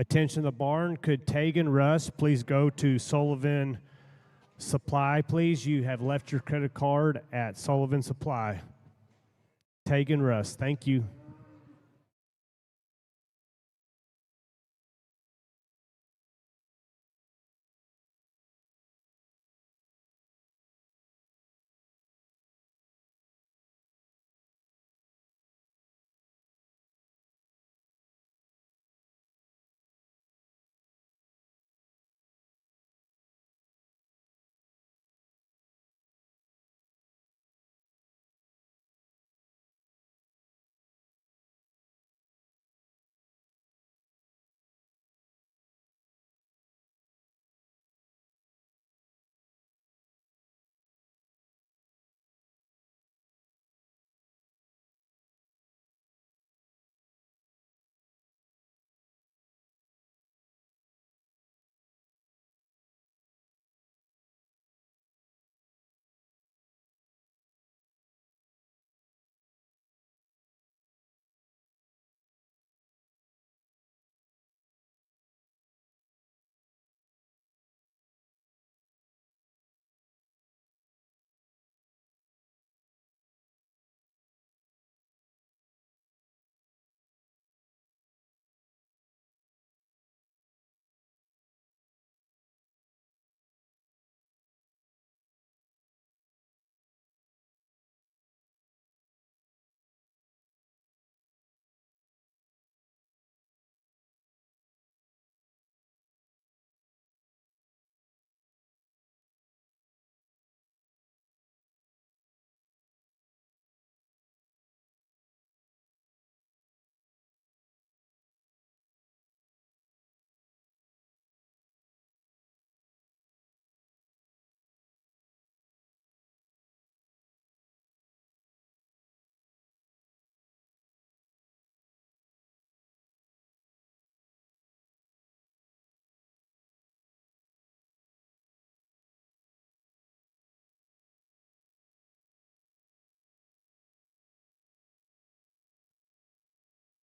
Attention the barn. Could Tegan Russ please go to Sullivan Supply, please? You have left your credit card at Sullivan Supply. Tegan Russ, thank you.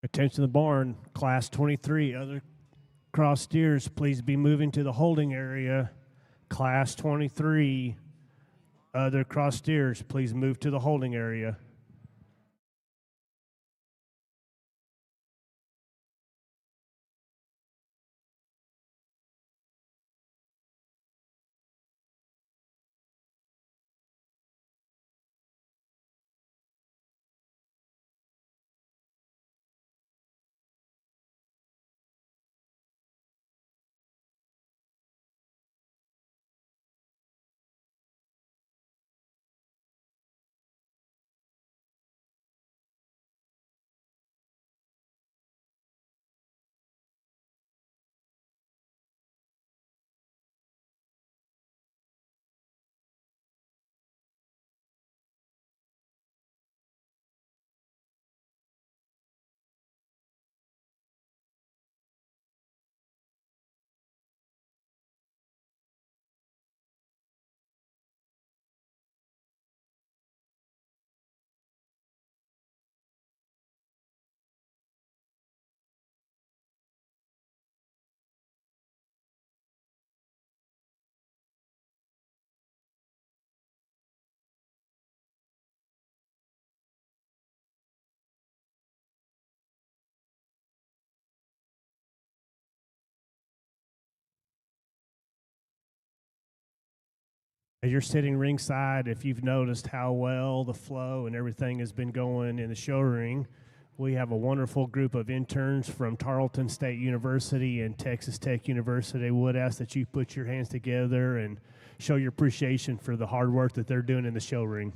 Attention the barn, class 23. Other cross steers, please be moving to the holding area. Class 23. Other cross steers, please move to the holding area. As you're sitting ringside, if you've noticed how well the flow and everything has been going in the show ring, we have a wonderful group of interns from Tarleton State University and Texas Tech University. I would ask that you put your hands together and show your appreciation for the hard work that they're doing in the show ring.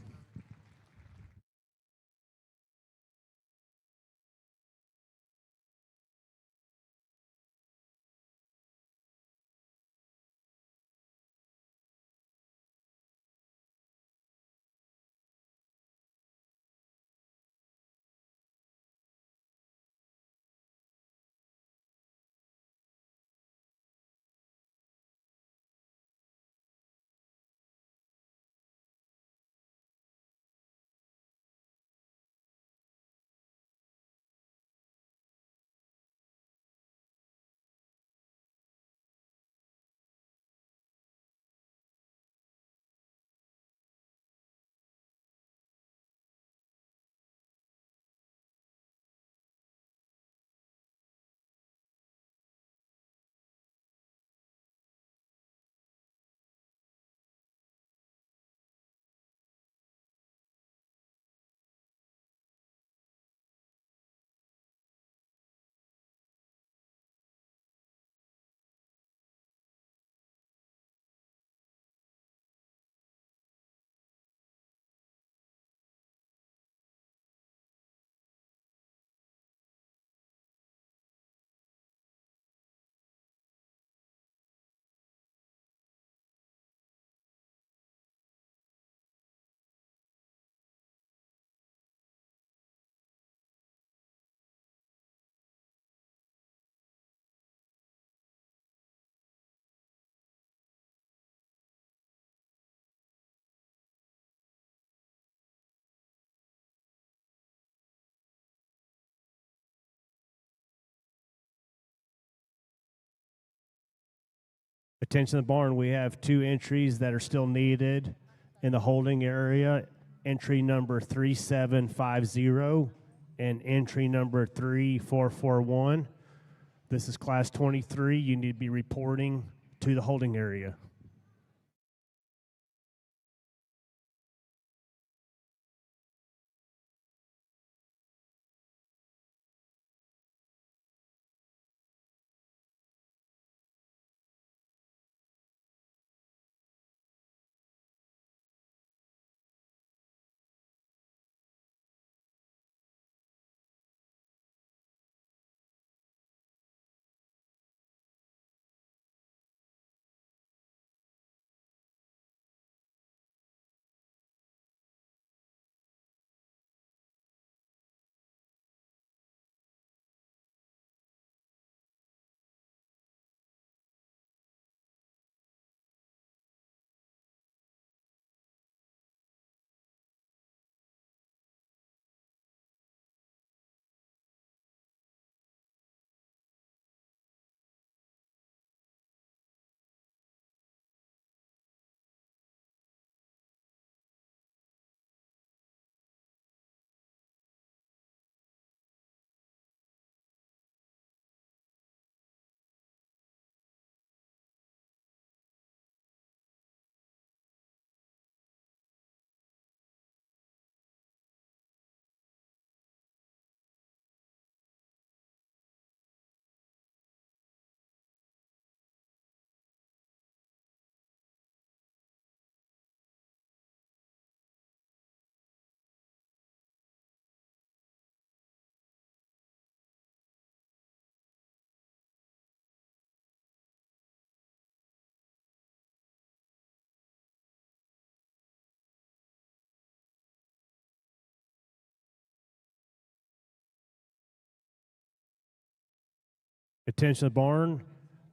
Attention to the barn, we have 2 entries that are still needed in the holding area. Entry number 3750 and entry number 3441. This is class 23. You need to be reporting to the holding area. Attention to the barn,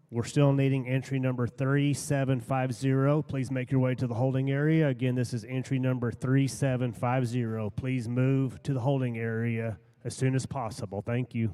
we're still needing entry number 3750. Please make your way to the holding area. Again, this is entry number 3750. Please move to the holding area as soon as possible. Thank you.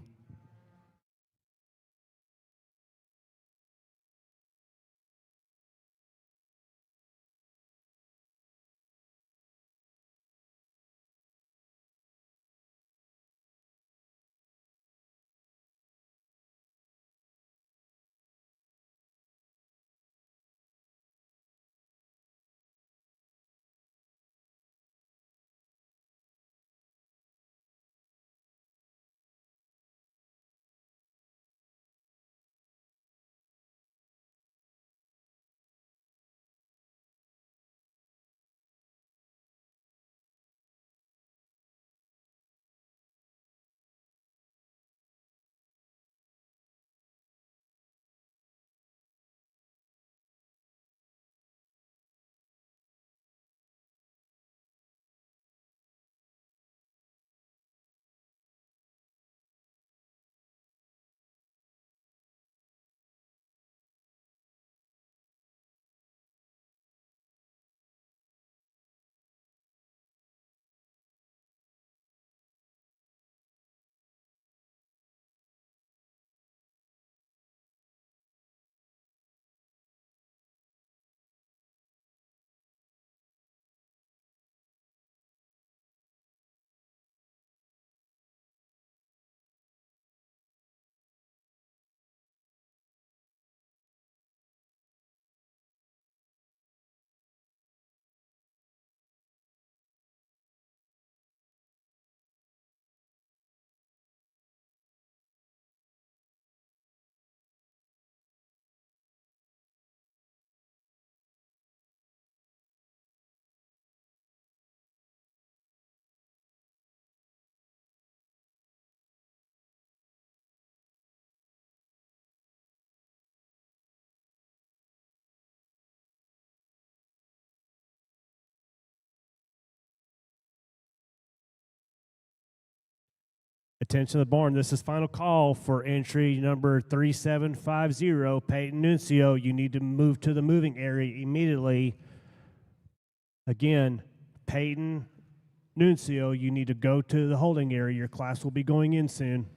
Attention to the barn. This is final call for entry number 3750. Peyton Nuncio, you need to move to the moving area immediately. Again, Peyton Nuncio, you need to go to the holding area. Your class will be going in soon.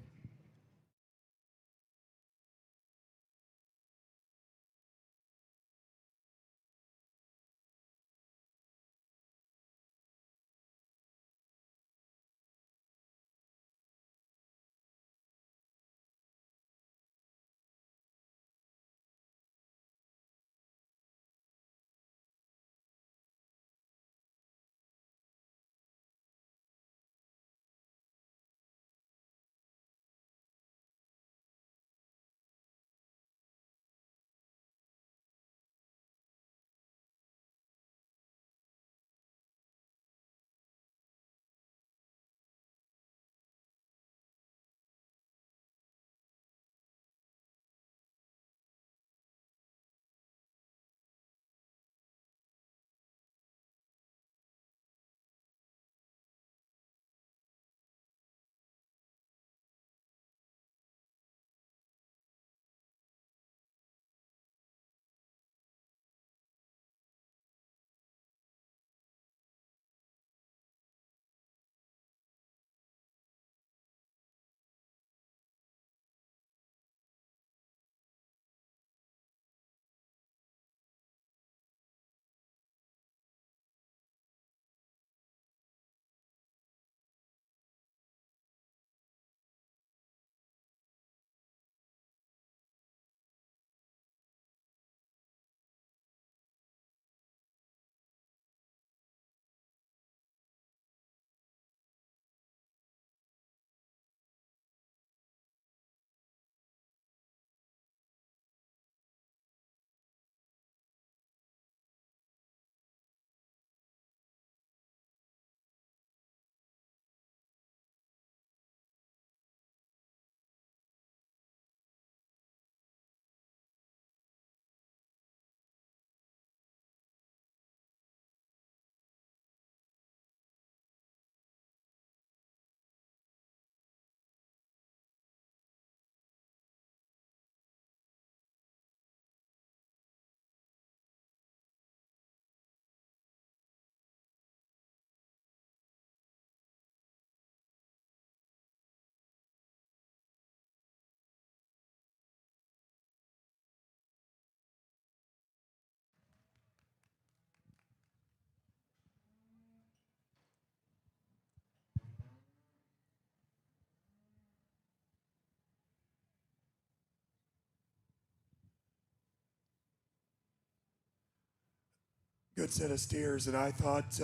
good set of steers, and I thought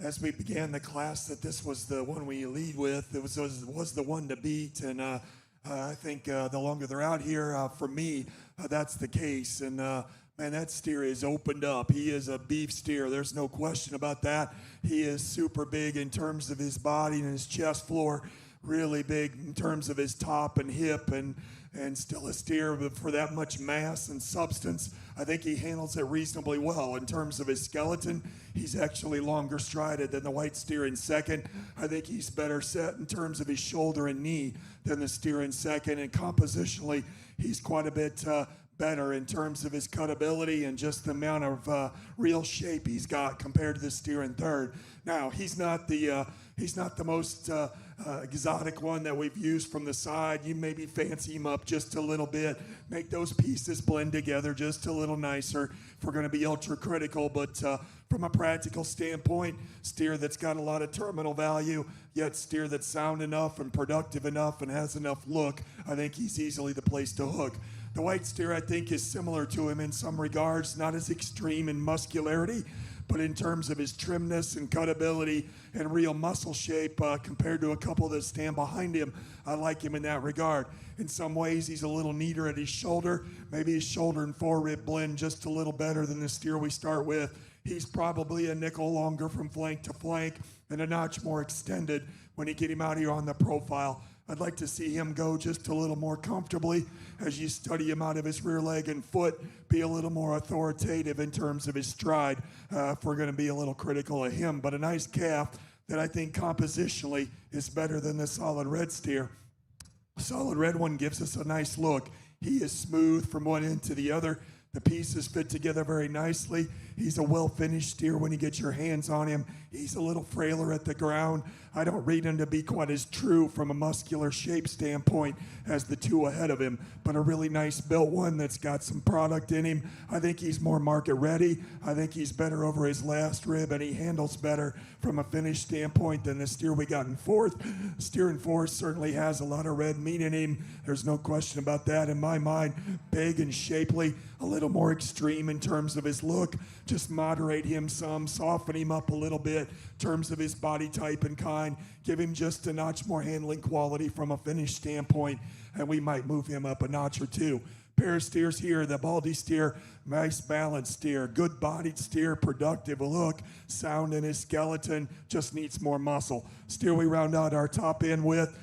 as we began the class that this was the one we lead with. It was the one to beat, and I think the longer they're out here, for me, that's the case. And man, that steer is opened up. He is a beef steer. There's no question about that. He is super big in terms of his body and his chest floor. Really big in terms of his top and hip, and still a steer, but for that much mass and substance, I think he handles it reasonably well. In terms of his skeleton, he's actually longer strided than the white steer in second. I think he's better set in terms of his shoulder and knee than the steer in second, and compositionally, he's quite a bit better in terms of his cutability and just the amount of real shape he's got compared to the steer in third. Now, he's not the most exotic one that we've used from the side. You maybe fancy him up just a little bit, make those pieces blend together just a little nicer if we're going to be ultra critical. But from a practical standpoint, steer that's got a lot of terminal value, yet steer that's sound enough and productive enough and has enough look, I think he's easily the place to hook. The white steer, I think, is similar to him in some regards, not as extreme in muscularity, but in terms of his trimness and cutability and real muscle shape compared to a couple that stand behind him, I like him in that regard. In some ways, he's a little neater at his shoulder. Maybe his shoulder and forerib blend just a little better than the steer we start with. He's probably a nickel longer from flank to flank and a notch more extended when you get him out here on the profile. I'd like to see him go just a little more comfortably as you study him out of his rear leg and foot, be a little more authoritative in terms of his stride if we're going to be a little critical of him. But a nice calf that I think compositionally is better than the solid red steer. Solid red one gives us a nice look. He is smooth from one end to the other. The pieces fit together very nicely. He's a well-finished steer when you get your hands on him. He's a little frailer at the ground. I don't read him to be quite as true from a muscular shape standpoint as the two ahead of him, but a really nice built one that's got some product in him. I think he's more market ready. I think he's better over his last rib, and he handles better from a finish standpoint than the steer we got in fourth. Steer in fourth certainly has a lot of red meat in him. There's no question about that in my mind. Big and shapely, a little more extreme in terms of his look. Just moderate him some, soften him up a little bit in terms of his body type and kind. Give him just a notch more handling quality from a finish standpoint, and we might move him up a notch or two. Pair of steers here, the Baldy steer, nice balanced steer, good bodied steer, productive look, sound in his skeleton, just needs more muscle. Steer we round out our top end with,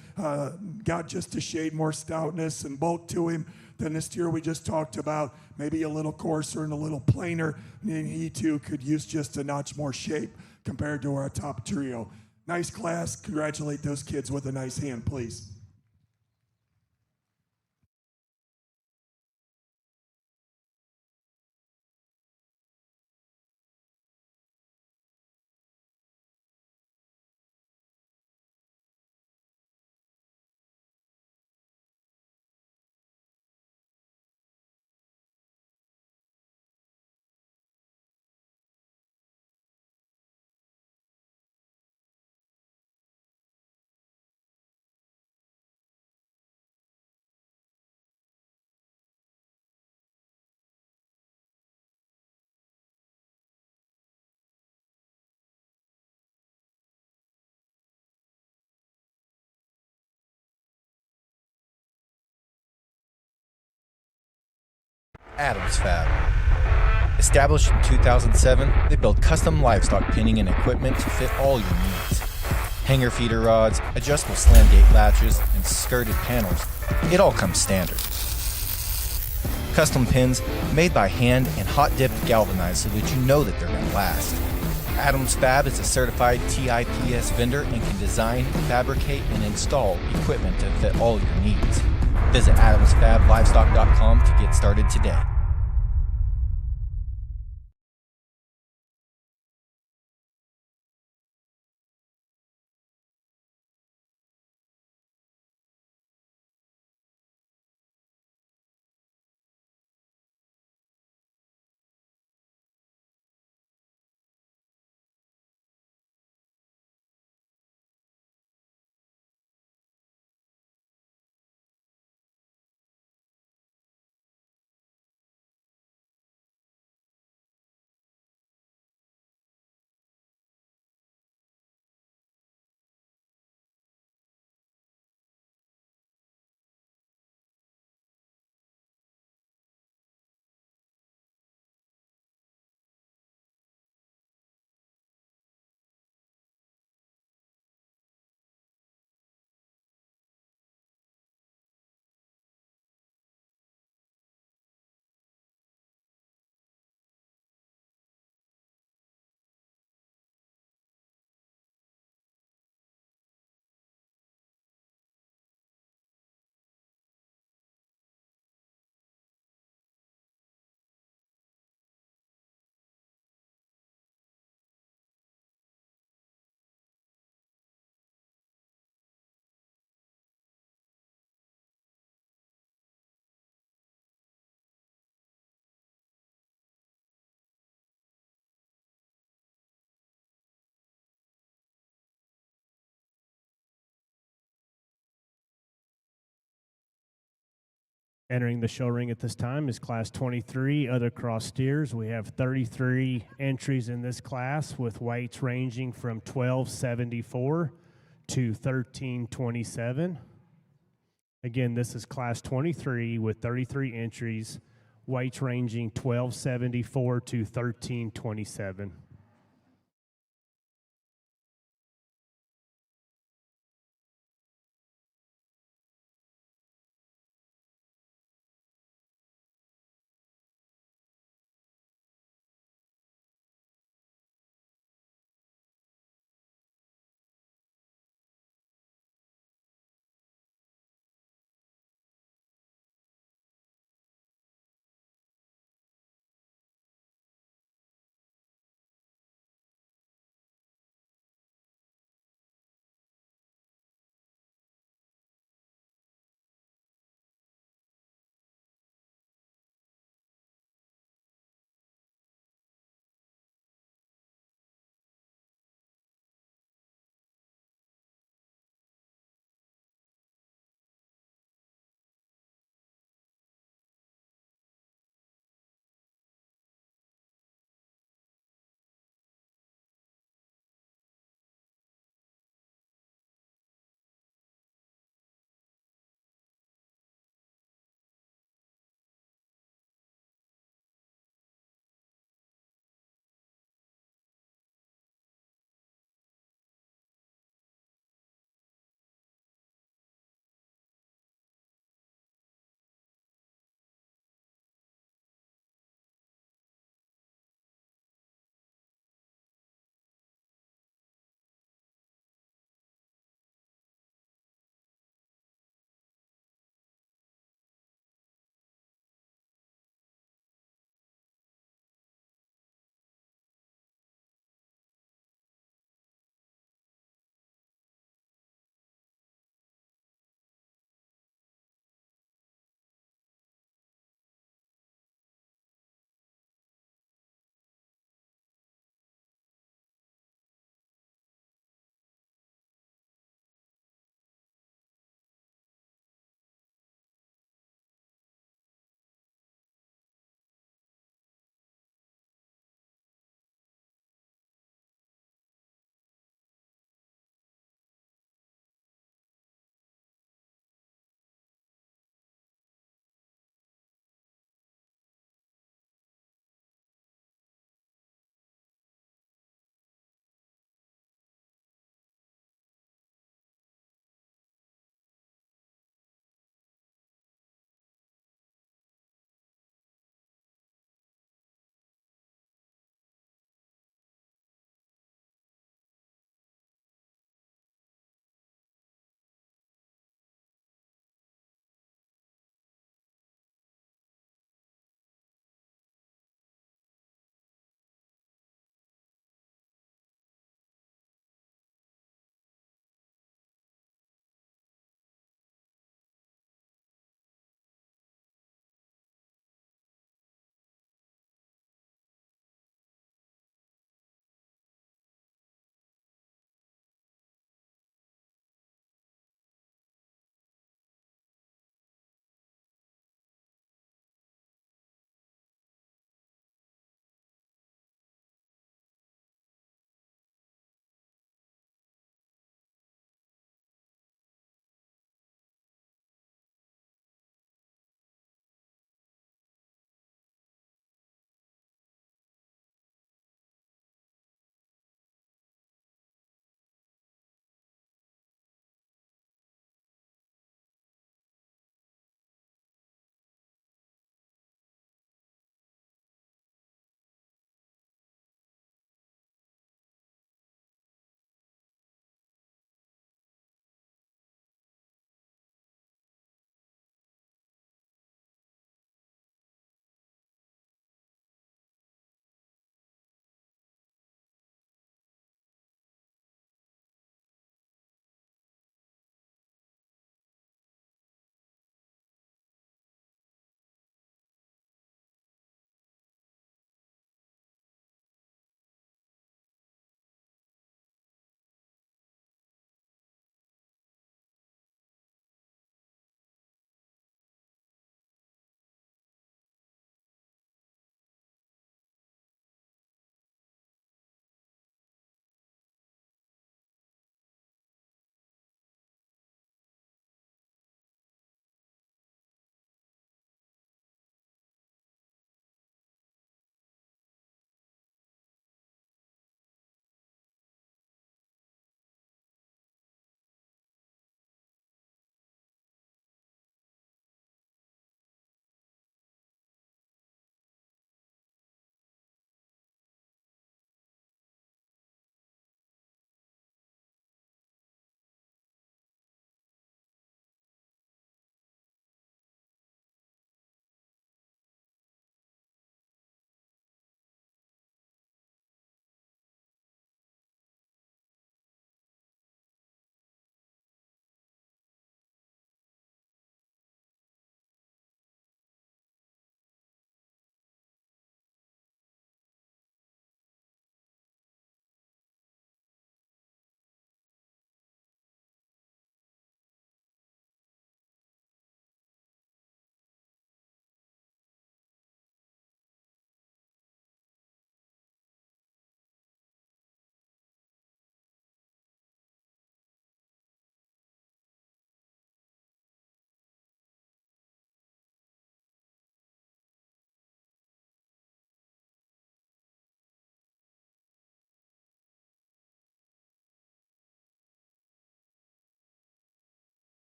got just a shade more stoutness and bulk to him than the steer we just talked about, maybe a little coarser and a little plainer, and he too could use just a notch more shape compared to our top trio. Nice class, congratulate those kids with a nice hand, please. Adams Fab. Established in 2007, they build custom livestock pinning and equipment to fit all your needs. Hanger feeder rods, adjustable slam gate latches, and skirted panels. It all comes standard. Custom pins made by hand and hot dipped galvanized so that you know that they're going to last. Adams Fab is a certified TIPS vendor and can design, fabricate, and install equipment to fit all your needs. Visit adamsfablivestock.com to get started today. Entering the show ring at this time is Class 23, Other Cross Steers. We have 33 entries in this class with weights ranging from 1274 to 1327. Again, this is Class 23 with 33 entries, weights ranging 1274 to 1327.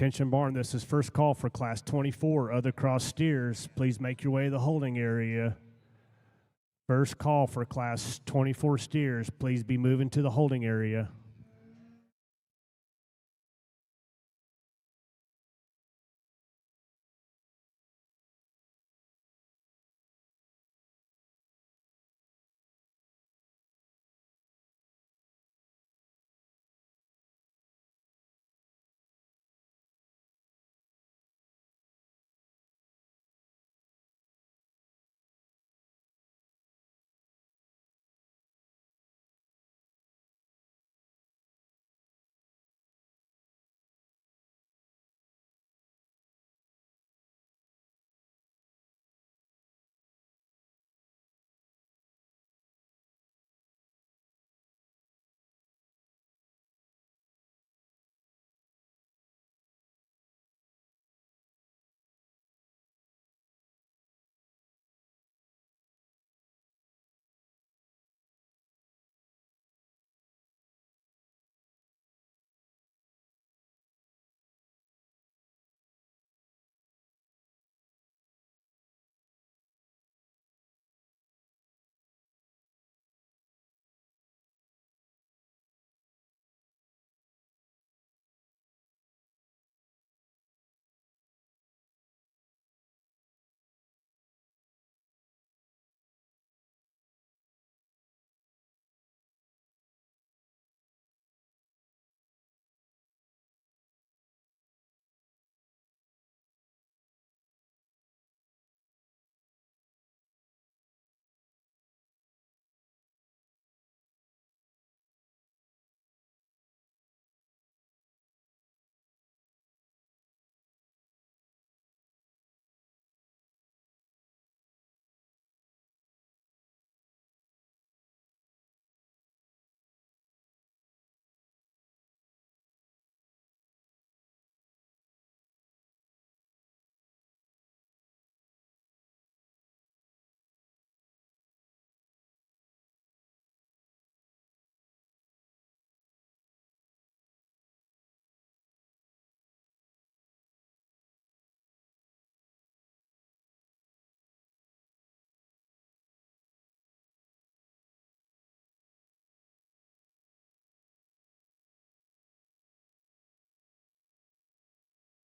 Attention barn, this is first call for class 24, other cross steers. Please make your way to the holding area. First call for class 24 steers. Please be moving to the holding area.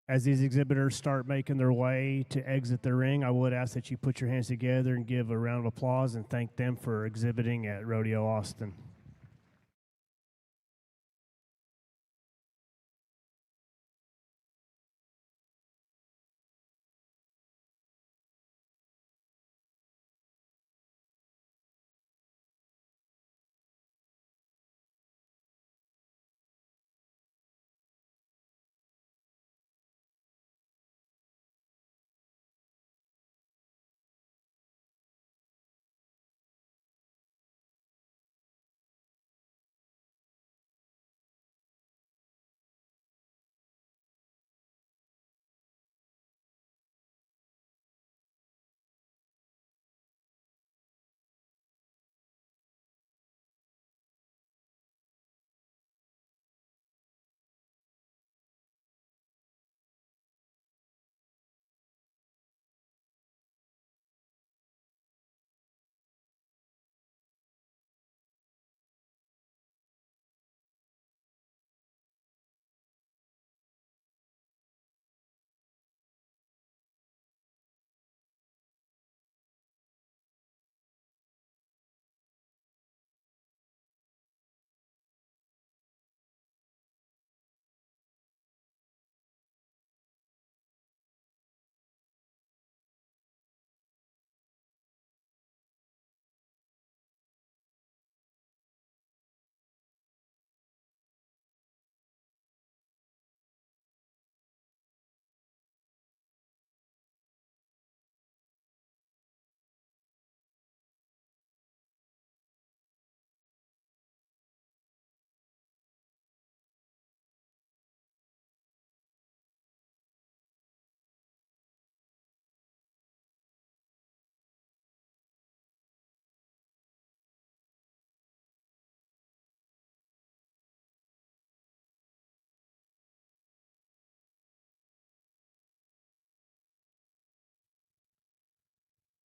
As these exhibitors start making their way to exit the ring, I would ask that you put your hands together and give a round of applause and thank them for exhibiting at Rodeo Austin.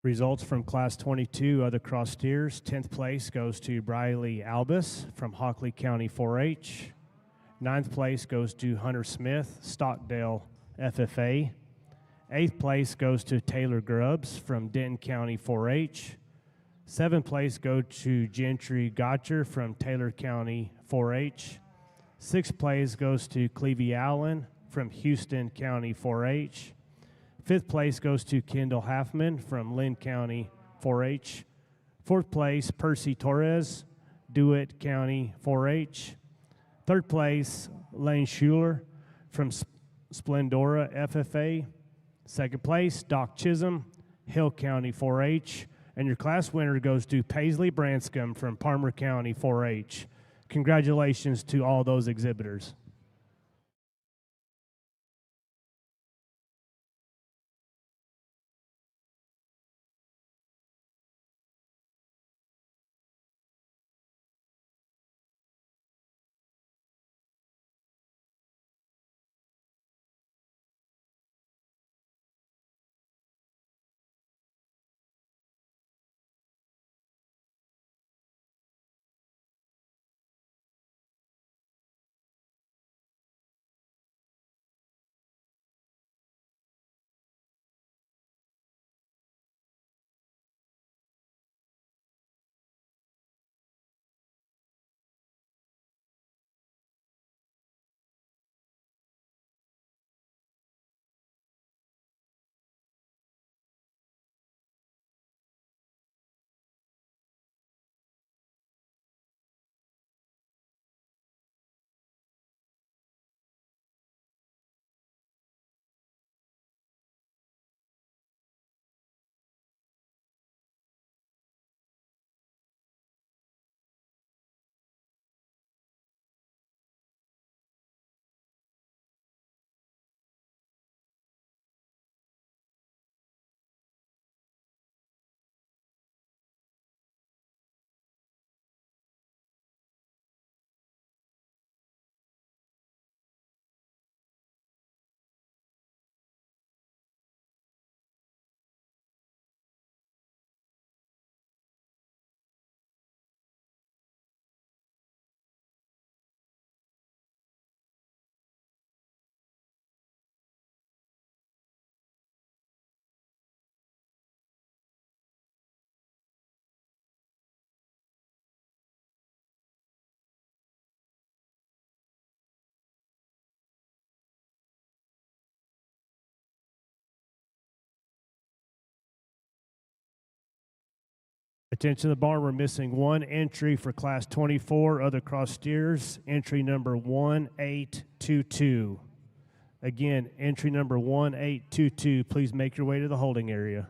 Results from Class 22 other cross steers. 10th place goes to Briley Albus from Hockley County 4-H. 9th place goes to Hunter Smith, Stockdale FFA. 8th place goes to Taylor Grubbs from Denton County 4-H. 7th place goes to Gentry Gotcher from Taylor County 4-H. 6th place goes to Clevie Allen from Houston County 4-H. 5th place goes to Kendall Halfman from Lynn County 4-H. 4th place, Percy Torres, DeWitt County 4-H. 3rd place, Lane Schuler from Splendora FFA. 2nd place, Doc Chisholm, Hill County 4-H. And your class winner goes to Paisley Branscombe from Palmer County 4-H. Congratulations to all those exhibitors. Attention to the barn, we're missing one entry for Class 24, other cross steers, entry number 1822. Again, entry number 1822, please make your way to the holding area.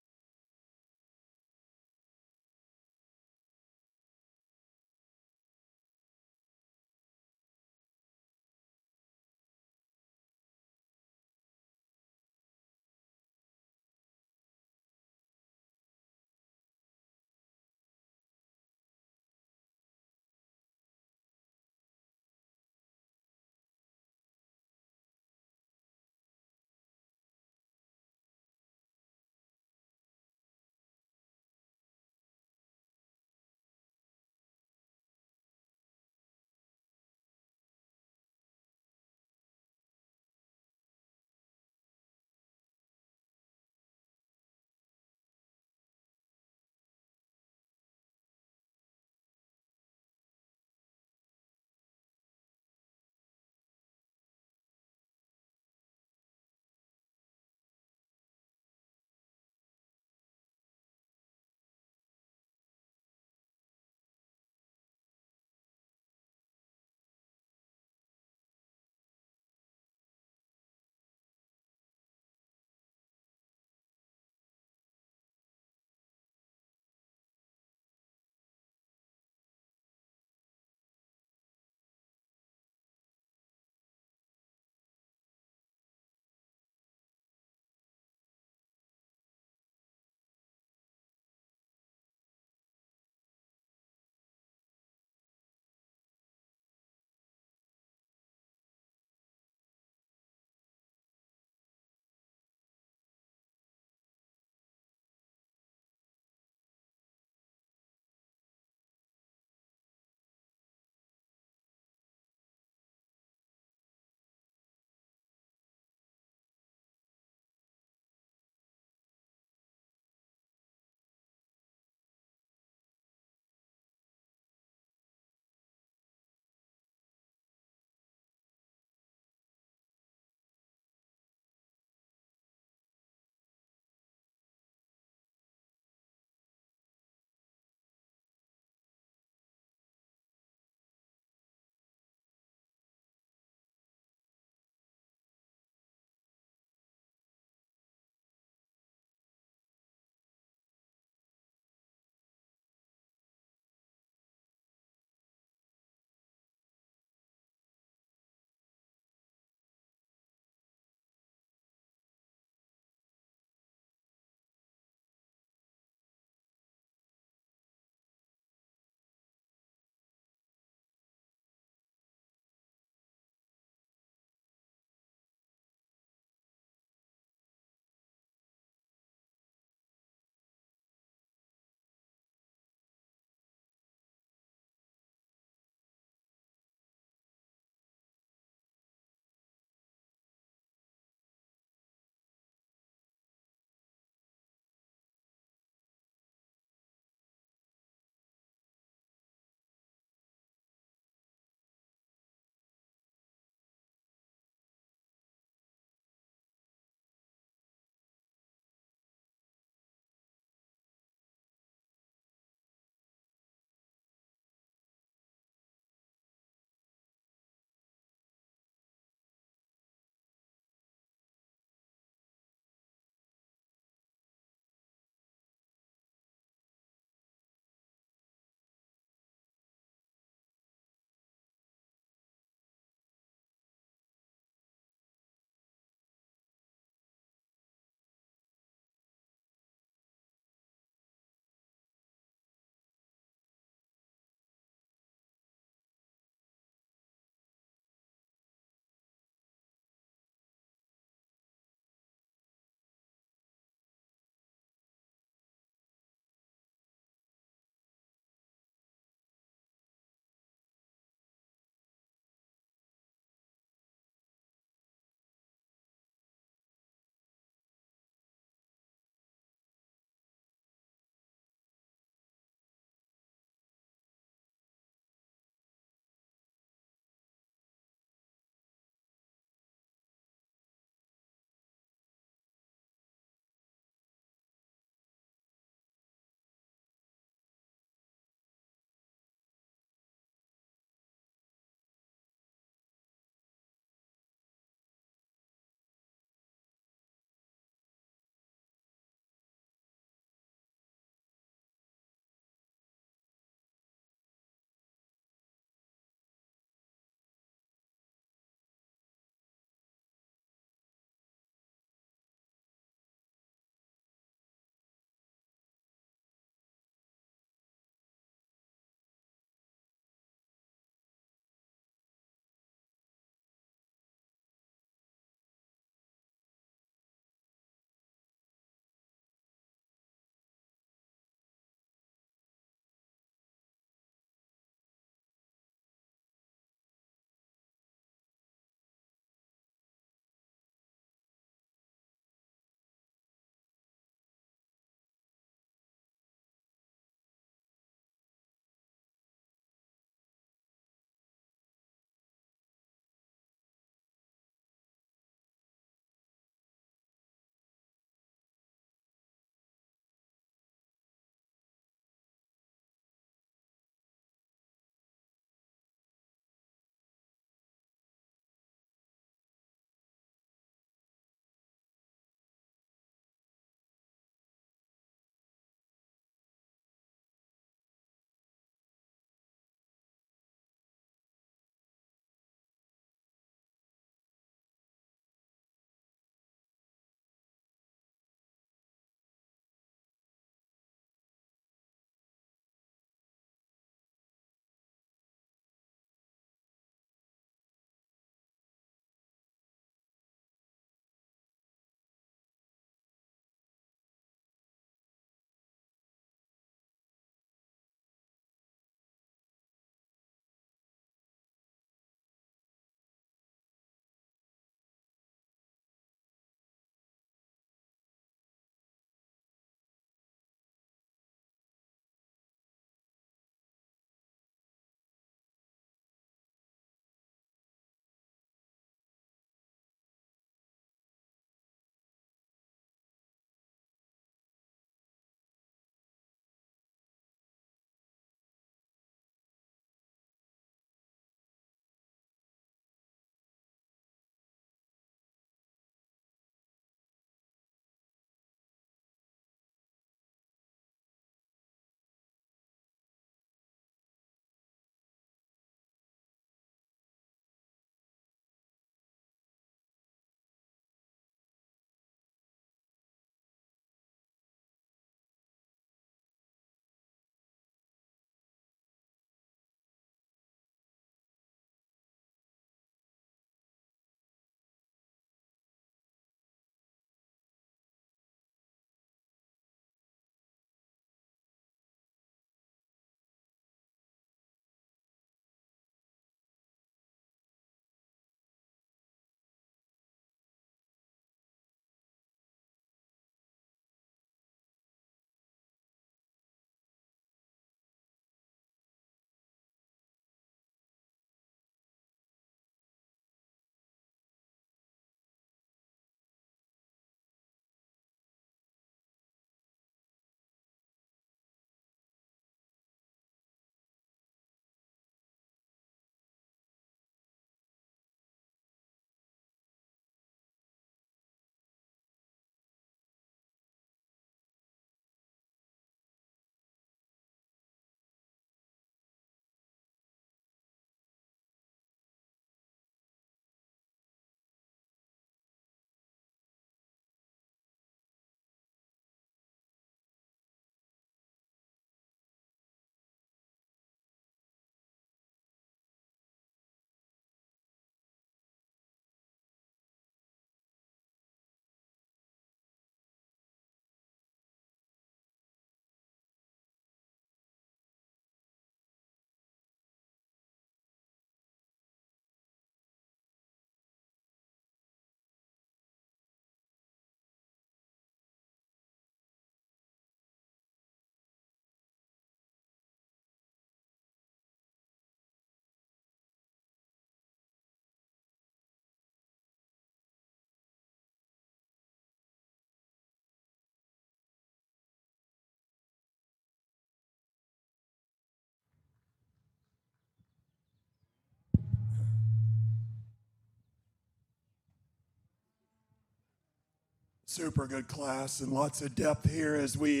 Super good class and lots of depth here as we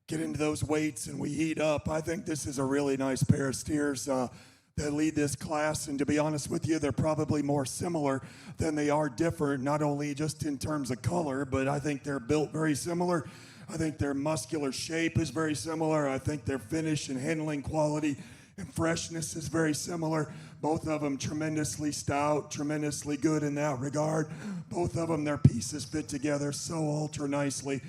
get into those weights and we heat up. I think this is a really nice pair of steers that lead this class. And to be honest with you, they're probably more similar than they are different, not only just in terms of color, but I think they're built very similar. I think their muscular shape is very similar. I think their finish and handling quality and freshness is very similar. Both of them tremendously stout, tremendously good in that regard. Both of them, their pieces fit together so ultra nicely.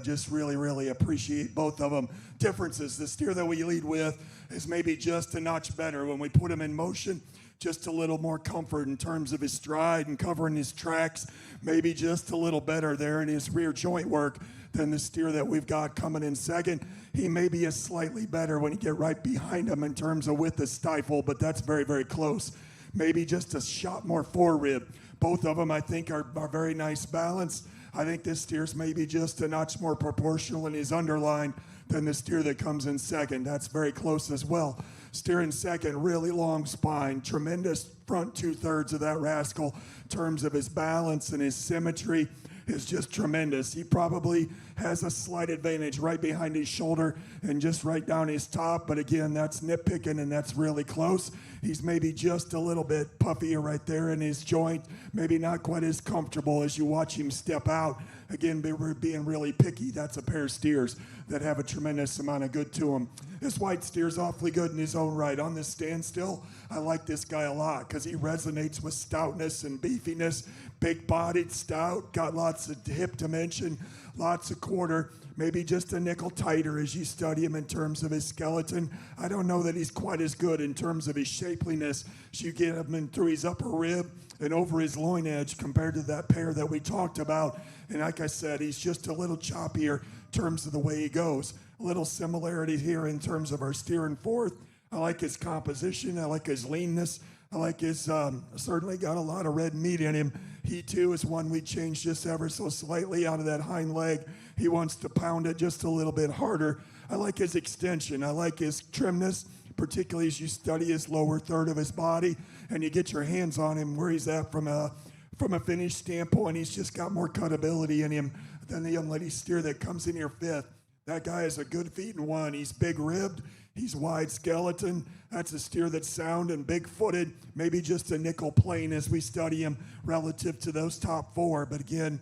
Just really, really appreciate both of them. Differences, the steer that we lead with is maybe just a notch better when we put him in motion. Just a little more comfort in terms of his stride and covering his tracks. Maybe just a little better there in his rear joint work than the steer that we've got coming in second. He maybe is slightly better when you get right behind him in terms of width of stifle, but that's very, very close. Maybe just a shot more forerib. Both of them, I think, are very nice balance. I think this steer's maybe just a notch more proportional in his underline than the steer that comes in second. That's very close as well. Steer in second, really long spine, tremendous front 2/3 of that rascal in terms of his balance and his symmetry is just tremendous. He probably has a slight advantage right behind his shoulder and just right down his top, but again, that's nitpicking and that's really close. He's maybe just a little bit puffier right there in his joint, maybe not quite as comfortable as you watch him step out. Again, being really picky. That's a pair of steers that have a tremendous amount of good to them. This white steer's awfully good in his own right. On this standstill, I like this guy a lot because he resonates with stoutness and beefiness. Big-bodied, stout, got lots of hip dimension, lots of quarter, maybe just a nickel tighter as you study him in terms of his skeleton. I don't know that he's quite as good in terms of his shapeliness as you get him in through his upper rib and over his loin edge compared to that pair that we talked about. And like I said, he's just a little choppier in terms of the way he goes. A little similarity here in terms of our steer and fourth. I like his composition. I like his leanness. I like his, certainly got a lot of red meat in him. He too is one we changed just ever so slightly out of that hind leg. He wants to pound it just a little bit harder. I like his extension. I like his trimness, particularly as you study his lower third of his body and you get your hands on him where he's at from a finish standpoint. He's just got more cutability in him than the young lady steer that comes in here fifth. That guy is a good feeding one. He's big ribbed. He's wide skeleton. That's a steer that's sound and big footed. Maybe just a nickel plane as we study him relative to those top four. But again,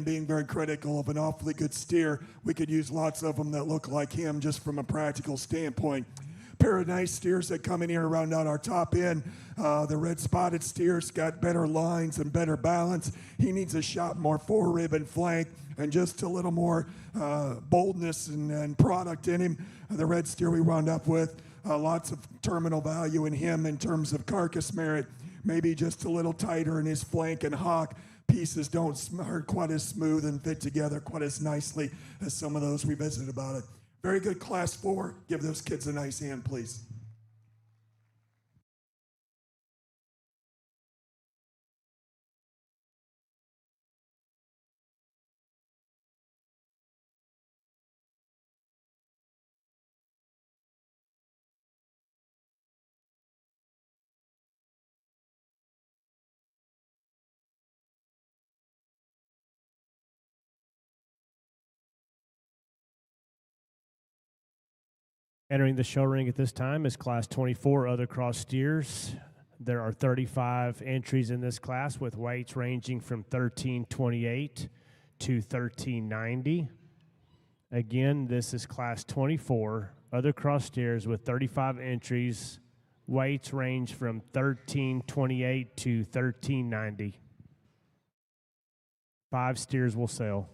being very critical of an awfully good steer, we could use lots of them that look like him just from a practical standpoint. Pair of nice steers that come in here and round out our top end. The red spotted steer's got better lines and better balance. He needs a shot more forerib and flank and just a little more boldness and product in him. The red steer we wound up with, lots of terminal value in him in terms of carcass merit. Maybe just a little tighter in his flank and hock. Pieces don't aren't quite as smooth and fit together quite as nicely as some of those we visited about it. Very good class 4. Give those kids a nice hand, please. Entering the show ring at this time is Class 24 Other Cross Steers. There are 35 entries in this class with weights ranging from 1328 to 1390. Again, this is Class 24 Other Cross Steers with 35 entries. Weights range from 1328 to 1390. 5 steers will sell.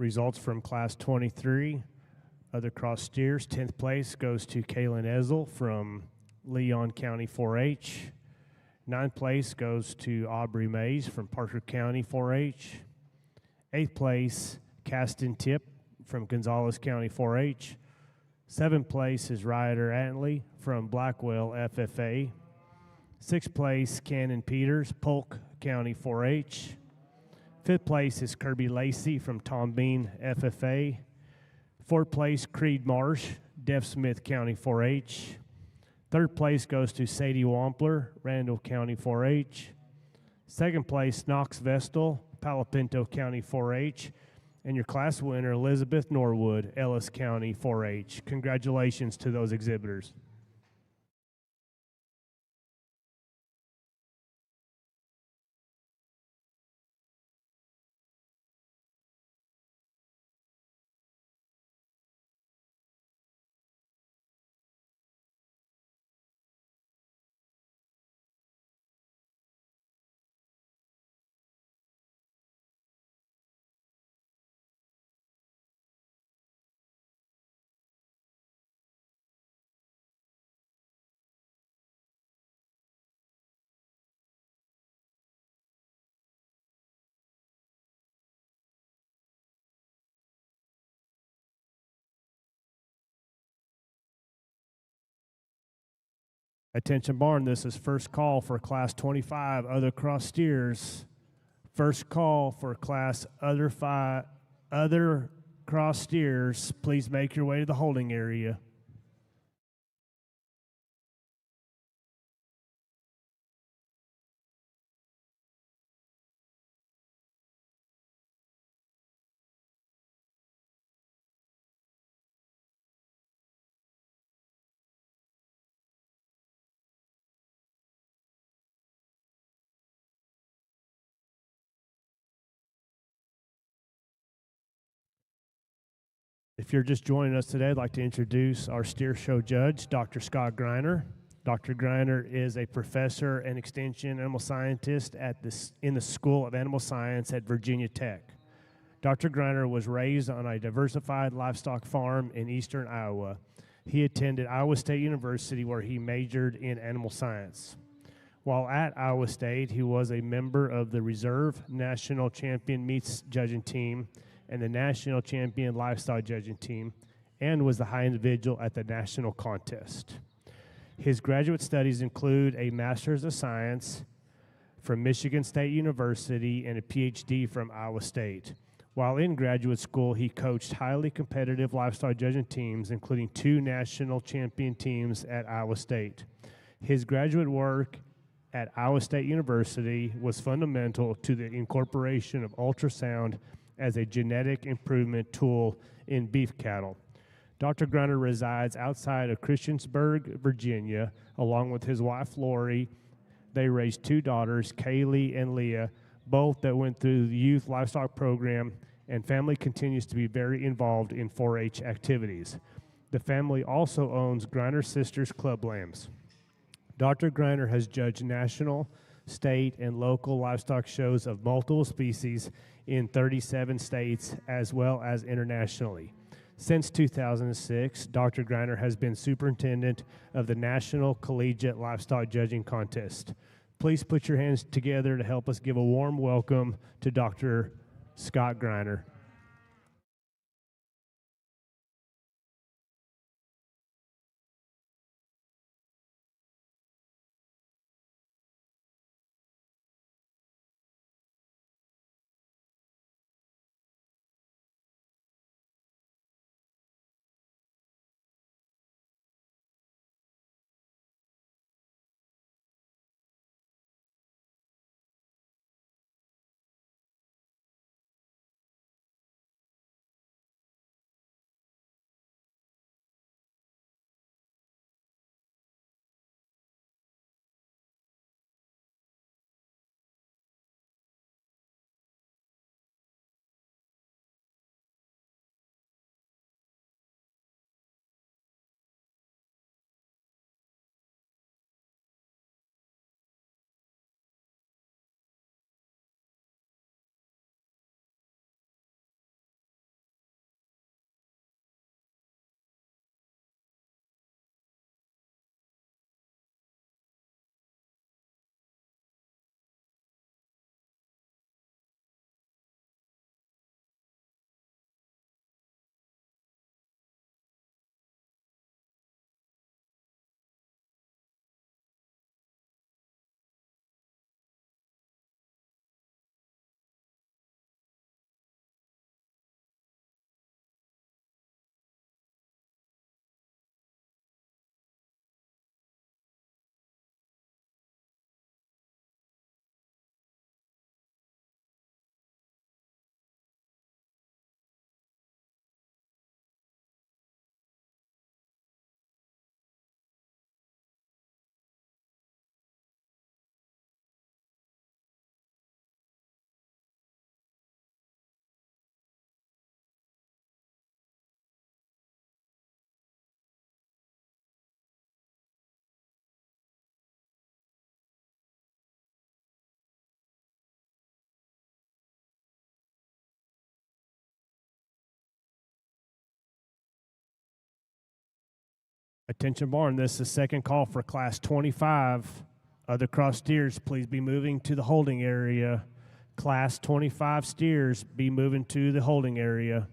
Results from Class 23, other cross steers. 10th place goes to Kaylin Ezel from Leon County 4-H. 9th place goes to Aubrey Mays from Parker County 4-H. 8th place, Caston Tip from Gonzales County 4-H. 7th place is Ryder Antley from Blackwell FFA. 6th place, Cannon Peters, Polk County 4-H. 5th place is Kirby Lacey from Tom Bean FFA. 4th place, Creed Marsh, Deaf Smith County 4-H. 3rd place goes to Sadie Wampler, Randall County 4-H. 2nd place, Knox Vestal, Palo Pinto County 4-H. And your class winner, Elizabeth Norwood, Ellis County 4-H. Congratulations to those exhibitors. Attention barn, this is first call for Class 25, other cross steers. First call for Class other cross steers. Please make your way to the holding area. If you're just joining us today, I'd like to introduce our steer show judge, Dr. Scott Greiner. Dr. Greiner is a professor and extension animal scientist in the School of Animal Science at Virginia Tech. Dr. Greiner was raised on a diversified livestock farm in eastern Iowa. He attended Iowa State University, where he majored in animal science. While at Iowa State, he was a member of the Reserve National Champion Meats Judging Team and the National Champion Livestock Judging Team, and was the high individual at the national contest. His graduate studies include a Master's of Science from Michigan State University and a PhD from Iowa State. While in graduate school, he coached highly competitive livestock judging teams, including 2 national champion teams at Iowa State. His graduate work at Iowa State University was fundamental to the incorporation of ultrasound as a genetic improvement tool in beef cattle. Dr. Greiner resides outside of Christiansburg, Virginia, along with his wife, Lori. They raised 2 daughters, Kaylee and Leah, both that went through the youth livestock program, and family continues to be very involved in 4-H activities. The family also owns Greiner Sisters Club Lambs. Dr. Greiner has judged national, state, and local livestock shows of multiple species in 37 states as well as internationally. Since 2006, Dr. Greiner has been superintendent of the National Collegiate Livestock Judging Contest. Please put your hands together to help us give a warm welcome to Dr. Scott Greiner. Attention barn, this is the second call for class 25. Other cross steers, please be moving to the holding area. Class 25 steers, be moving to the holding area.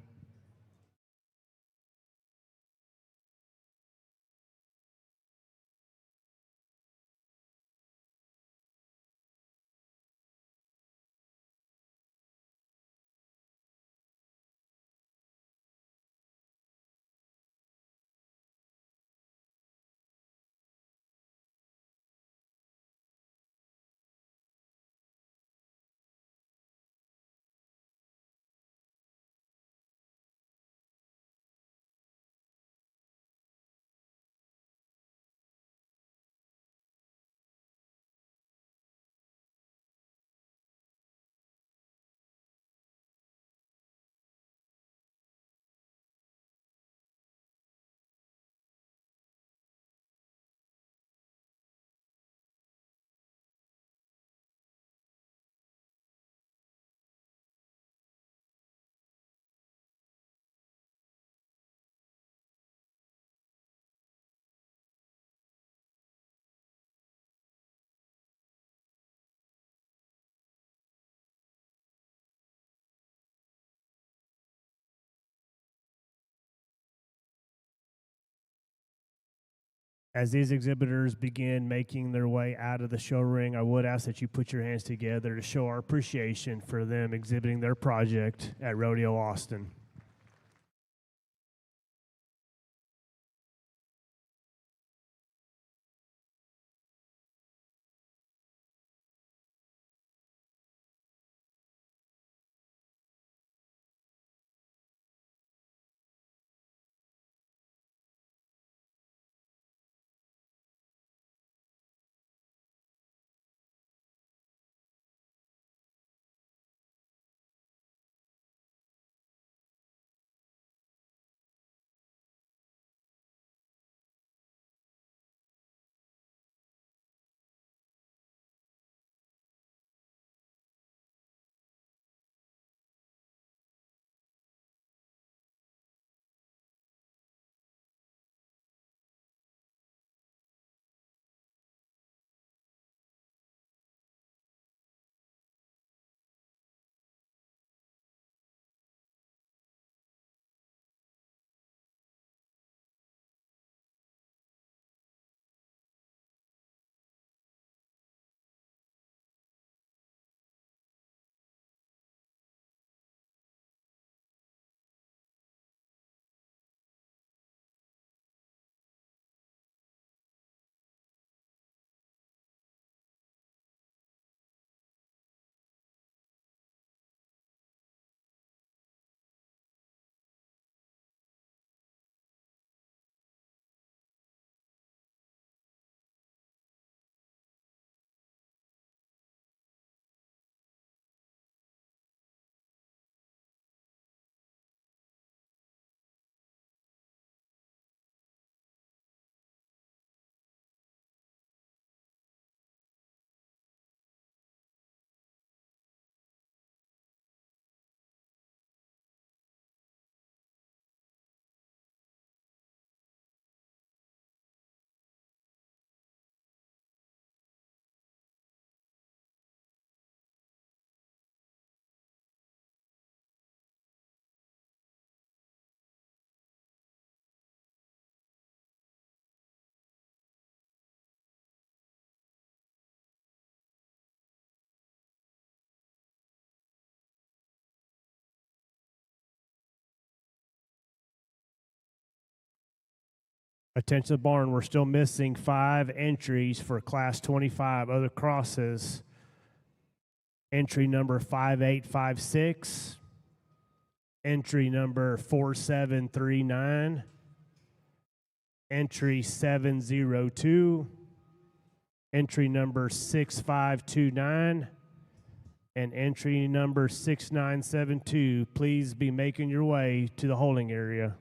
As these exhibitors begin making their way out of the show ring, I would ask that you put your hands together to show our appreciation for them exhibiting their project at Rodeo Austin. Attention barn, we're still missing 5 entries for class 25 other crosses. Entry number 5856, entry number 4739, entry 702, entry number 6529, and entry number 6972. Please be making your way to the holding area.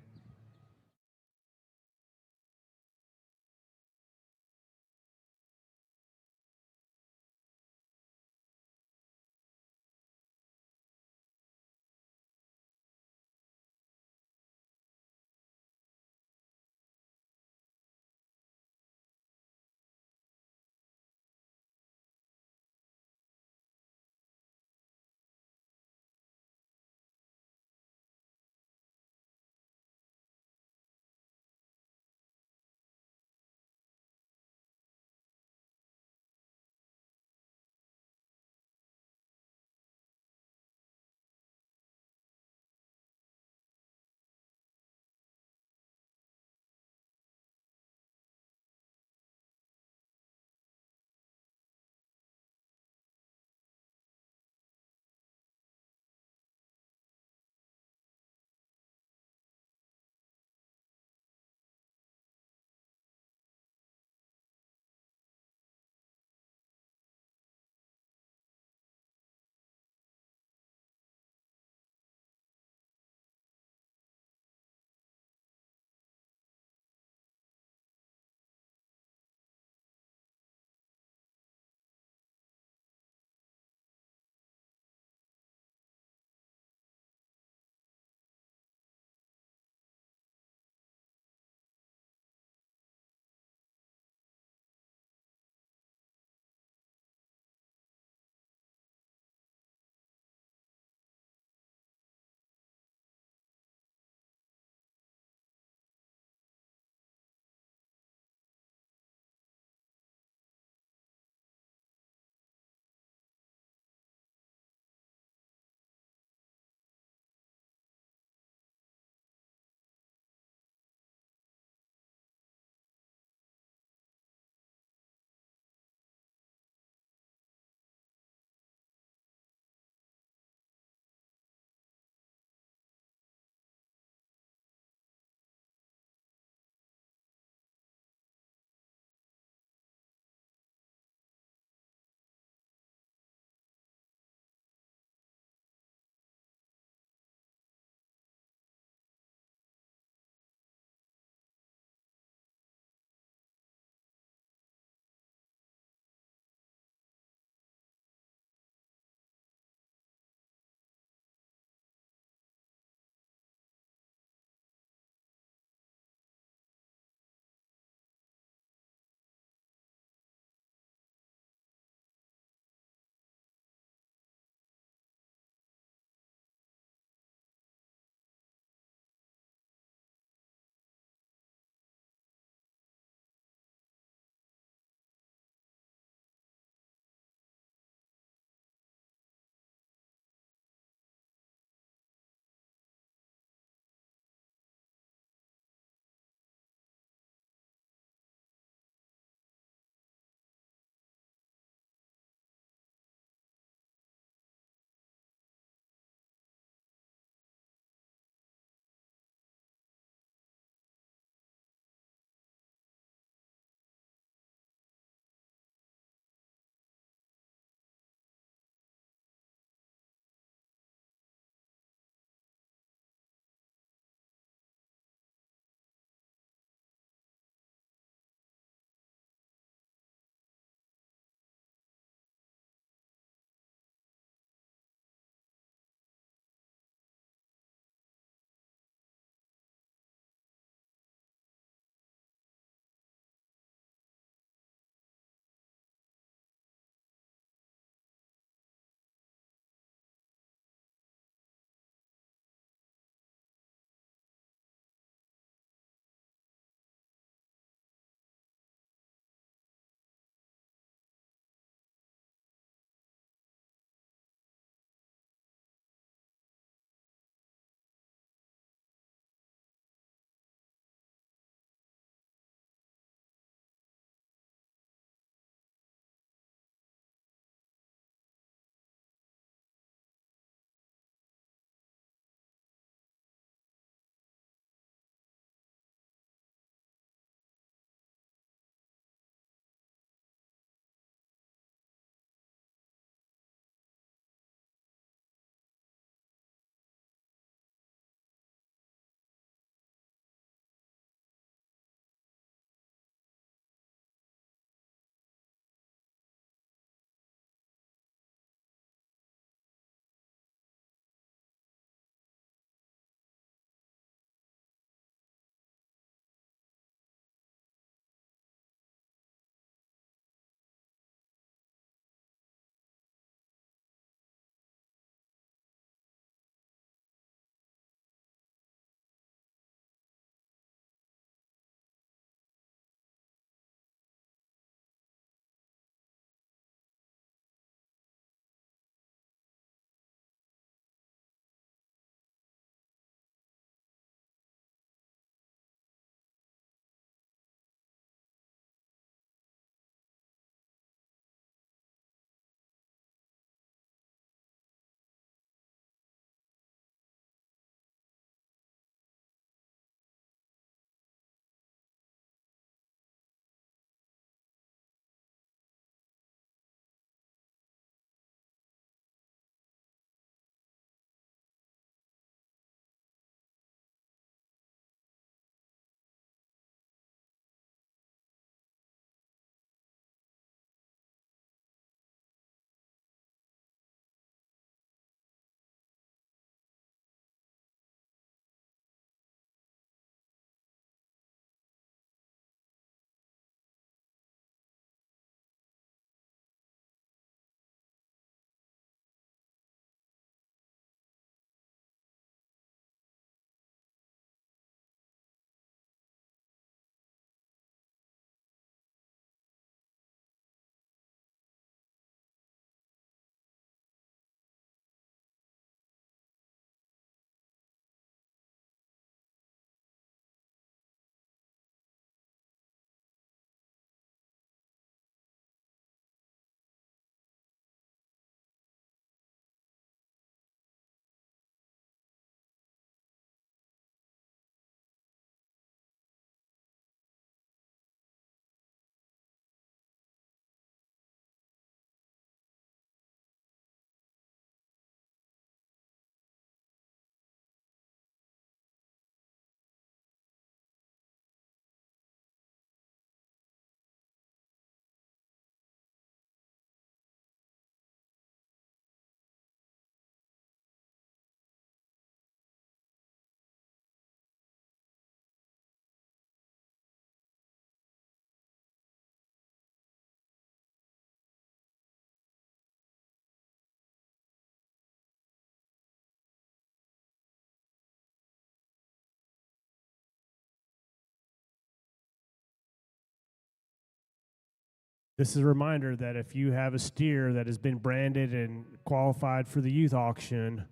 This is a reminder that if you have a steer that has been branded and qualified for the youth auction,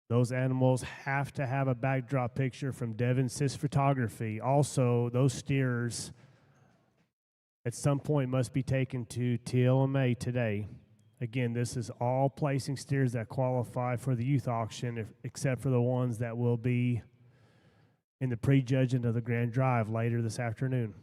those animals have to have a backdrop picture from Devon Sis Photography. Also, those steers at some point must be taken to TLMA today. Again, this is all placing steers that qualify for the youth auction, except for the ones that will be in the prejudging of the grand drive later this afternoon.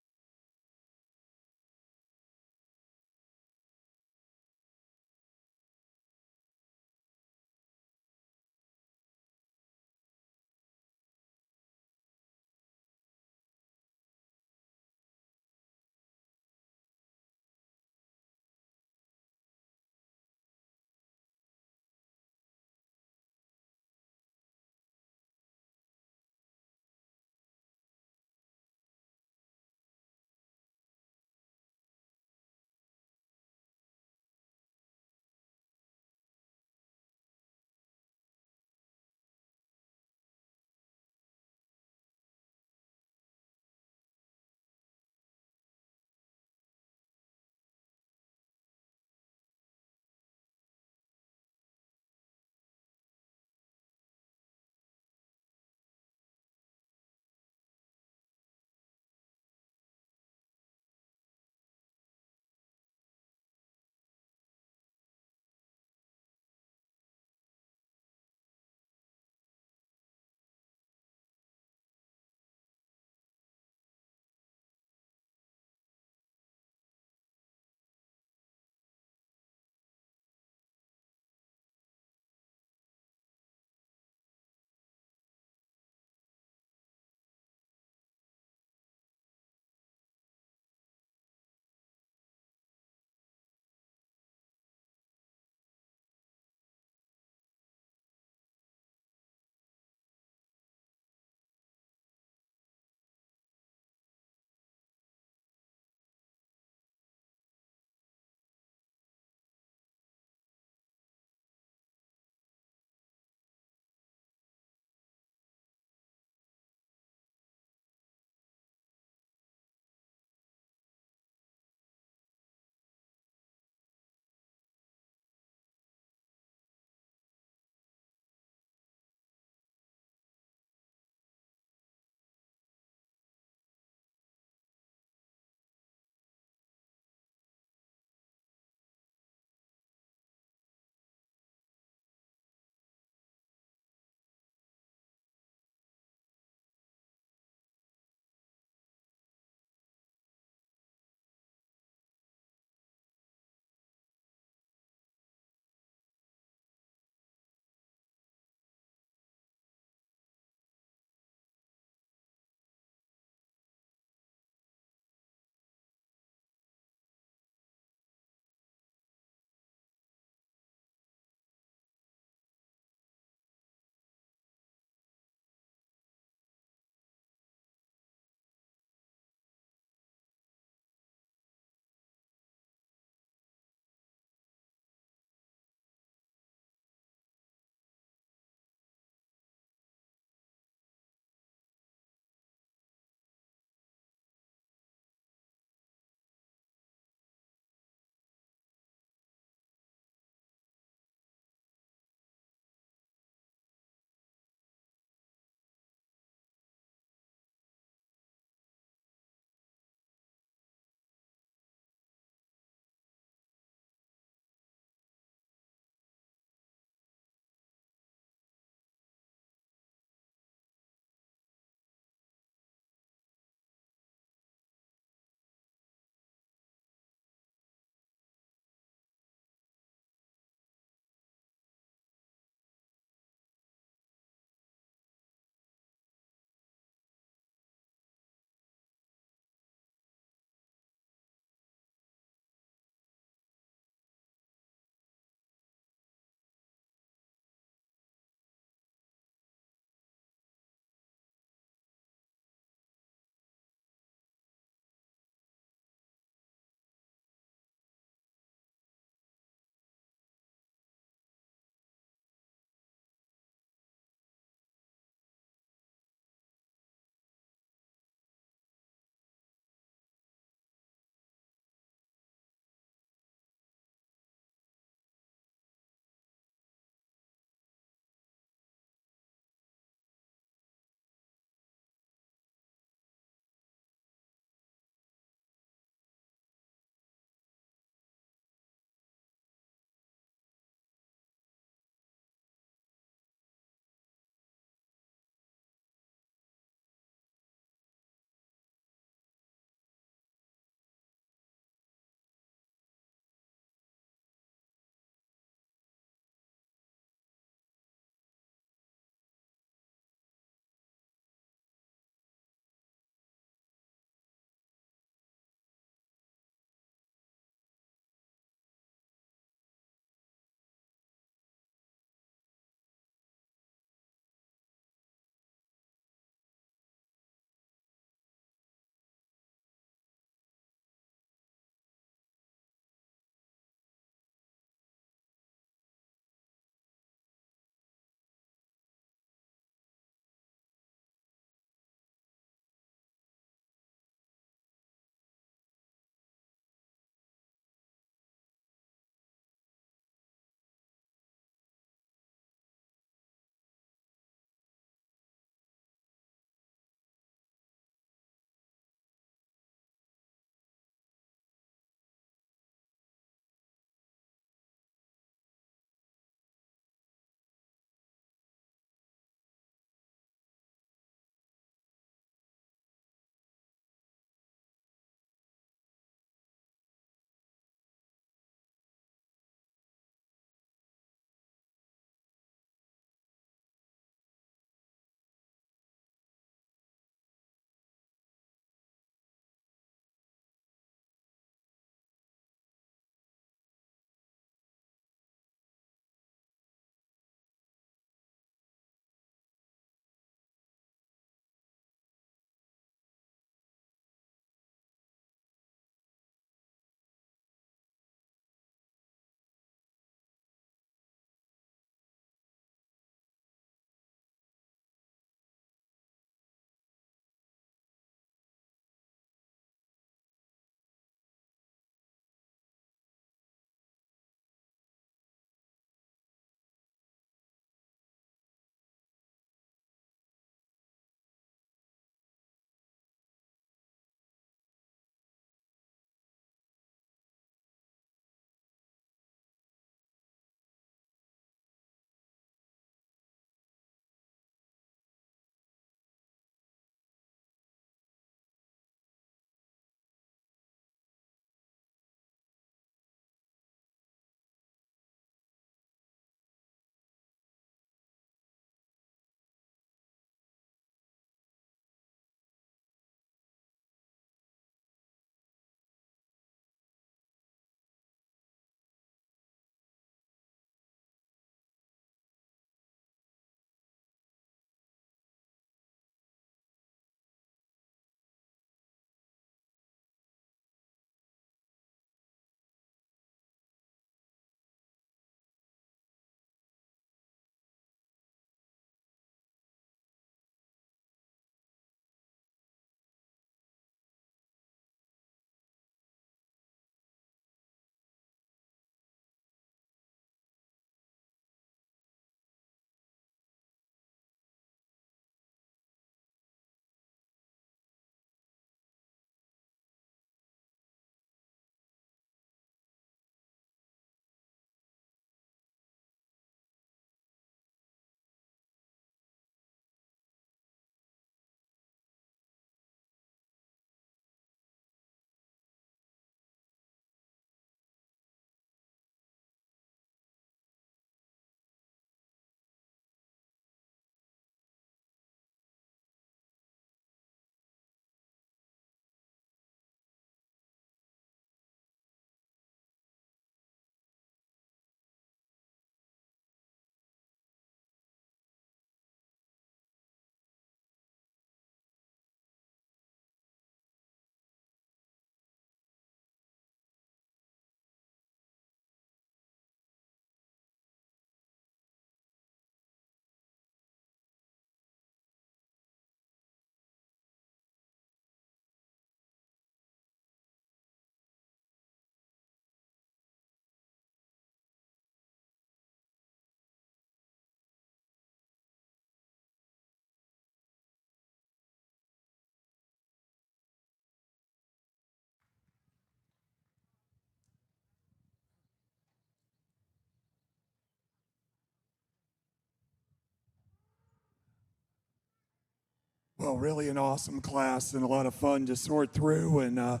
Well, really an awesome class and a lot of fun to sort through. And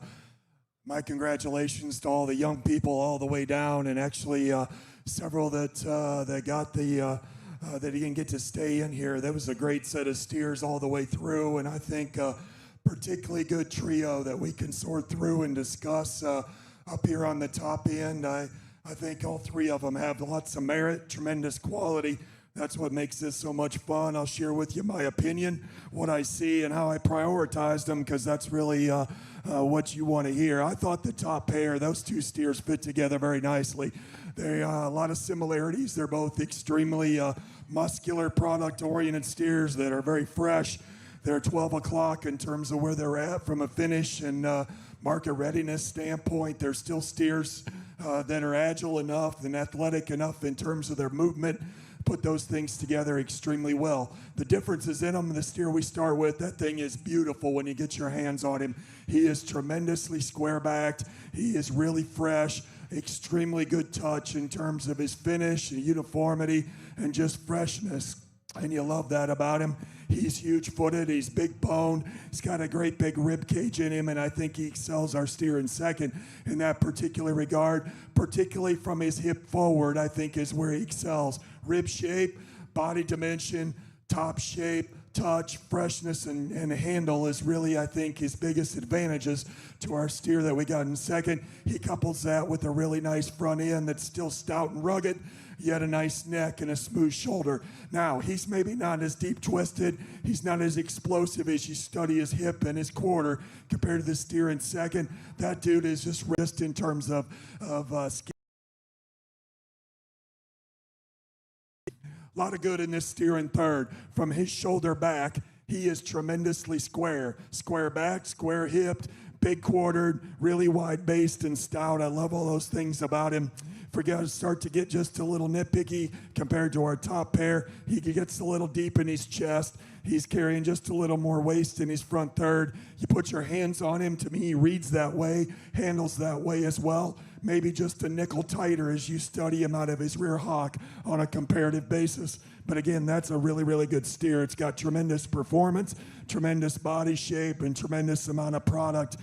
my congratulations to all the young people all the way down, and actually several that got that didn't get to stay in here. That was a great set of steers all the way through, and I think particularly good trio that we can sort through and discuss up here on the top end. I think all three of them have lots of merit, tremendous quality. That's what makes this so much fun. I'll share with you my opinion, what I see, and how I prioritized them, because that's really what you want to hear. I thought the top pair, those two steers fit together very nicely. They a lot of similarities. They're both extremely muscular, product-oriented steers that are very fresh. They're 12 o'clock in terms of where they're at from a finish and market readiness standpoint. They're still steers that are agile enough and athletic enough in terms of their movement. Put those things together extremely well. The differences in them, the steer we start with, that thing is beautiful when you get your hands on him. He is tremendously square-backed. He is really fresh, extremely good touch in terms of his finish and uniformity and just freshness. And you love that about him. He's huge-footed. He's big-boned. He's got a great big rib cage in him, and I think he excels our steer in second in that particular regard. Particularly from his hip forward, I think is where he excels. Rib shape, body dimension, top shape, touch, freshness, and handle is really, I think, his biggest advantages to our steer that we got in second. He couples that with a really nice front end that's still stout and rugged, yet a nice neck and a smooth shoulder. Now, he's maybe not as deep twisted. He's not as explosive as you study his hip and his quarter compared to the steer in second. That dude is just wrist in terms of skill. A lot of good in this steer in third. From his shoulder back, he is tremendously square. Square back, square hipped, big quartered, really wide based and stout. I love all those things about him. Start to get just a little nitpicky compared to our top pair. He gets a little deep in his chest. He's carrying just a little more waist in his front third. You put your hands on him, to me, he reads that way, handles that way as well. Maybe just a nickel tighter as you study him out of his rear hock on a comparative basis. But again, that's a really, really good steer. It's got tremendous performance, tremendous body shape, and tremendous amount of product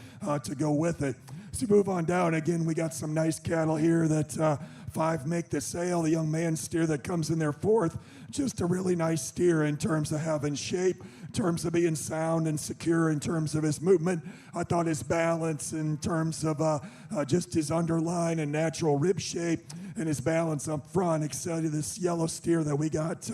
to go with it. As we move on down, again, we got some nice cattle here that 5 make the sale. The young man steer that comes in there fourth, just a really nice steer in terms of having shape, in terms of being sound and secure in terms of his movement. I thought his balance in terms of just his underline and natural rib shape and his balance up front excited this yellow steer that we got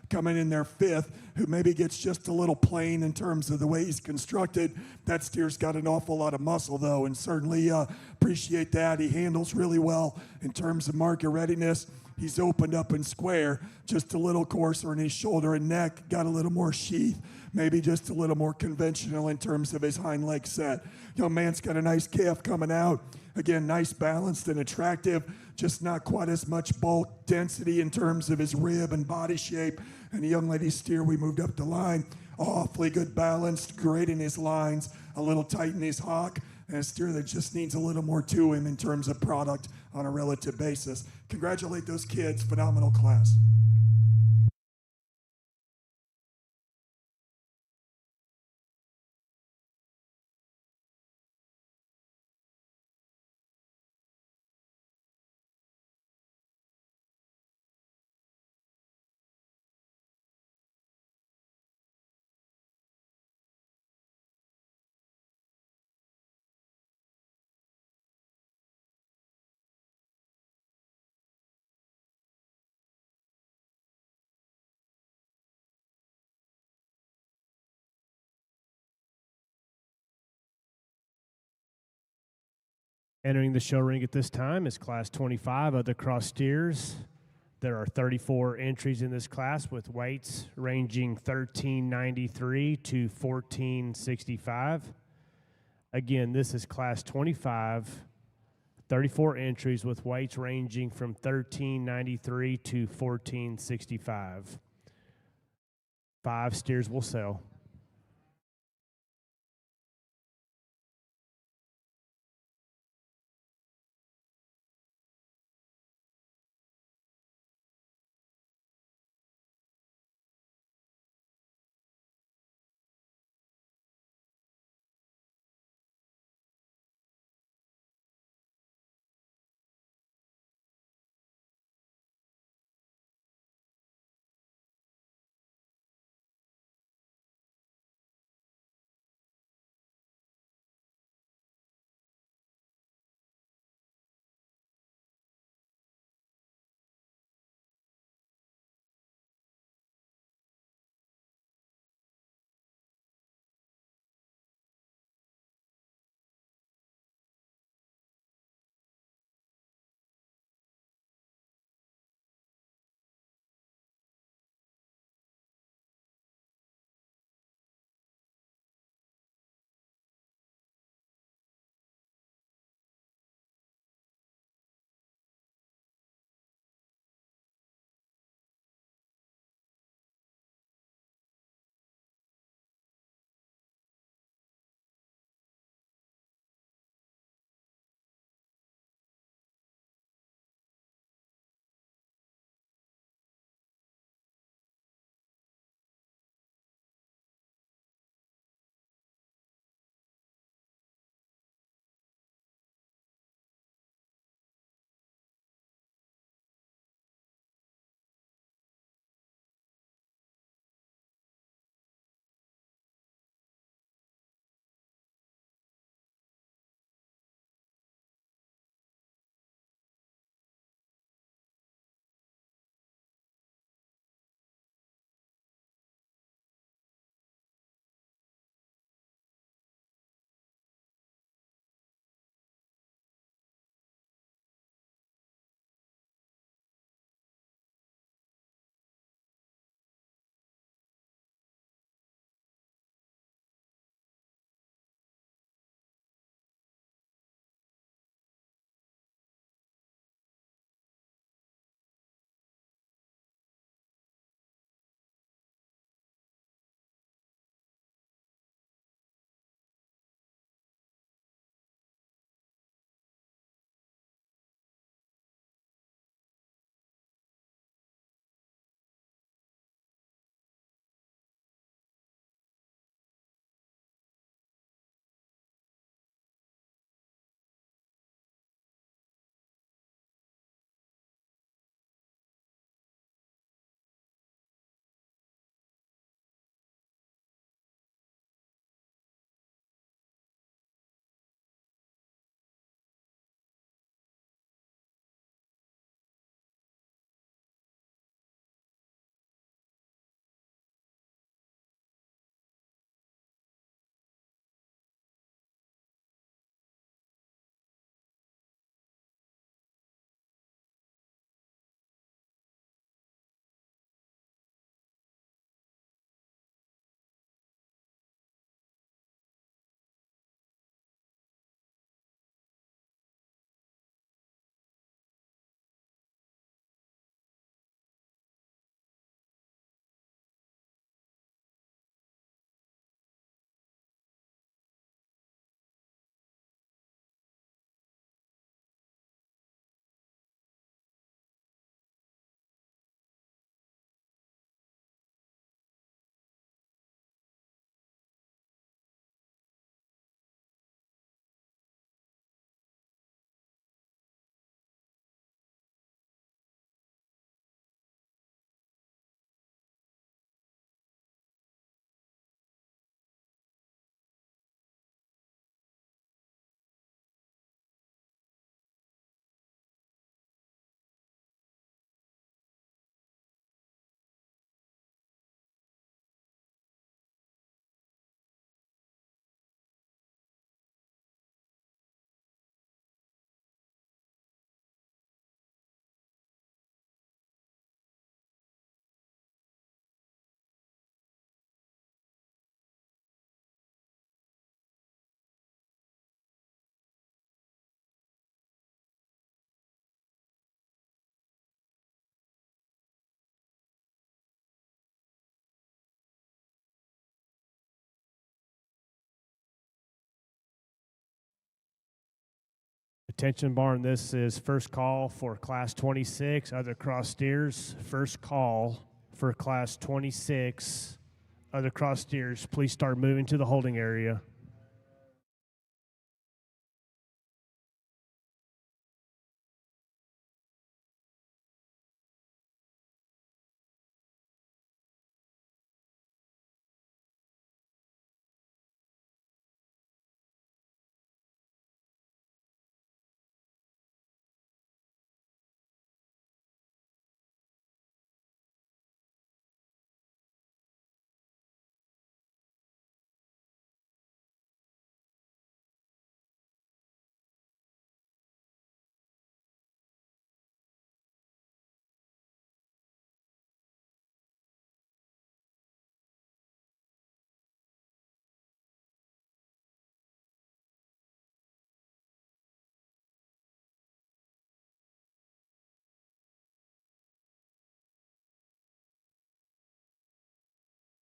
coming in there fifth, who maybe gets just a little plain in terms of the way he's constructed. That steer's got an awful lot of muscle, though, and certainly appreciate that. He handles really well in terms of market readiness. He's opened up and square, just a little coarser in his shoulder and neck, got a little more sheath, maybe just a little more conventional in terms of his hind leg set. Young man's got a nice calf coming out. Again, nice, balanced, and attractive, just not quite as much bulk density in terms of his rib and body shape. And the young lady's steer, we moved up the line, awfully good balanced, great in his lines, a little tight in his hock, and a steer that just needs a little more to him in terms of product on a relative basis. Congratulate those kids, phenomenal class. Entering the show ring at this time is Class 25 other cross steers. There are 34 entries in this class with weights ranging 1393 to 1465. Again, this is Class 25, 34 entries with weights ranging from 1393 to 1465. 5 steers will sell. Attention barn, this is first call for Class 26, other cross steers. First call for Class 26, other cross steers. Please start moving to the holding area.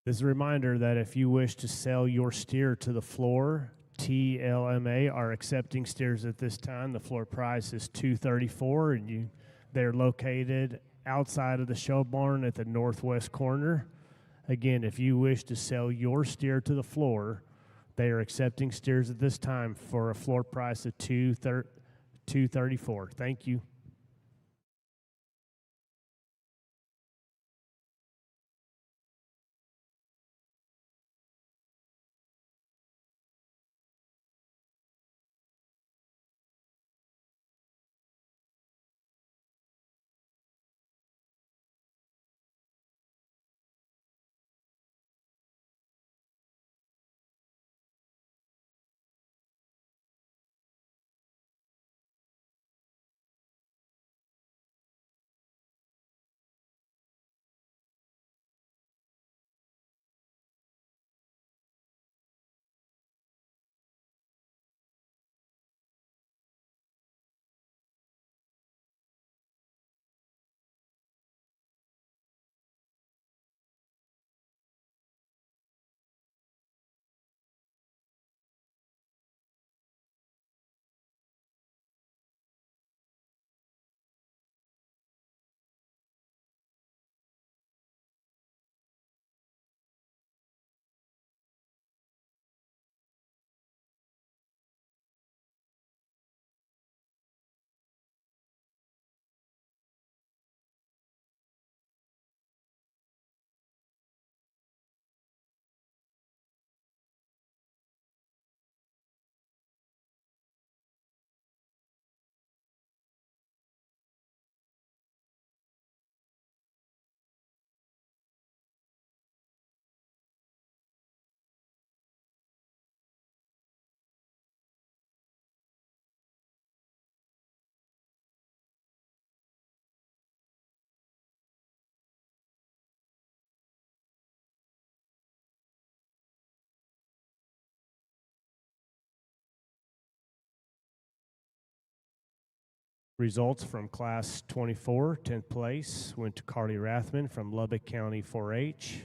This is a reminder that if you wish to sell your steer to the floor, TLMA are accepting steers at this time. The floor price is $234, and they're located outside of the show barn at the northwest corner. Again, if you wish to sell your steer to the floor, they are accepting steers at this time for a floor price of $234. Thank you. Results from Class 24, 10th place, went to Carly Rathman from Lubbock County 4-H.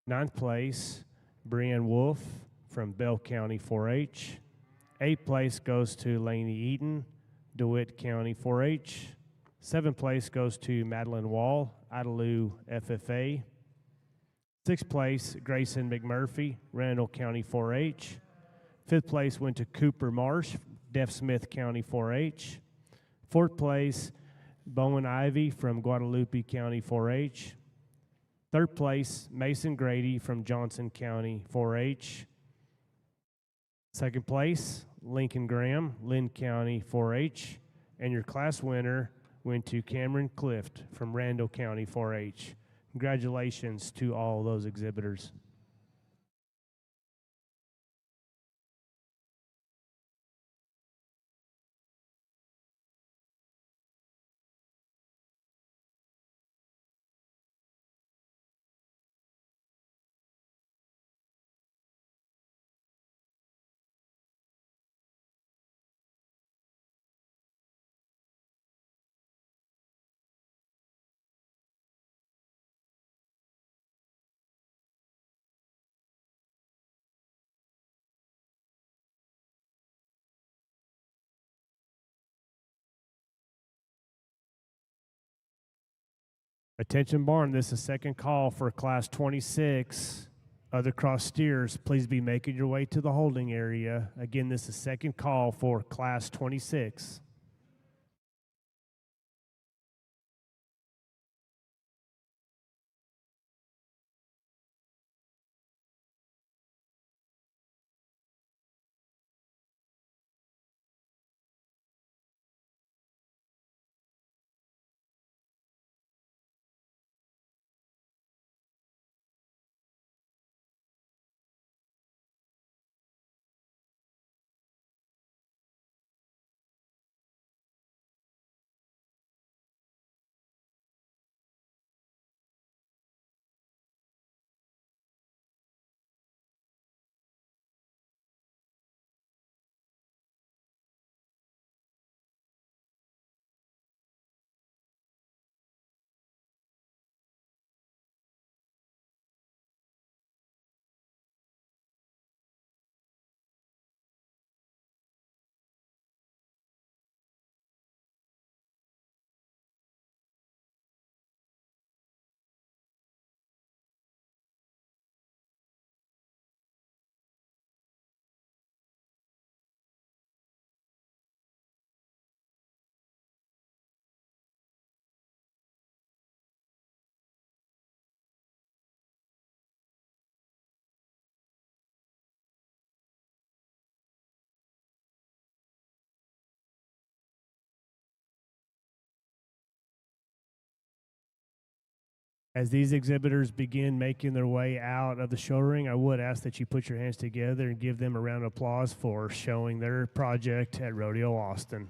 9th place, Brianne Wolf from Bell County 4-H. 8th place goes to Lainey Eaton, DeWitt County 4-H. 7th place goes to Madeline Wall, Idalou FFA. 6th place, Grayson McMurphy, Randall County 4-H. 5th place went to Cooper Marsh, Deaf Smith County 4-H. 4th place, Bowen Ivy from Guadalupe County 4-H. 3rd place, Mason Grady from Johnson County 4-H. 2nd place, Lincoln Graham, Lynn County 4-H. And your class winner went to Cameron Clift from Randall County 4-H. Congratulations to all those exhibitors. Attention barn, this is second call for class 26. Other cross steers, please be making your way to the holding area. Again, this is second call for class 26. As these exhibitors begin making their way out of the show ring, I would ask that you put your hands together and give them a round of applause for showing their project at Rodeo Austin.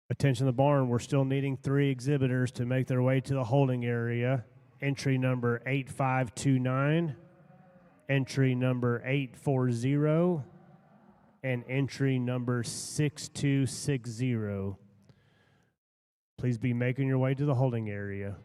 Attention the barn, we're still needing 3 exhibitors to make their way to the holding area. Entry number 8529, entry number 840, and entry number 6260. Please be making your way to the holding area.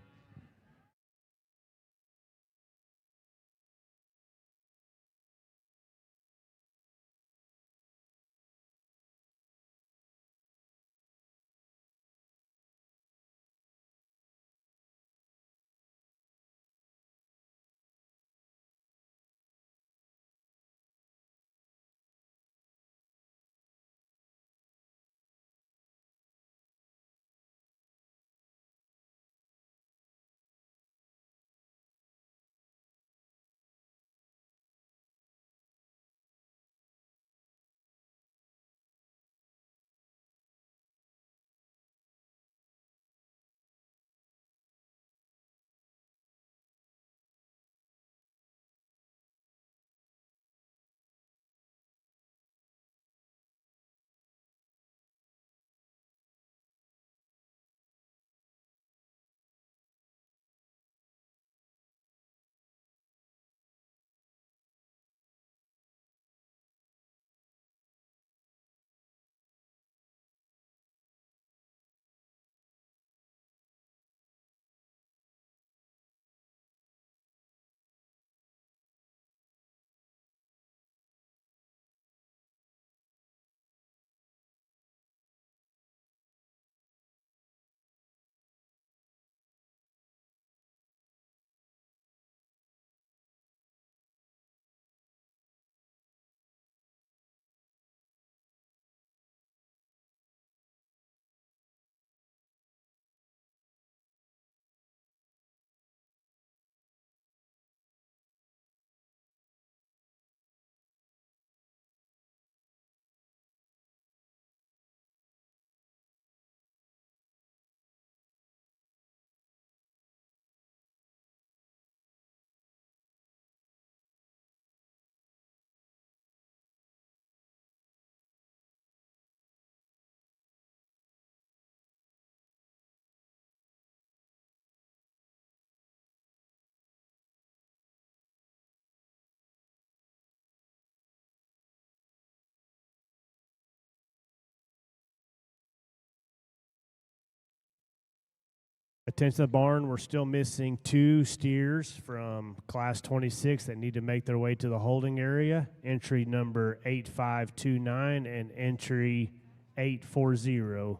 Attention to the barn, we're still missing 2 steers from class 26 that need to make their way to the holding area. Entry number 8529 and entry 840.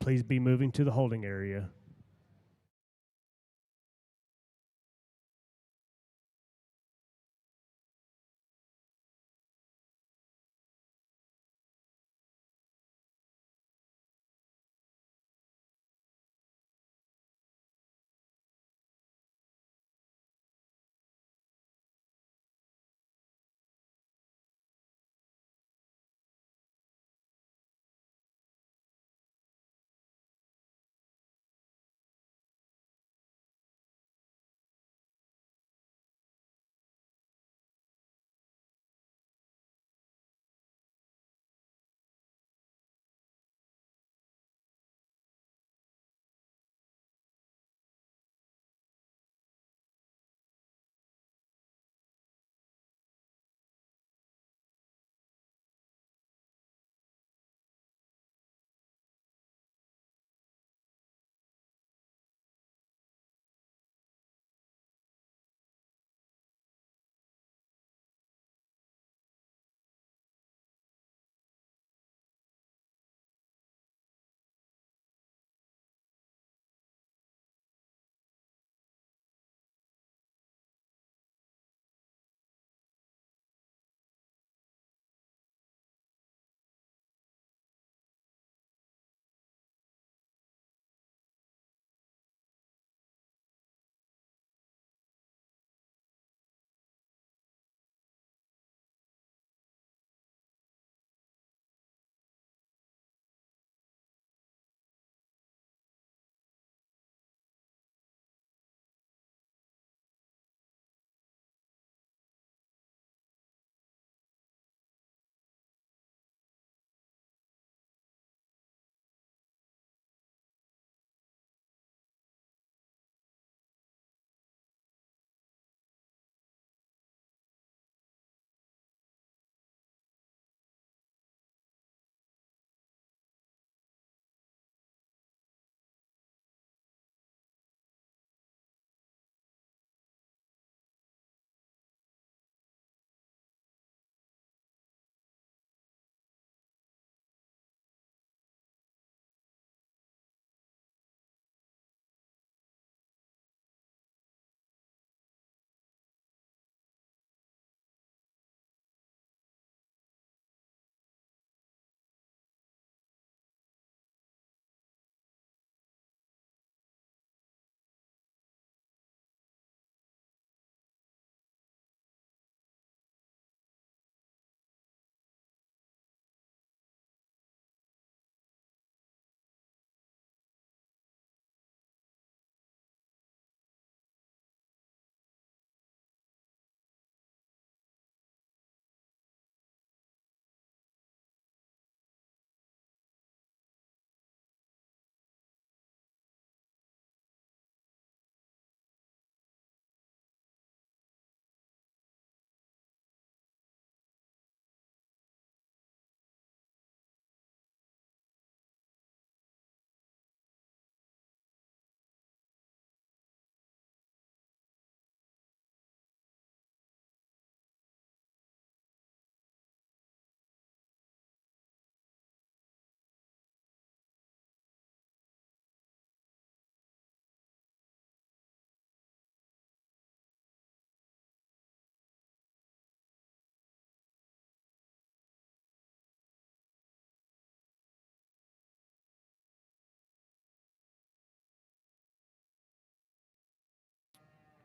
Please be moving to the holding area.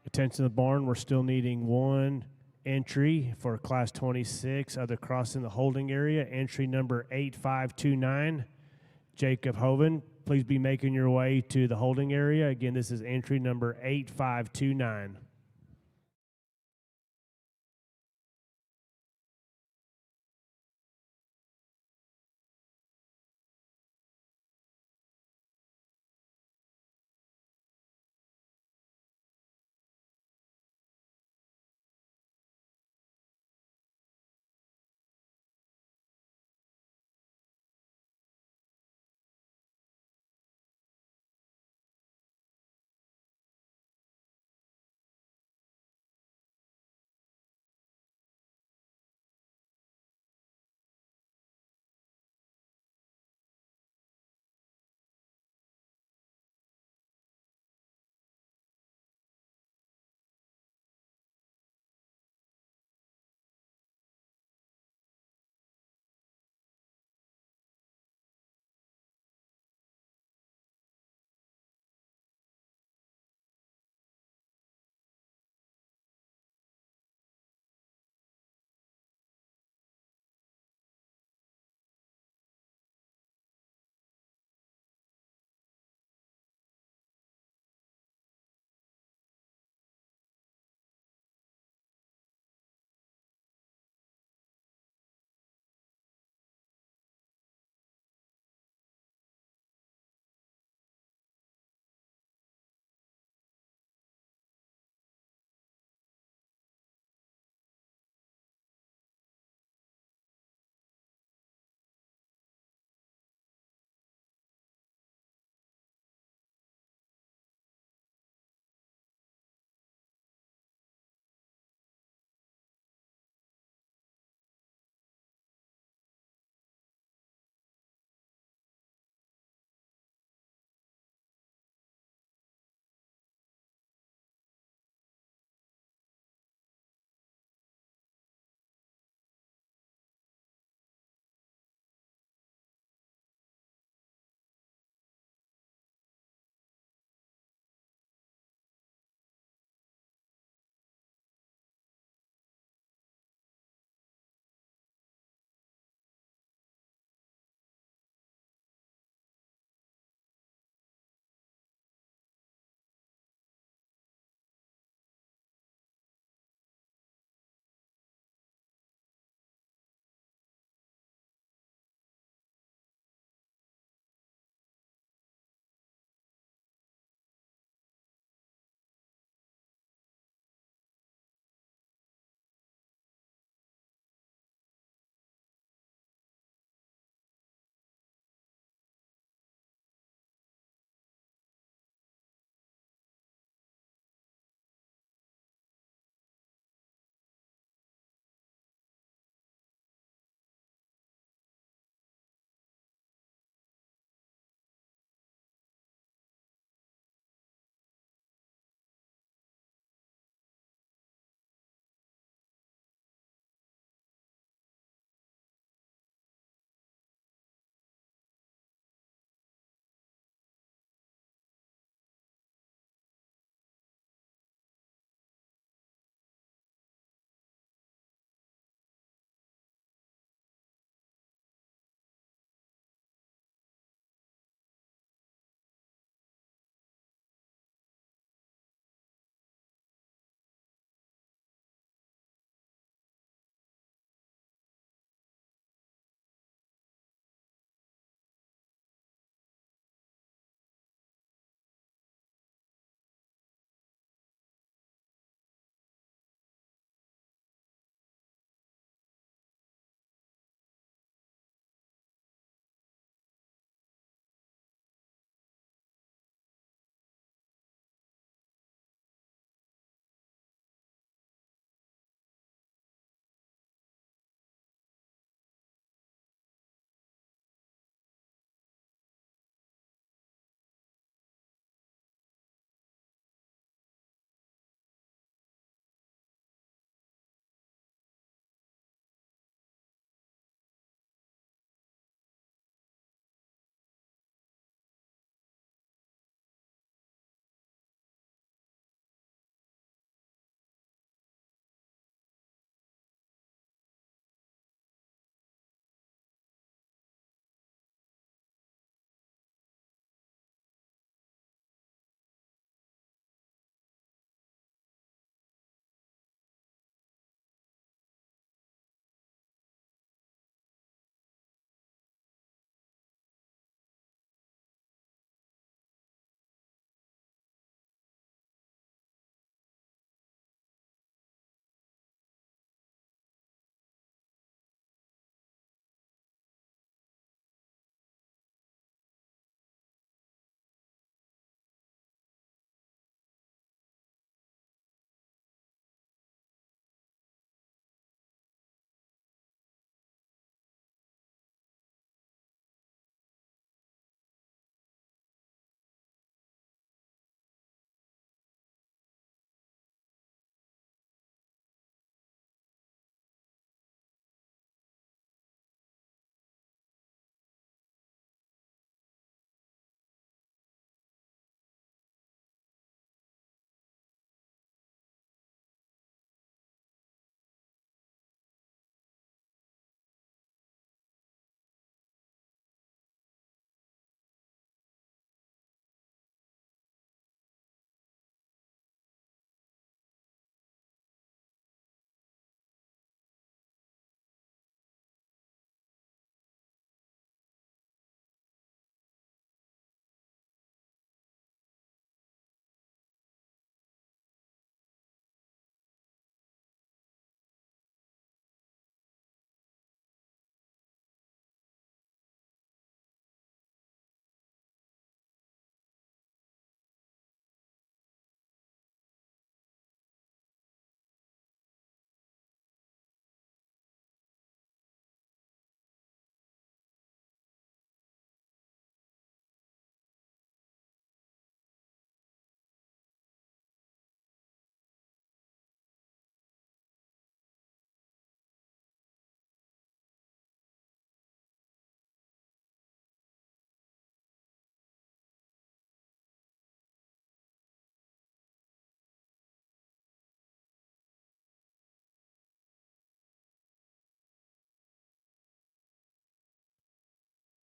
Attention to the barn, we're still needing 1 entry for class 26, other crossing the holding area. Entry number 8529, Jacob Hoven. Please be making your way to the holding area. Again, this is entry number 8529.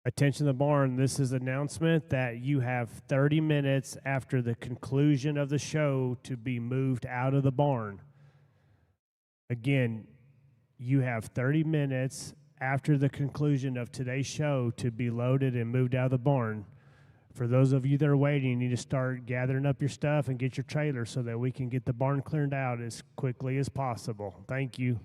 Attention the barn, this is announcement that you have 30 minutes after the conclusion of the show to be moved out of the barn. Again, you have 30 minutes after the conclusion of today's show to be loaded and moved out of the barn. For those of you that are waiting, you need to start gathering up your stuff and get your trailer so that we can get the barn cleared out as quickly as possible. Thank you.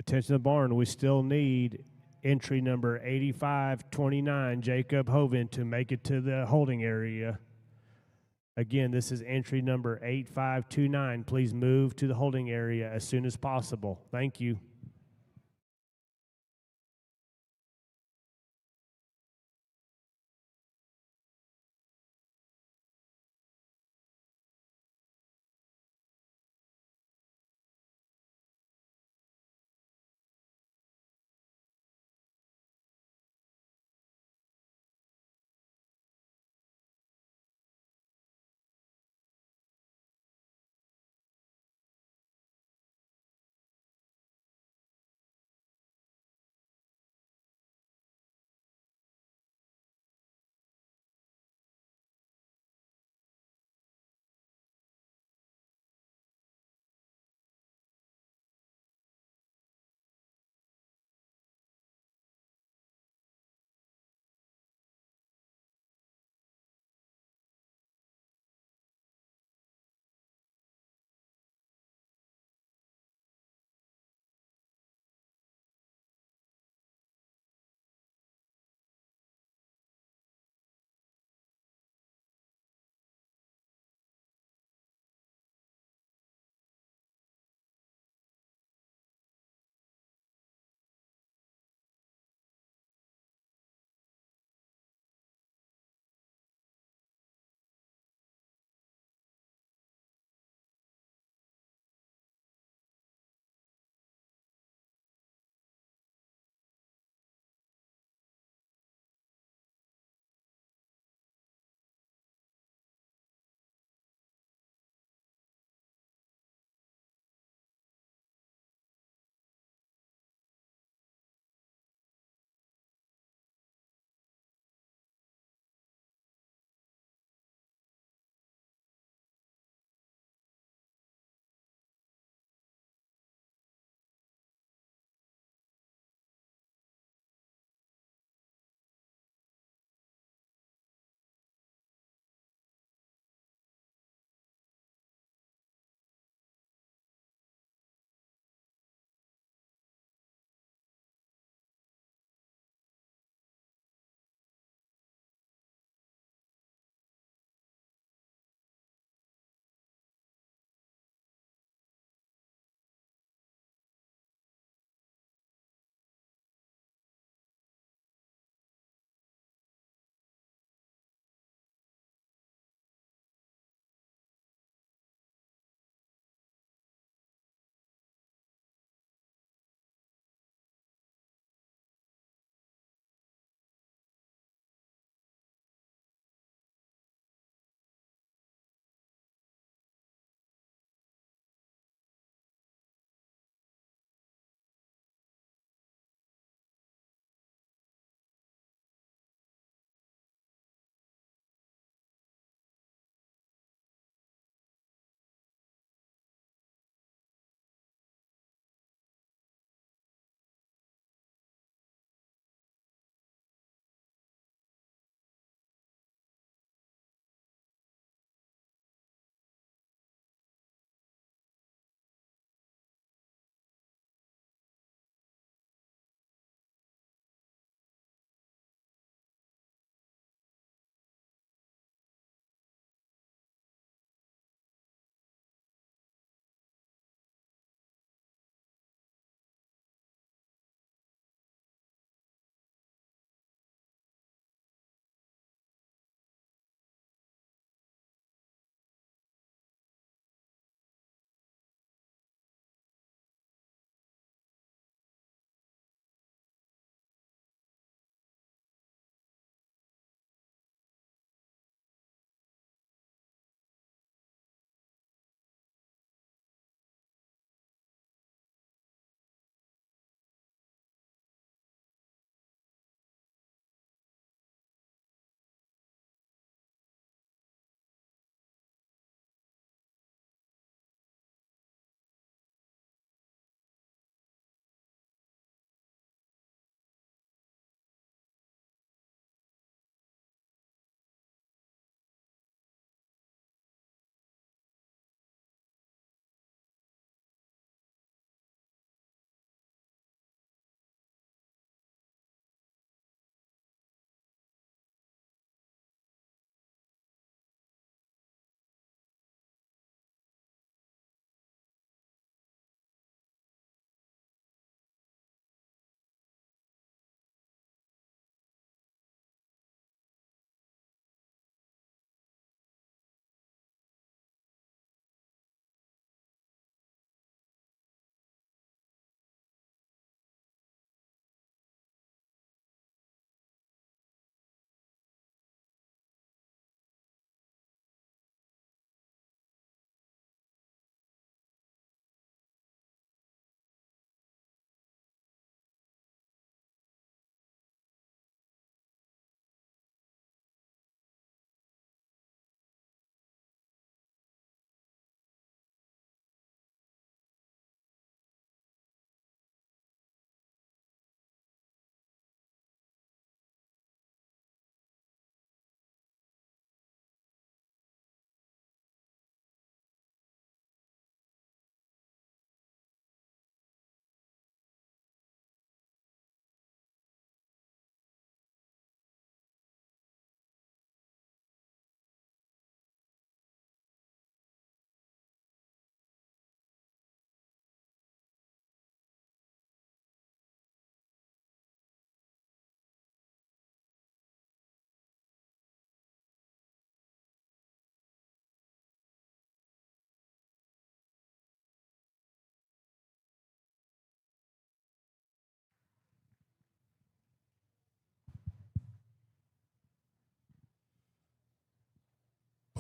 Attention the barn, we still need entry number 8529, Jacob Hovind, to make it to the holding area. Again, this is entry number 8529. Please move to the holding area as soon as possible. Thank you.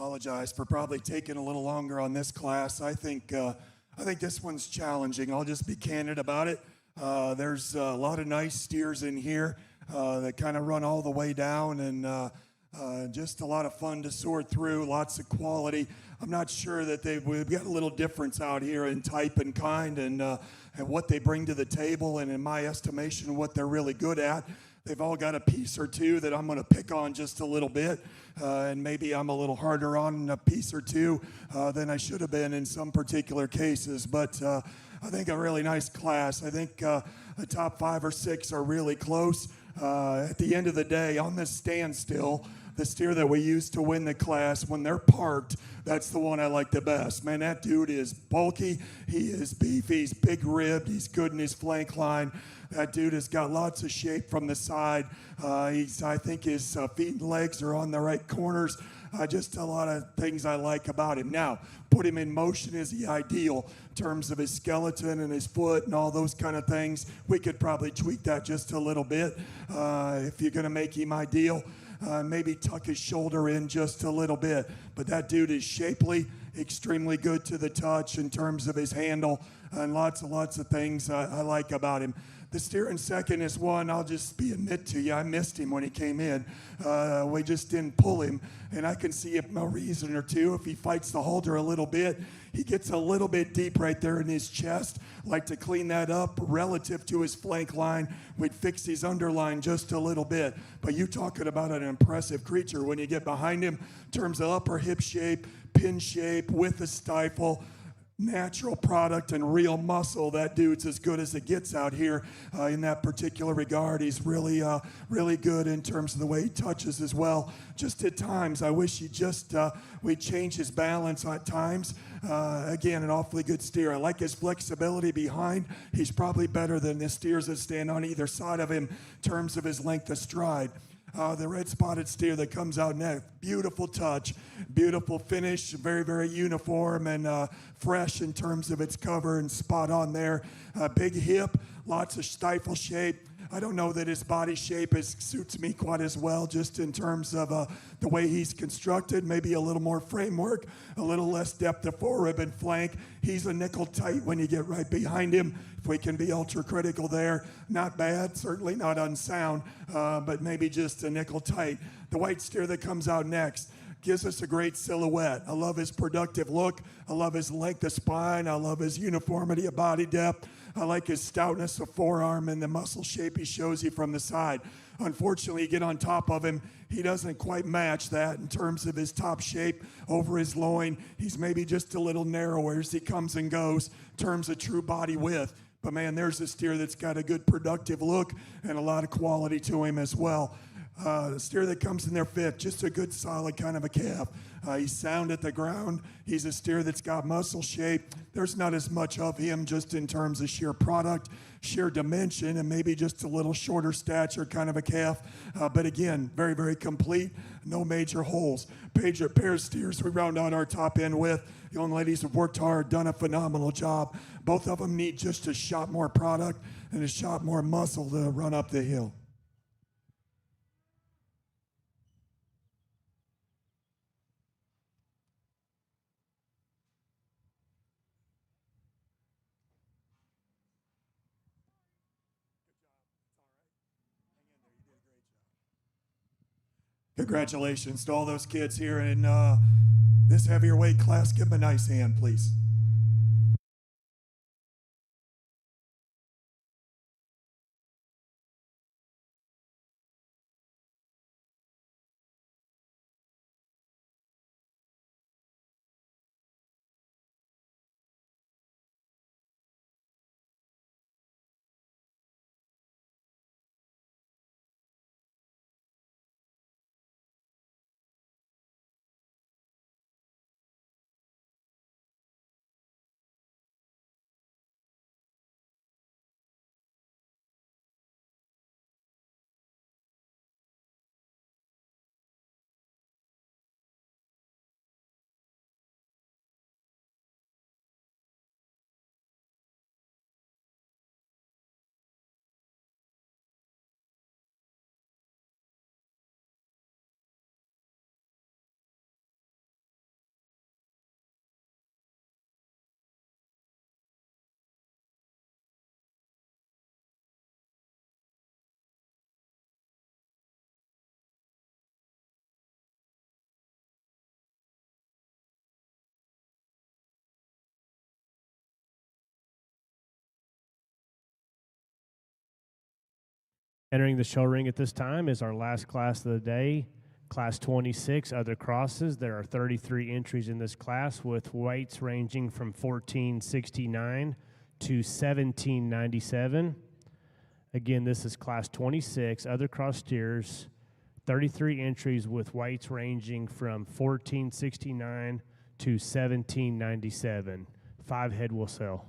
apologize for probably taking a little longer on this class. I think this one's challenging. I'll just be candid about it. There's a lot of nice steers in here that kind of run all the way down, and just a lot of fun to sort through, lots of quality. I'm not sure that we've got a little difference out here in type and kind and what they bring to the table, and in my estimation, what they're really good at. They've all got a piece or two that I'm going to pick on just a little bit, and maybe I'm a little harder on a piece or two than I should have been in some particular cases, but I think a really nice class. I think the top 5 or 6 are really close. At the end of the day, on this standstill, the steer that we used to win the class, when they're parked, that's the one I like the best. Man, that dude is bulky. He is beefy. He's big ribbed. He's good in his flank line. That dude has got lots of shape from the side. I think his feet and legs are on the right corners. Just a lot of things I like about him. Now, put him in motion, is he ideal in terms of his skeleton and his foot and all those kind of things? We could probably tweak that just a little bit if you're going to make him ideal. Maybe tuck his shoulder in just a little bit. But that dude is shapely, extremely good to the touch in terms of his handle, and lots of things I like about him. The steer in second is one, I'll just admit to you, I missed him when he came in. We just didn't pull him, and I can see a reason or two. If he fights the halter a little bit, he gets a little bit deep right there in his chest. Like to clean that up relative to his flank line. We'd fix his underline just a little bit. But you talking about an impressive creature when you get behind him in terms of upper hip shape, pin shape, with a stifle, natural product and real muscle. That dude's as good as it gets out here in that particular regard. He's really good in terms of the way he touches as well. Just at times, I wish we'd change his balance at times. Again, an awfully good steer. I like his flexibility behind. He's probably better than the steers that stand on either side of him in terms of his length of stride. The red spotted steer that comes out next, beautiful touch, beautiful finish, very uniform and fresh in terms of its cover and spot on there. Big hip, lots of stifle shape. I don't know that his body shape suits me quite as well, just in terms of the way he's constructed. Maybe a little more framework, a little less depth of forerib and flank. He's a nickel tight when you get right behind him. If we can be ultra critical there, not bad, certainly not unsound, but maybe just a nickel tight. The white steer that comes out next gives us a great silhouette. I love his productive look. I love his length of spine. I love his uniformity of body depth. I like his stoutness of forearm and the muscle shape he shows you from the side. Unfortunately, you get on top of him, he doesn't quite match that in terms of his top shape over his loin. He's maybe just a little narrower as he comes and goes in terms of true body width. But man, there's a steer that's got a good productive look and a lot of quality to him as well. The steer that comes in there fifth, just a good solid kind of a calf. He's sound at the ground. He's a steer that's got muscle shape. There's not as much of him just in terms of sheer product, sheer dimension, and maybe just a little shorter stature kind of a calf. But again, very complete, no major holes. Pair of steers we round out our top end with. Young ladies have worked hard, done a phenomenal job. Both of them need just a shot more product and a shot more muscle to run up the hill. Congratulations to all those kids here in this heavier weight class. Give them a nice hand, please. Entering the show ring at this time is our last class of the day, Class 26, Other Crosses. There are 33 entries in this class with weights ranging from 1469 to 1797. Again, this is Class 26, Other Cross Steers, 33 entries with weights ranging from 1469 to 1797. 5 head will sell.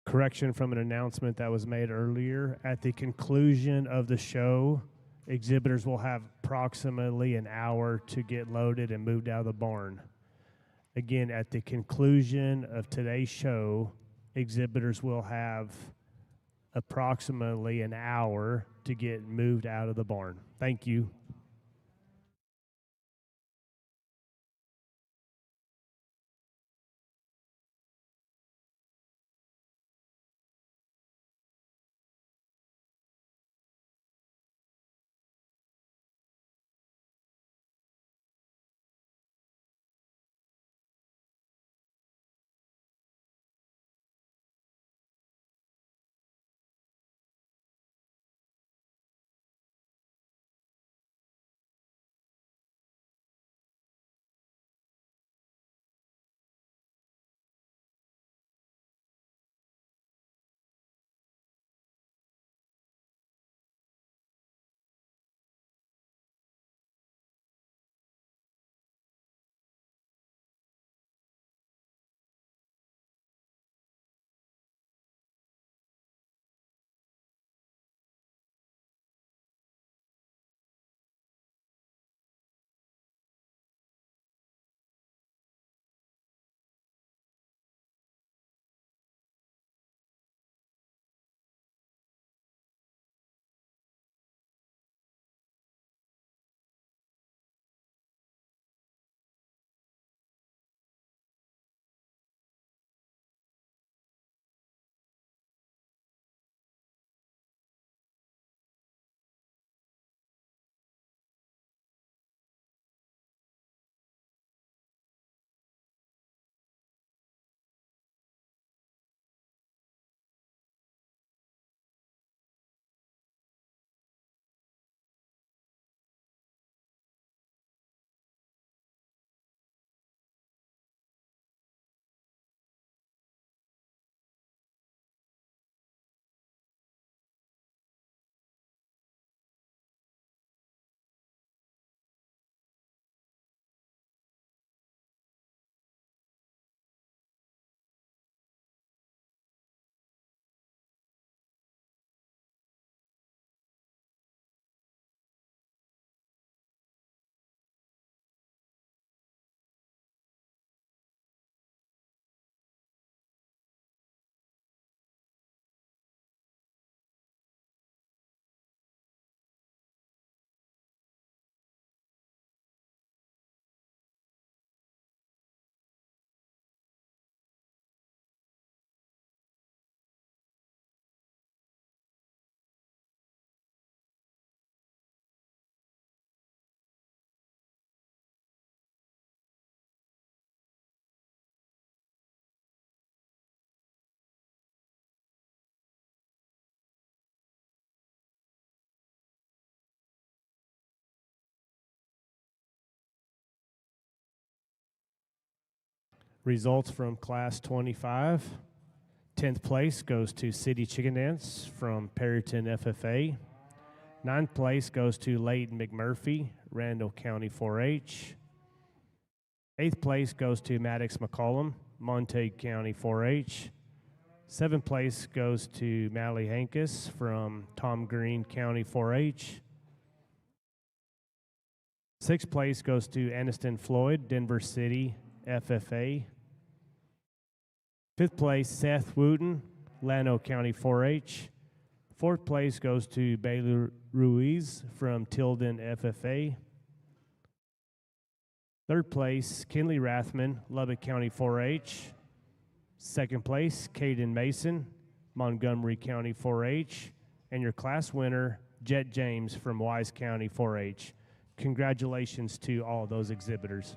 Correction from an announcement that was made earlier. At the conclusion of the show, exhibitors will have approximately an hour to get loaded and moved out of the barn. Again, at the conclusion of today's show, exhibitors will have approximately an hour to get moved out of the barn. Thank you. Results from Class 25. 10th place goes to City Chicken Dance from Perryton FFA. 9th place goes to Leighton McMurphy, Randall County 4-H. 8th place goes to Maddox McCollum, Montague County 4-H. 7th place goes to Mally Hankus from Tom Green County 4-H. 6th place goes to Aniston Floyd, Denver City FFA. 5th place, Seth Wooten, Llano County 4-H. 4th place goes to Bailey Ruiz from Tilden FFA. 3rd place, Kinley Rathman, Lubbock County 4-H. 2nd place, Caden Mason, Montgomery County 4-H. And your class winner, Jet James from Wise County 4-H. Congratulations to all those exhibitors.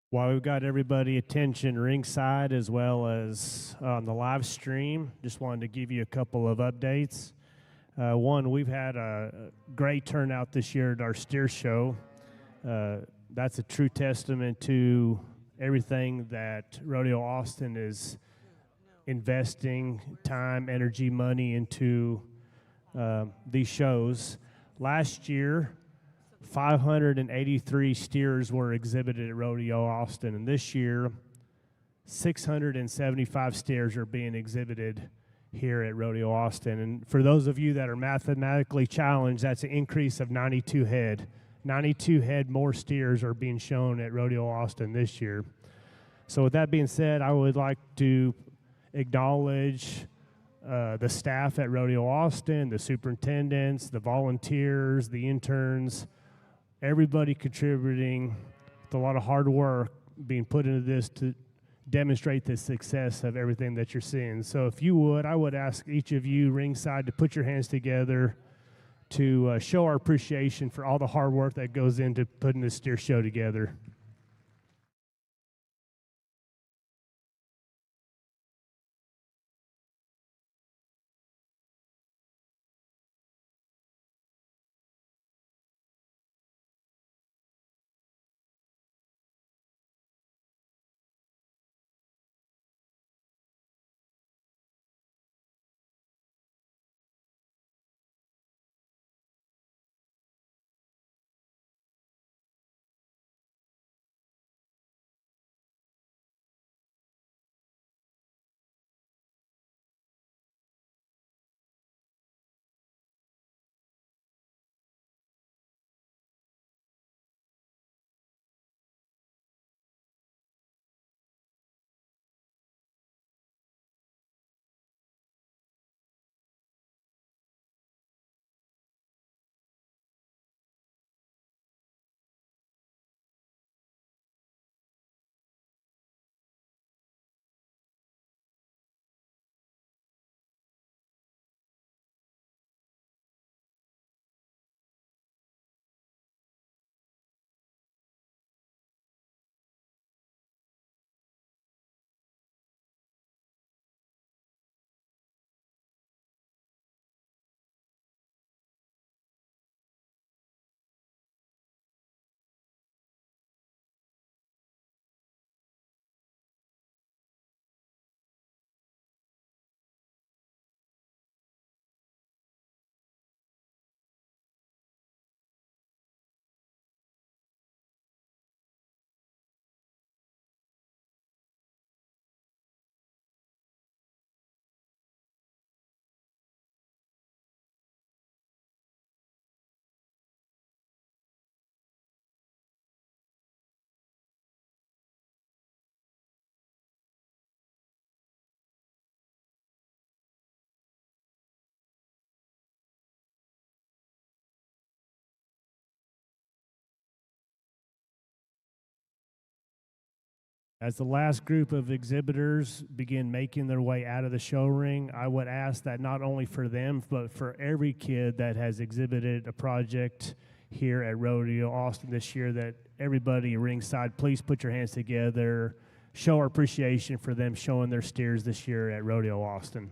While we've got everybody attention ringside as well as on the live stream, just wanted to give you a couple of updates. One, we've had a great turnout this year at our steer show. That's a true testament to everything that Rodeo Austin is investing time, energy, money into these shows. Last year, 583 steers were exhibited at Rodeo Austin, and this year, 675 steers are being exhibited here at Rodeo Austin. And for those of you that are mathematically challenged, that's an increase of 92 head. 92 head more steers are being shown at Rodeo Austin this year. So with that being said, I would like to acknowledge the staff at Rodeo Austin, the superintendents, the volunteers, the interns, everybody contributing with a lot of hard work being put into this to demonstrate the success of everything that you're seeing. So if you would, I would ask each of you ringside to put your hands together to show our appreciation for all the hard work that goes into putting this steer show together. As the last group of exhibitors begin making their way out of the show ring, I would ask that not only for them, but for every kid that has exhibited a project here at Rodeo Austin this year, that everybody ringside, please put your hands together, show our appreciation for them showing their steers this year at Rodeo Austin.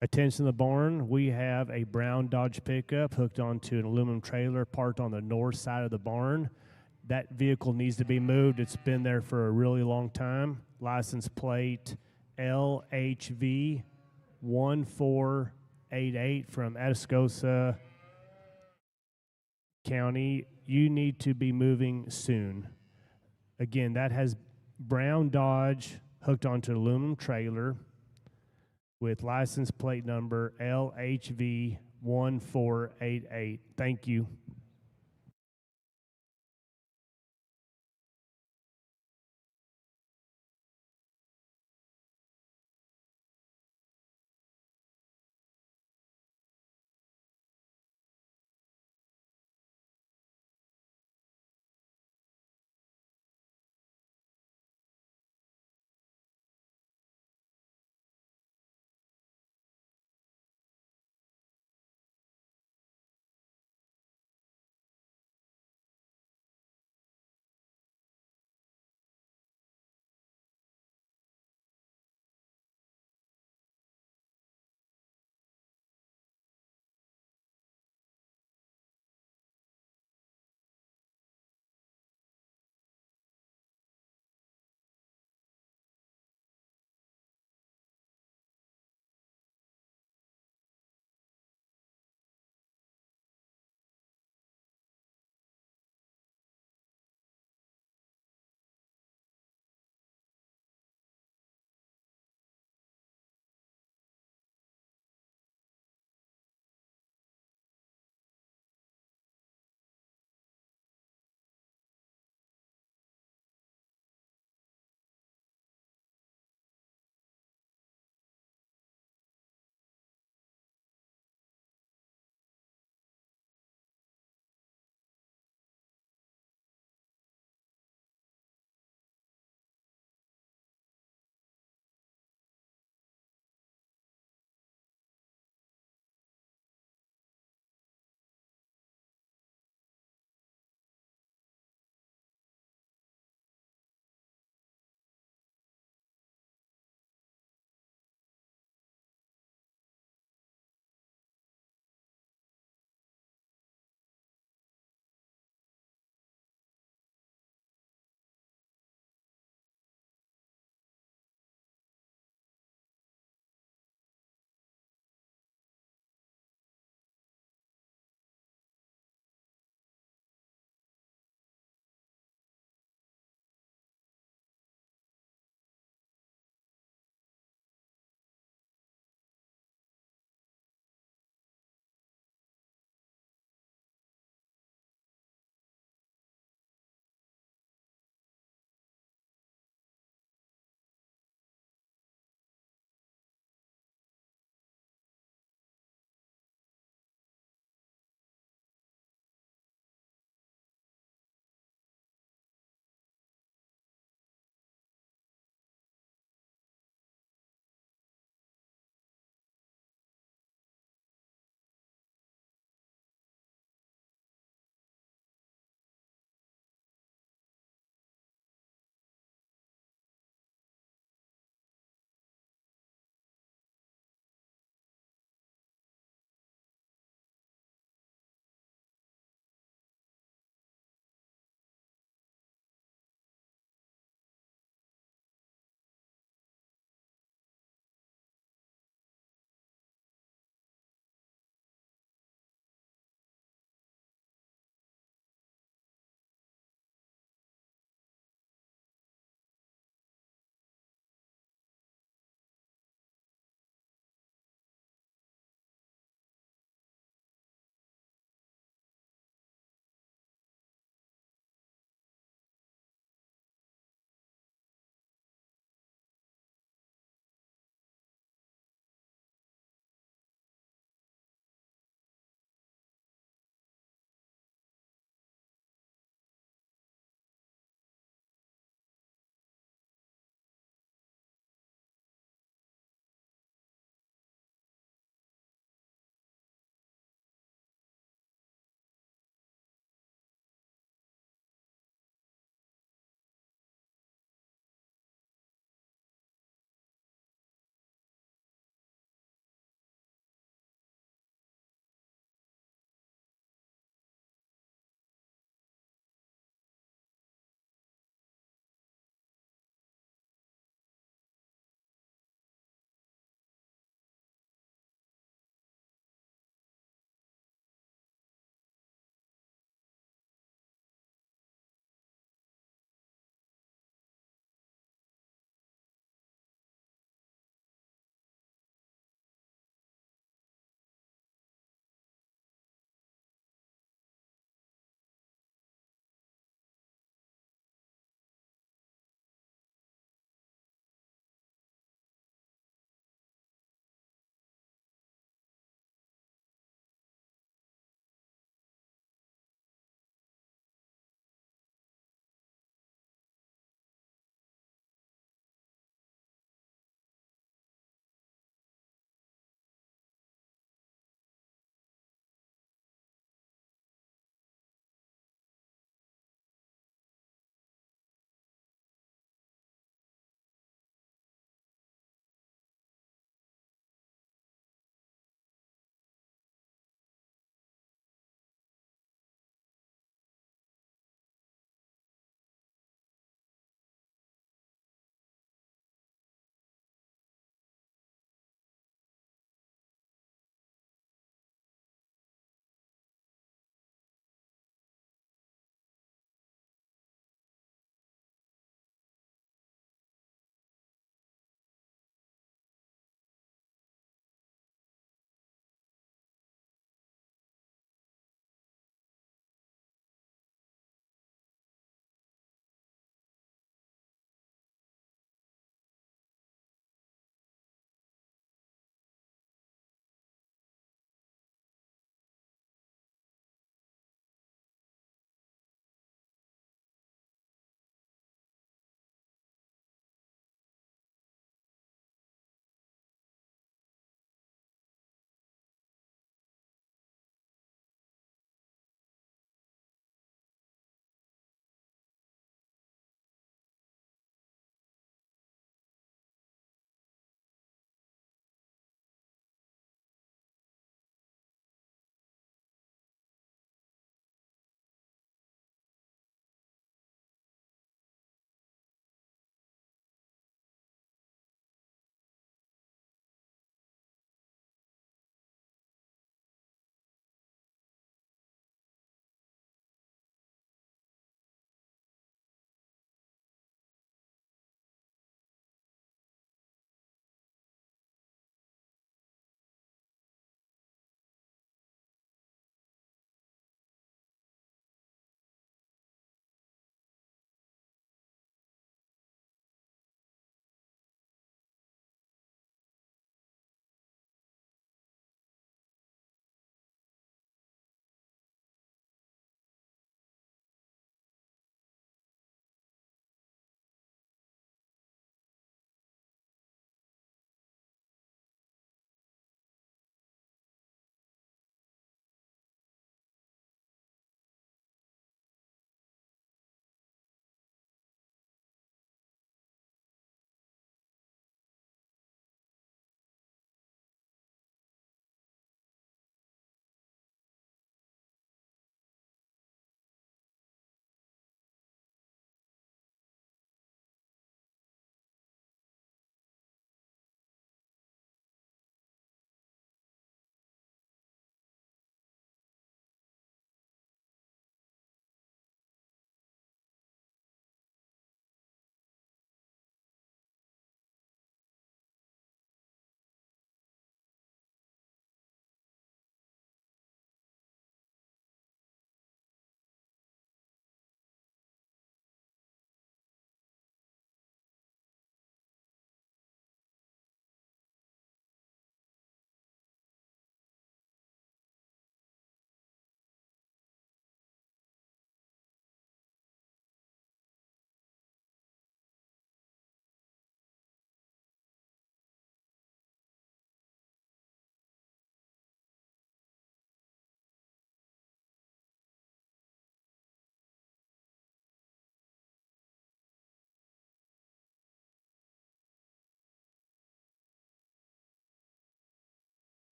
Attention the barn, we have a brown Dodge pickup hooked onto an aluminum trailer parked on the north side of the barn. That vehicle needs to be moved. It's been there for a really long time. License plate LHV 1488 from Atascosa County. You need to be moving soon. Again, that has brown Dodge hooked onto an aluminum trailer with license plate number LHV 1488. Thank you.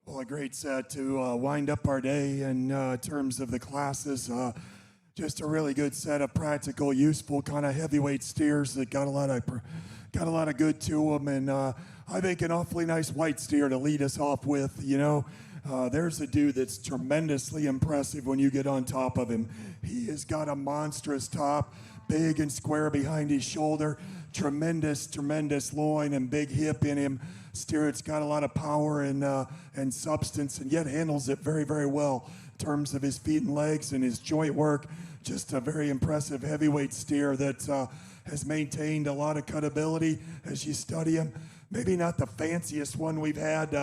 Well, a great set to wind up our day in terms of the classes. Just a really good set of practical, useful kind of heavyweight steers that got a lot of good to them, and I think an awfully nice white steer to lead us off with. There's a dude that's tremendously impressive when you get on top of him. He has got a monstrous top, big and square behind his shoulder, tremendous loin and big hip in him. Steer that's got a lot of power and substance, and yet handles it very, very well in terms of his feet and legs and his joint work. Just a very impressive heavyweight steer that has maintained a lot of cutability as you study him. Maybe not the fanciest one we've had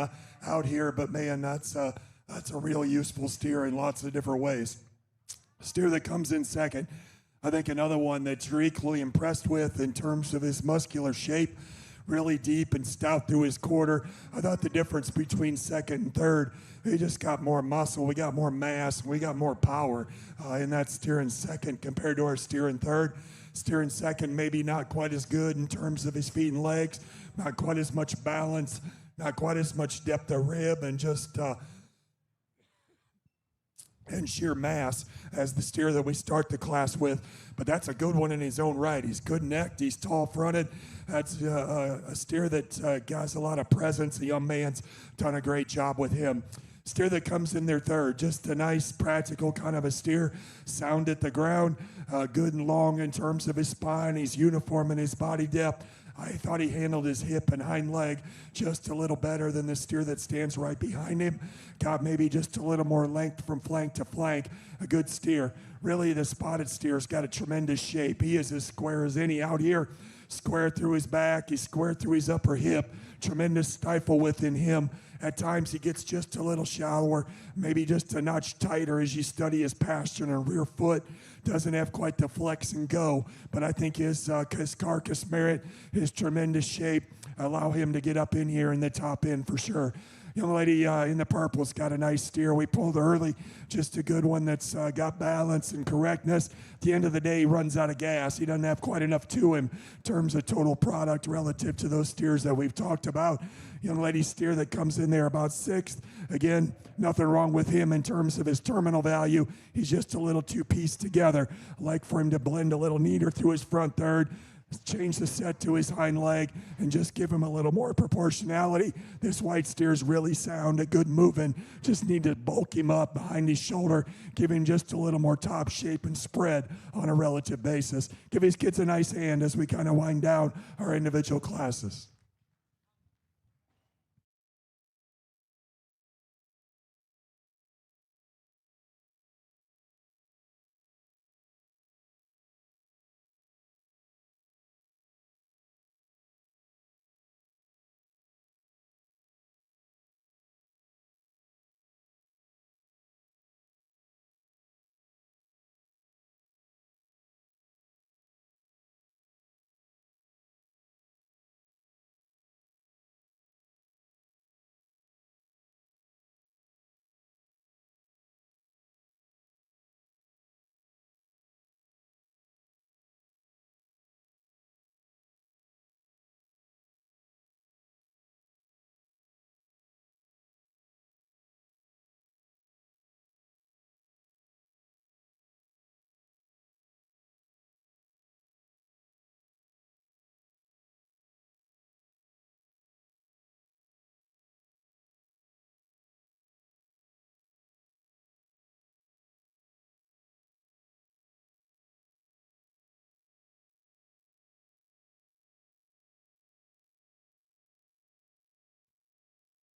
out here, but man, that's a real useful steer in lots of different ways. Steer that comes in second, I think another one that you're equally impressed with in terms of his muscular shape, really deep and stout through his quarter. I thought the difference between second and third, they just got more muscle, we got more mass, and we got more power in that steer in second compared to our steer in third. Steer in second, maybe not quite as good in terms of his feet and legs, not quite as much balance, not quite as much depth of rib, and just and sheer mass as the steer that we start the class with. But that's a good one in his own right. He's good necked, he's tall fronted. That's a steer that has a lot of presence. The young man's done a great job with him. Steer that comes in there third, just a nice practical kind of a steer, sound at the ground, good and long in terms of his spine. He's uniform in his body depth. I thought he handled his hip and hind leg just a little better than the steer that stands right behind him. Got maybe just a little more length from flank to flank. A good steer. Really, the spotted steer's got a tremendous shape. He is as square as any out here. Square through his back. He's square through his upper hip. Tremendous stifle within him. At times he gets just a little shallower, maybe just a notch tighter as you study his posture and rear foot. Doesn't have quite the flex and go, but I think his carcass merit, his tremendous shape, allow him to get up in here in the top end for sure. Young lady in the purple's got a nice steer. We pulled early, just a good one that's got balance and correctness. At the end of the day, he runs out of gas. He doesn't have quite enough to him in terms of total product relative to those steers that we've talked about. Young lady steer that comes in there about sixth. Again, nothing wrong with him in terms of his terminal value. He's just a little too pieced together. I like for him to blend a little neater through his front third, change the set to his hind leg, and just give him a little more proportionality. This white steer's really sound, a good moving. Just need to bulk him up behind his shoulder, give him just a little more top shape and spread on a relative basis. Give these kids a nice hand as we kind of wind down our individual classes.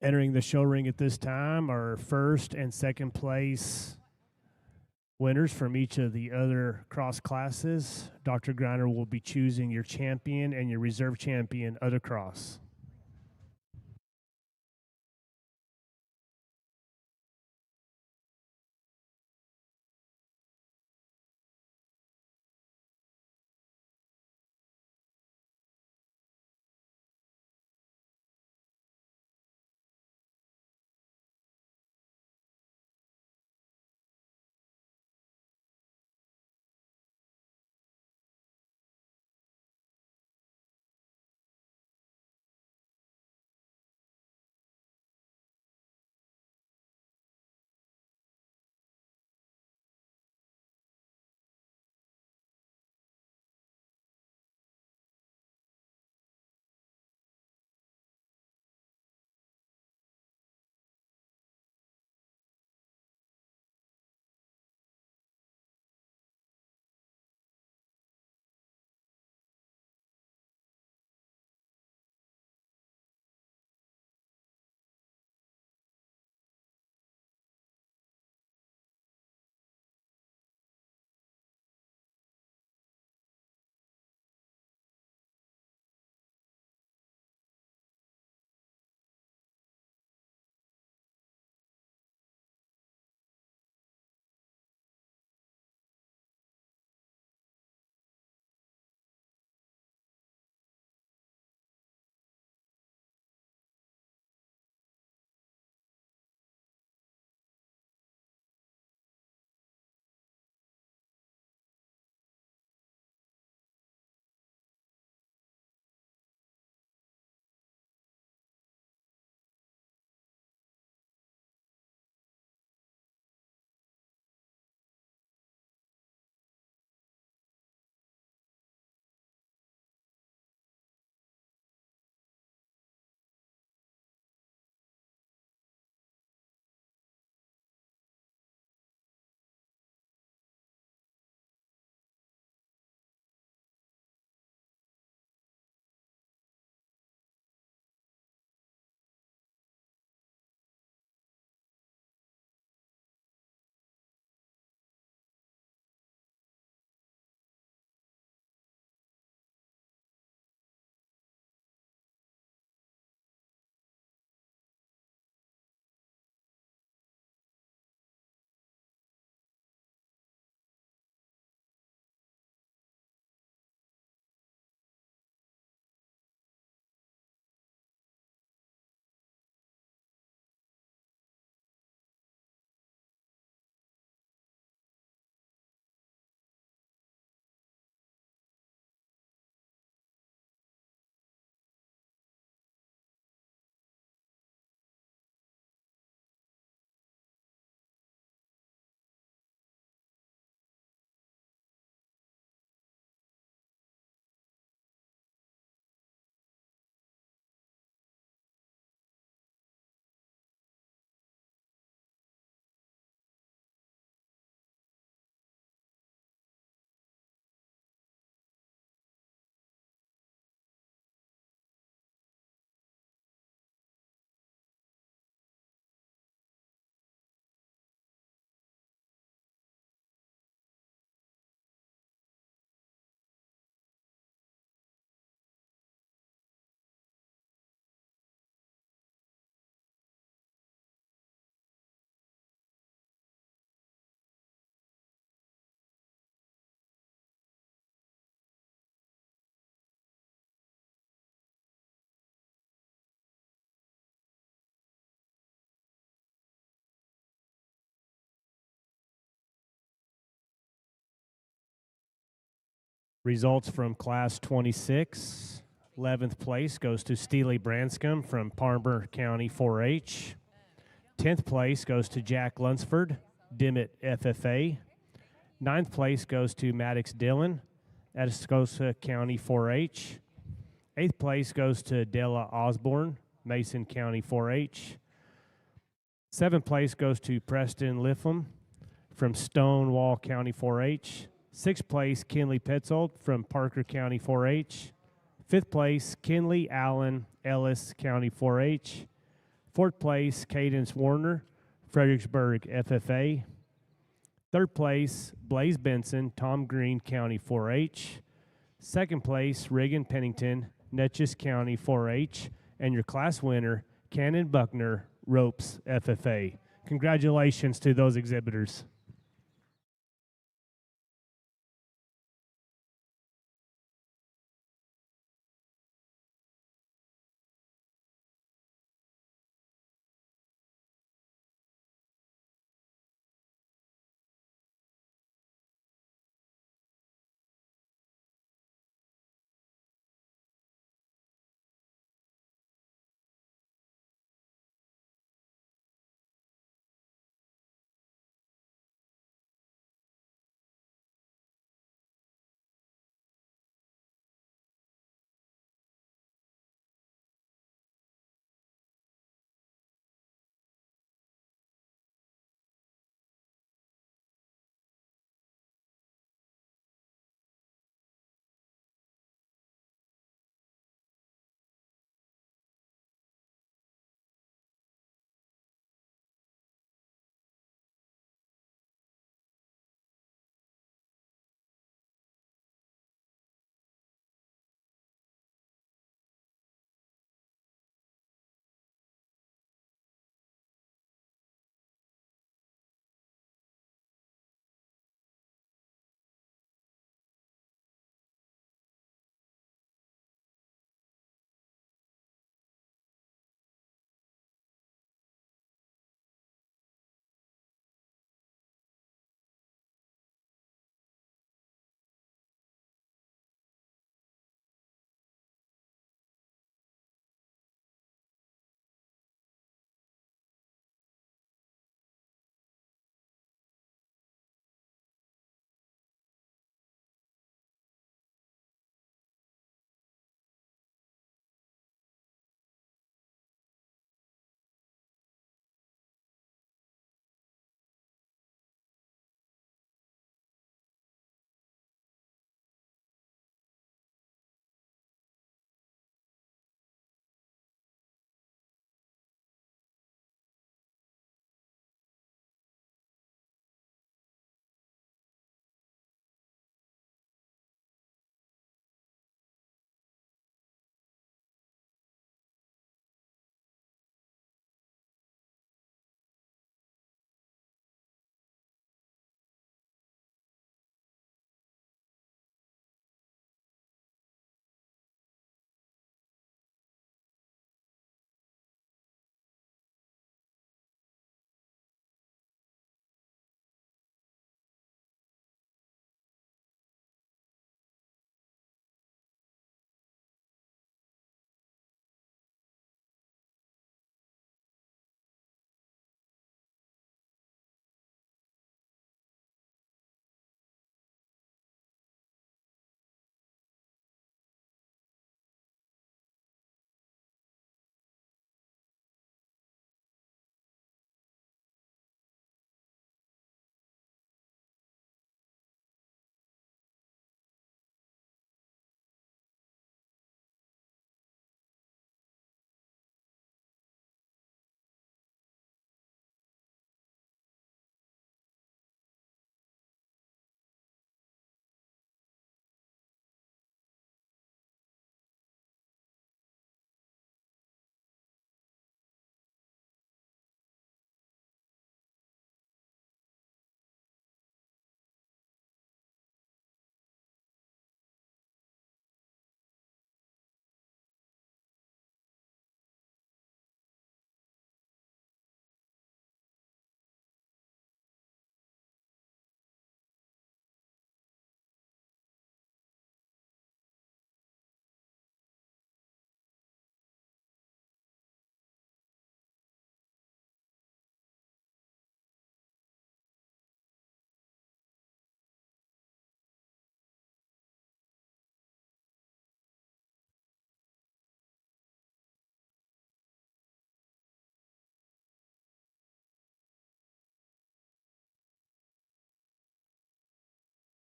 Entering the show ring at this time are first and second place winners from each of the other cross classes. Dr. Greiner will be choosing your champion and your reserve champion other cross. Results from Class 26. 11th place goes to Steely Branscombe from Palmer County 4-H. 10th place goes to Jack Lunsford, Dimmitt FFA. 9th place goes to Maddox Dillon, Atascosa County 4-H. 8th place goes to Della Osborne, Mason County 4-H. 7th place goes to Preston Lifflam from Stonewall County 4-H. 6th place, Kinley Petzold from Parker County 4-H. 5th place, Kinley Allen, Ellis County 4-H. 4th place, Cadence Warner, Fredericksburg FFA. 3rd place, Blaze Benson, Tom Green County 4-H. 2nd place, Reagan Pennington, Natchez County 4-H. And your class winner, Cannon Buckner, Ropes FFA. Congratulations to those exhibitors.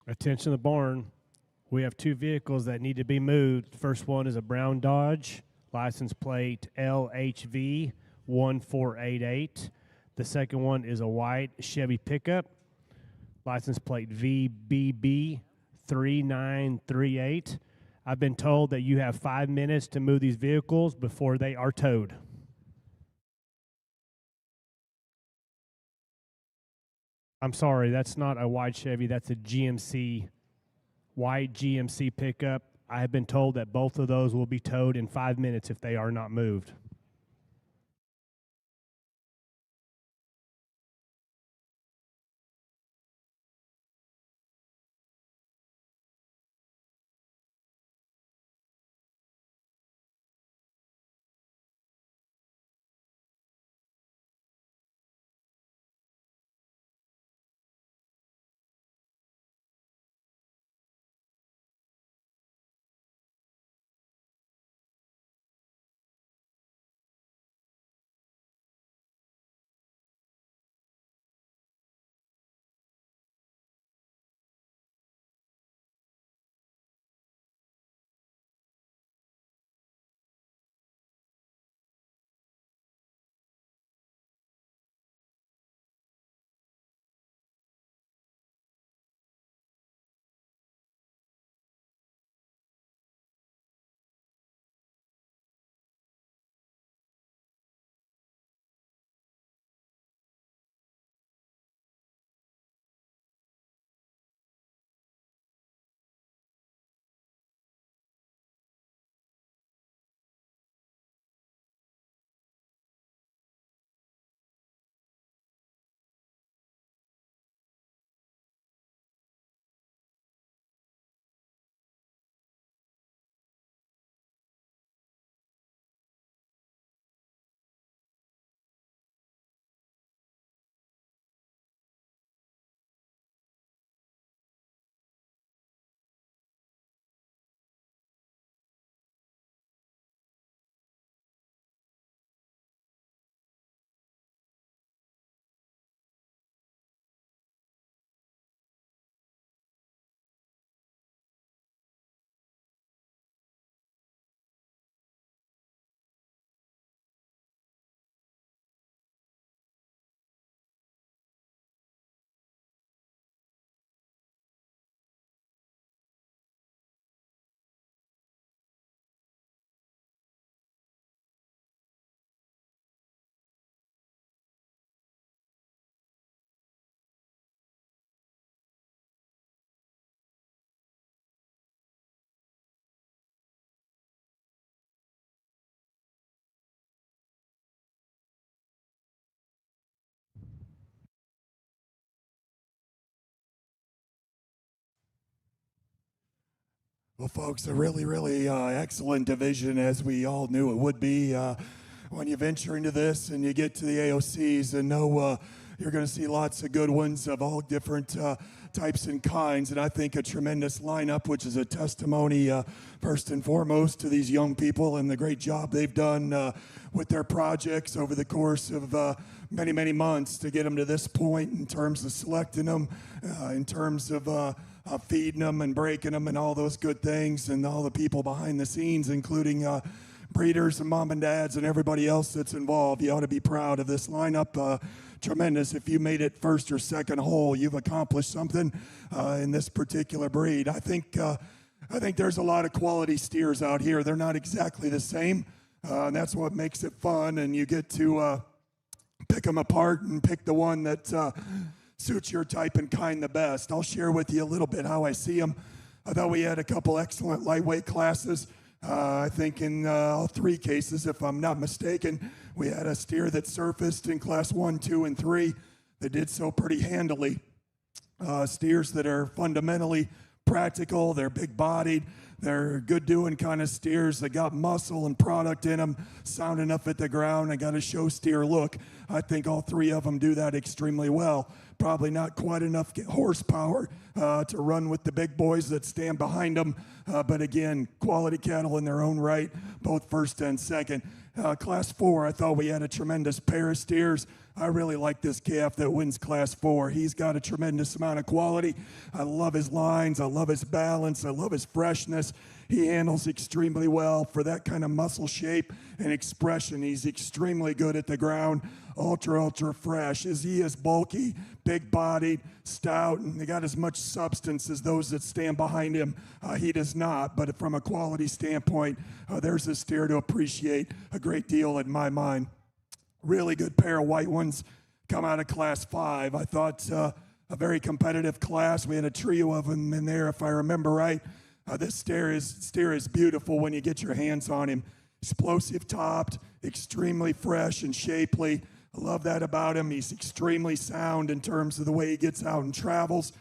Attention the barn. We have two vehicles that need to be moved. The first one is a brown Dodge, license plate LHV 1488. The second one is a white Chevy pickup, license plate VBB 3938. I've been told that you have 5 minutes to move these vehicles before they are towed. I'm sorry, that's not a white Chevy, that's a GMC, white GMC pickup. I have been told that both of those will be towed in 5 minutes if they are not moved. Well, folks, a really excellent division, as we all knew it would be. When you venture into this and you get to the AOCs and know you're going to see lots of good ones of all different types and kinds. And I think a tremendous lineup, which is a testimony, first and foremost, to these young people and the great job they've done with their projects over the course of many months to get them to this point in terms of selecting them, in terms of feeding them and breaking them and all those good things, and all the people behind the scenes, including breeders and mom and dads and everybody else that's involved. You ought to be proud of this lineup. Tremendous. If you made it first or second hole, you've accomplished something in this particular breed. I think there's a lot of quality steers out here. They're not exactly the same, and that's what makes it fun, and you get to pick them apart and pick the one that suits your type and kind the best. I'll share with you a little bit how I see them. I thought we had a couple excellent lightweight classes. I think in all three cases, if I'm not mistaken, we had a steer that surfaced in class 1, 2, and 3 that did so pretty handily. Steers that are fundamentally practical, they're big-bodied, They're good doing kind of steers. They got muscle and product in them, sound enough at the ground. They got a show steer look. I think all three of them do that extremely well. Probably not quite enough horsepower to run with the big boys that stand behind them. But again, quality cattle in their own right, both first and second. Class 4, I thought we had a tremendous pair of steers. I really like this calf that wins Class 4. He's got a tremendous amount of quality. I love his lines. I love his balance. I love his freshness. He handles extremely well for that kind of muscle shape and expression. He's extremely good at the ground. Ultra fresh. He is bulky, big-bodied, stout, and they got as much substance as those that stand behind him. He does not, but from a quality standpoint, there's a steer to appreciate a great deal in my mind. Really good pair of white ones come out of Class 5. I thought a very competitive class. We had a trio of them in there, if I remember right. This steer is beautiful when you get your hands on him. Explosive topped, extremely fresh and shapely. I love that about him. He's extremely sound in terms of the way he gets out and travels.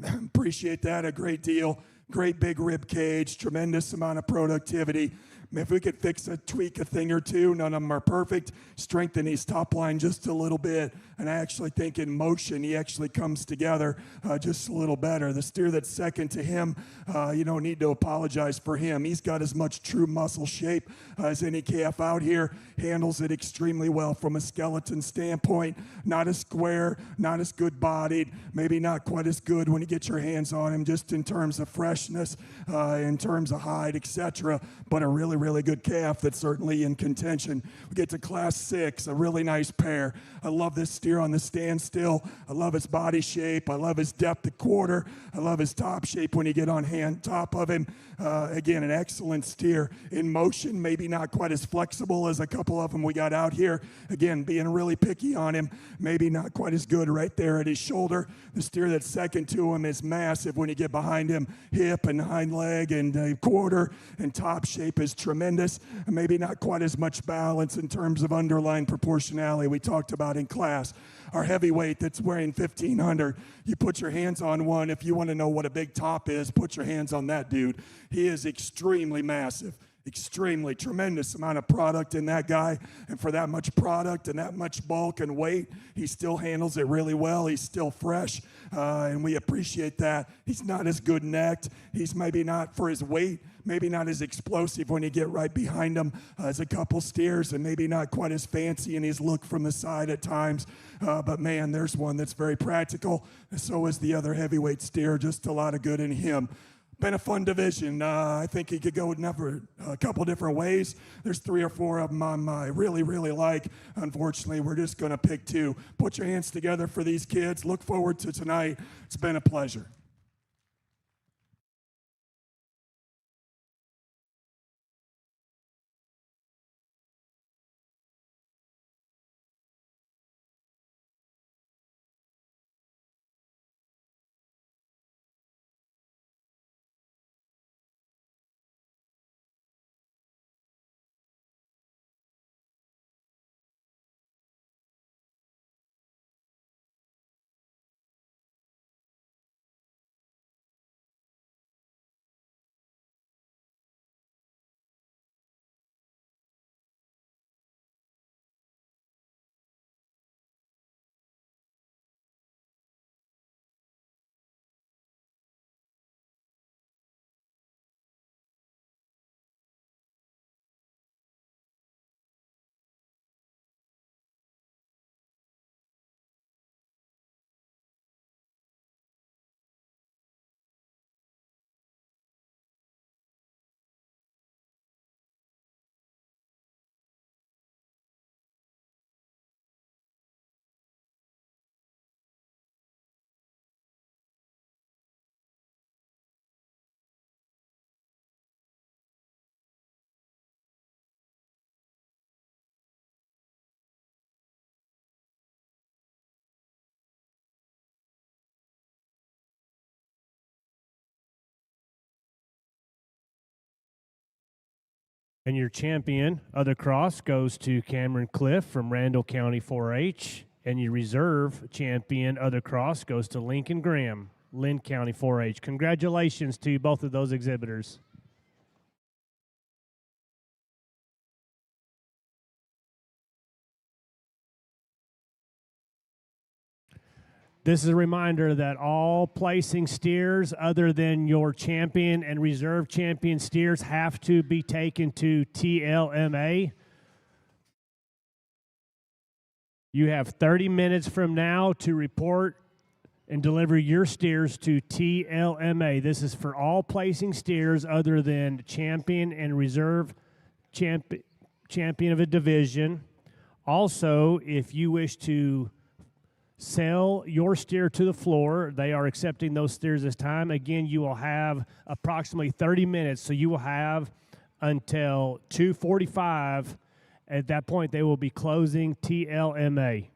Appreciate that a great deal. Great big rib cage, tremendous amount of productivity. If we could tweak a thing or two, none of them are perfect, strengthen his top line just a little bit, and I actually think in motion he actually comes together just a little better. The steer that's second to him, you don't need to apologize for him. He's got as much true muscle shape as any calf out here, handles it extremely well from a skeleton standpoint, not as square, not as good bodied, maybe not quite as good when you get your hands on him just in terms of freshness, in terms of hide, etc., but a really good calf that's certainly in contention. We get to Class 6, a really nice pair. I love this steer on the standstill. I love his body shape. I love his depth of quarter. I love his top shape when you get on top of him. Again, an excellent steer. In motion, maybe not quite as flexible as a couple of them we got out here. Again, being really picky on him, maybe not quite as good right there at his shoulder. The steer that's second to him is massive when you get behind him. Hip and hind leg and quarter and top shape is tremendous. And maybe not quite as much balance in terms of underlying proportionality we talked about in class. Our heavyweight that's wearing 1,500, you put your hands on one. If you want to know what a big top is, put your hands on that dude. He is extremely massive. Extremely tremendous amount of product in that guy, and for that much product and that much bulk and weight, he still handles it really well. He's still fresh, and we appreciate that. He's not as good necked. He's maybe not, for his weight, maybe not as explosive when you get right behind him as a couple steers, and maybe not quite as fancy in his look from the side at times. But man, there's one that's very practical, and so is the other heavyweight steer. Just a lot of good in him. Been a fun division. I think he could go a couple different ways. There's 3 or 4 of them I really like. Unfortunately, we're just going to pick 2. Put your hands together for these kids. Look forward to tonight. It's been a pleasure. And your champion of the cross goes to Cameron Cliff from Randall County 4-H. And your reserve champion of the cross goes to Lincoln Graham, Lynn County 4-H. Congratulations to both of those exhibitors. This is a reminder that all placing steers other than your champion and reserve champion steers have to be taken to TLMA. You have 30 minutes from now to report and deliver your steers to TLMA. This is for all placing steers other than champion and reserve champion of a division. Also, if you wish to sell your steer to the floor, they are accepting those steers this time. Again, you will have approximately 30 minutes, so you will have until 2:45. At that point, they will be closing TLMA.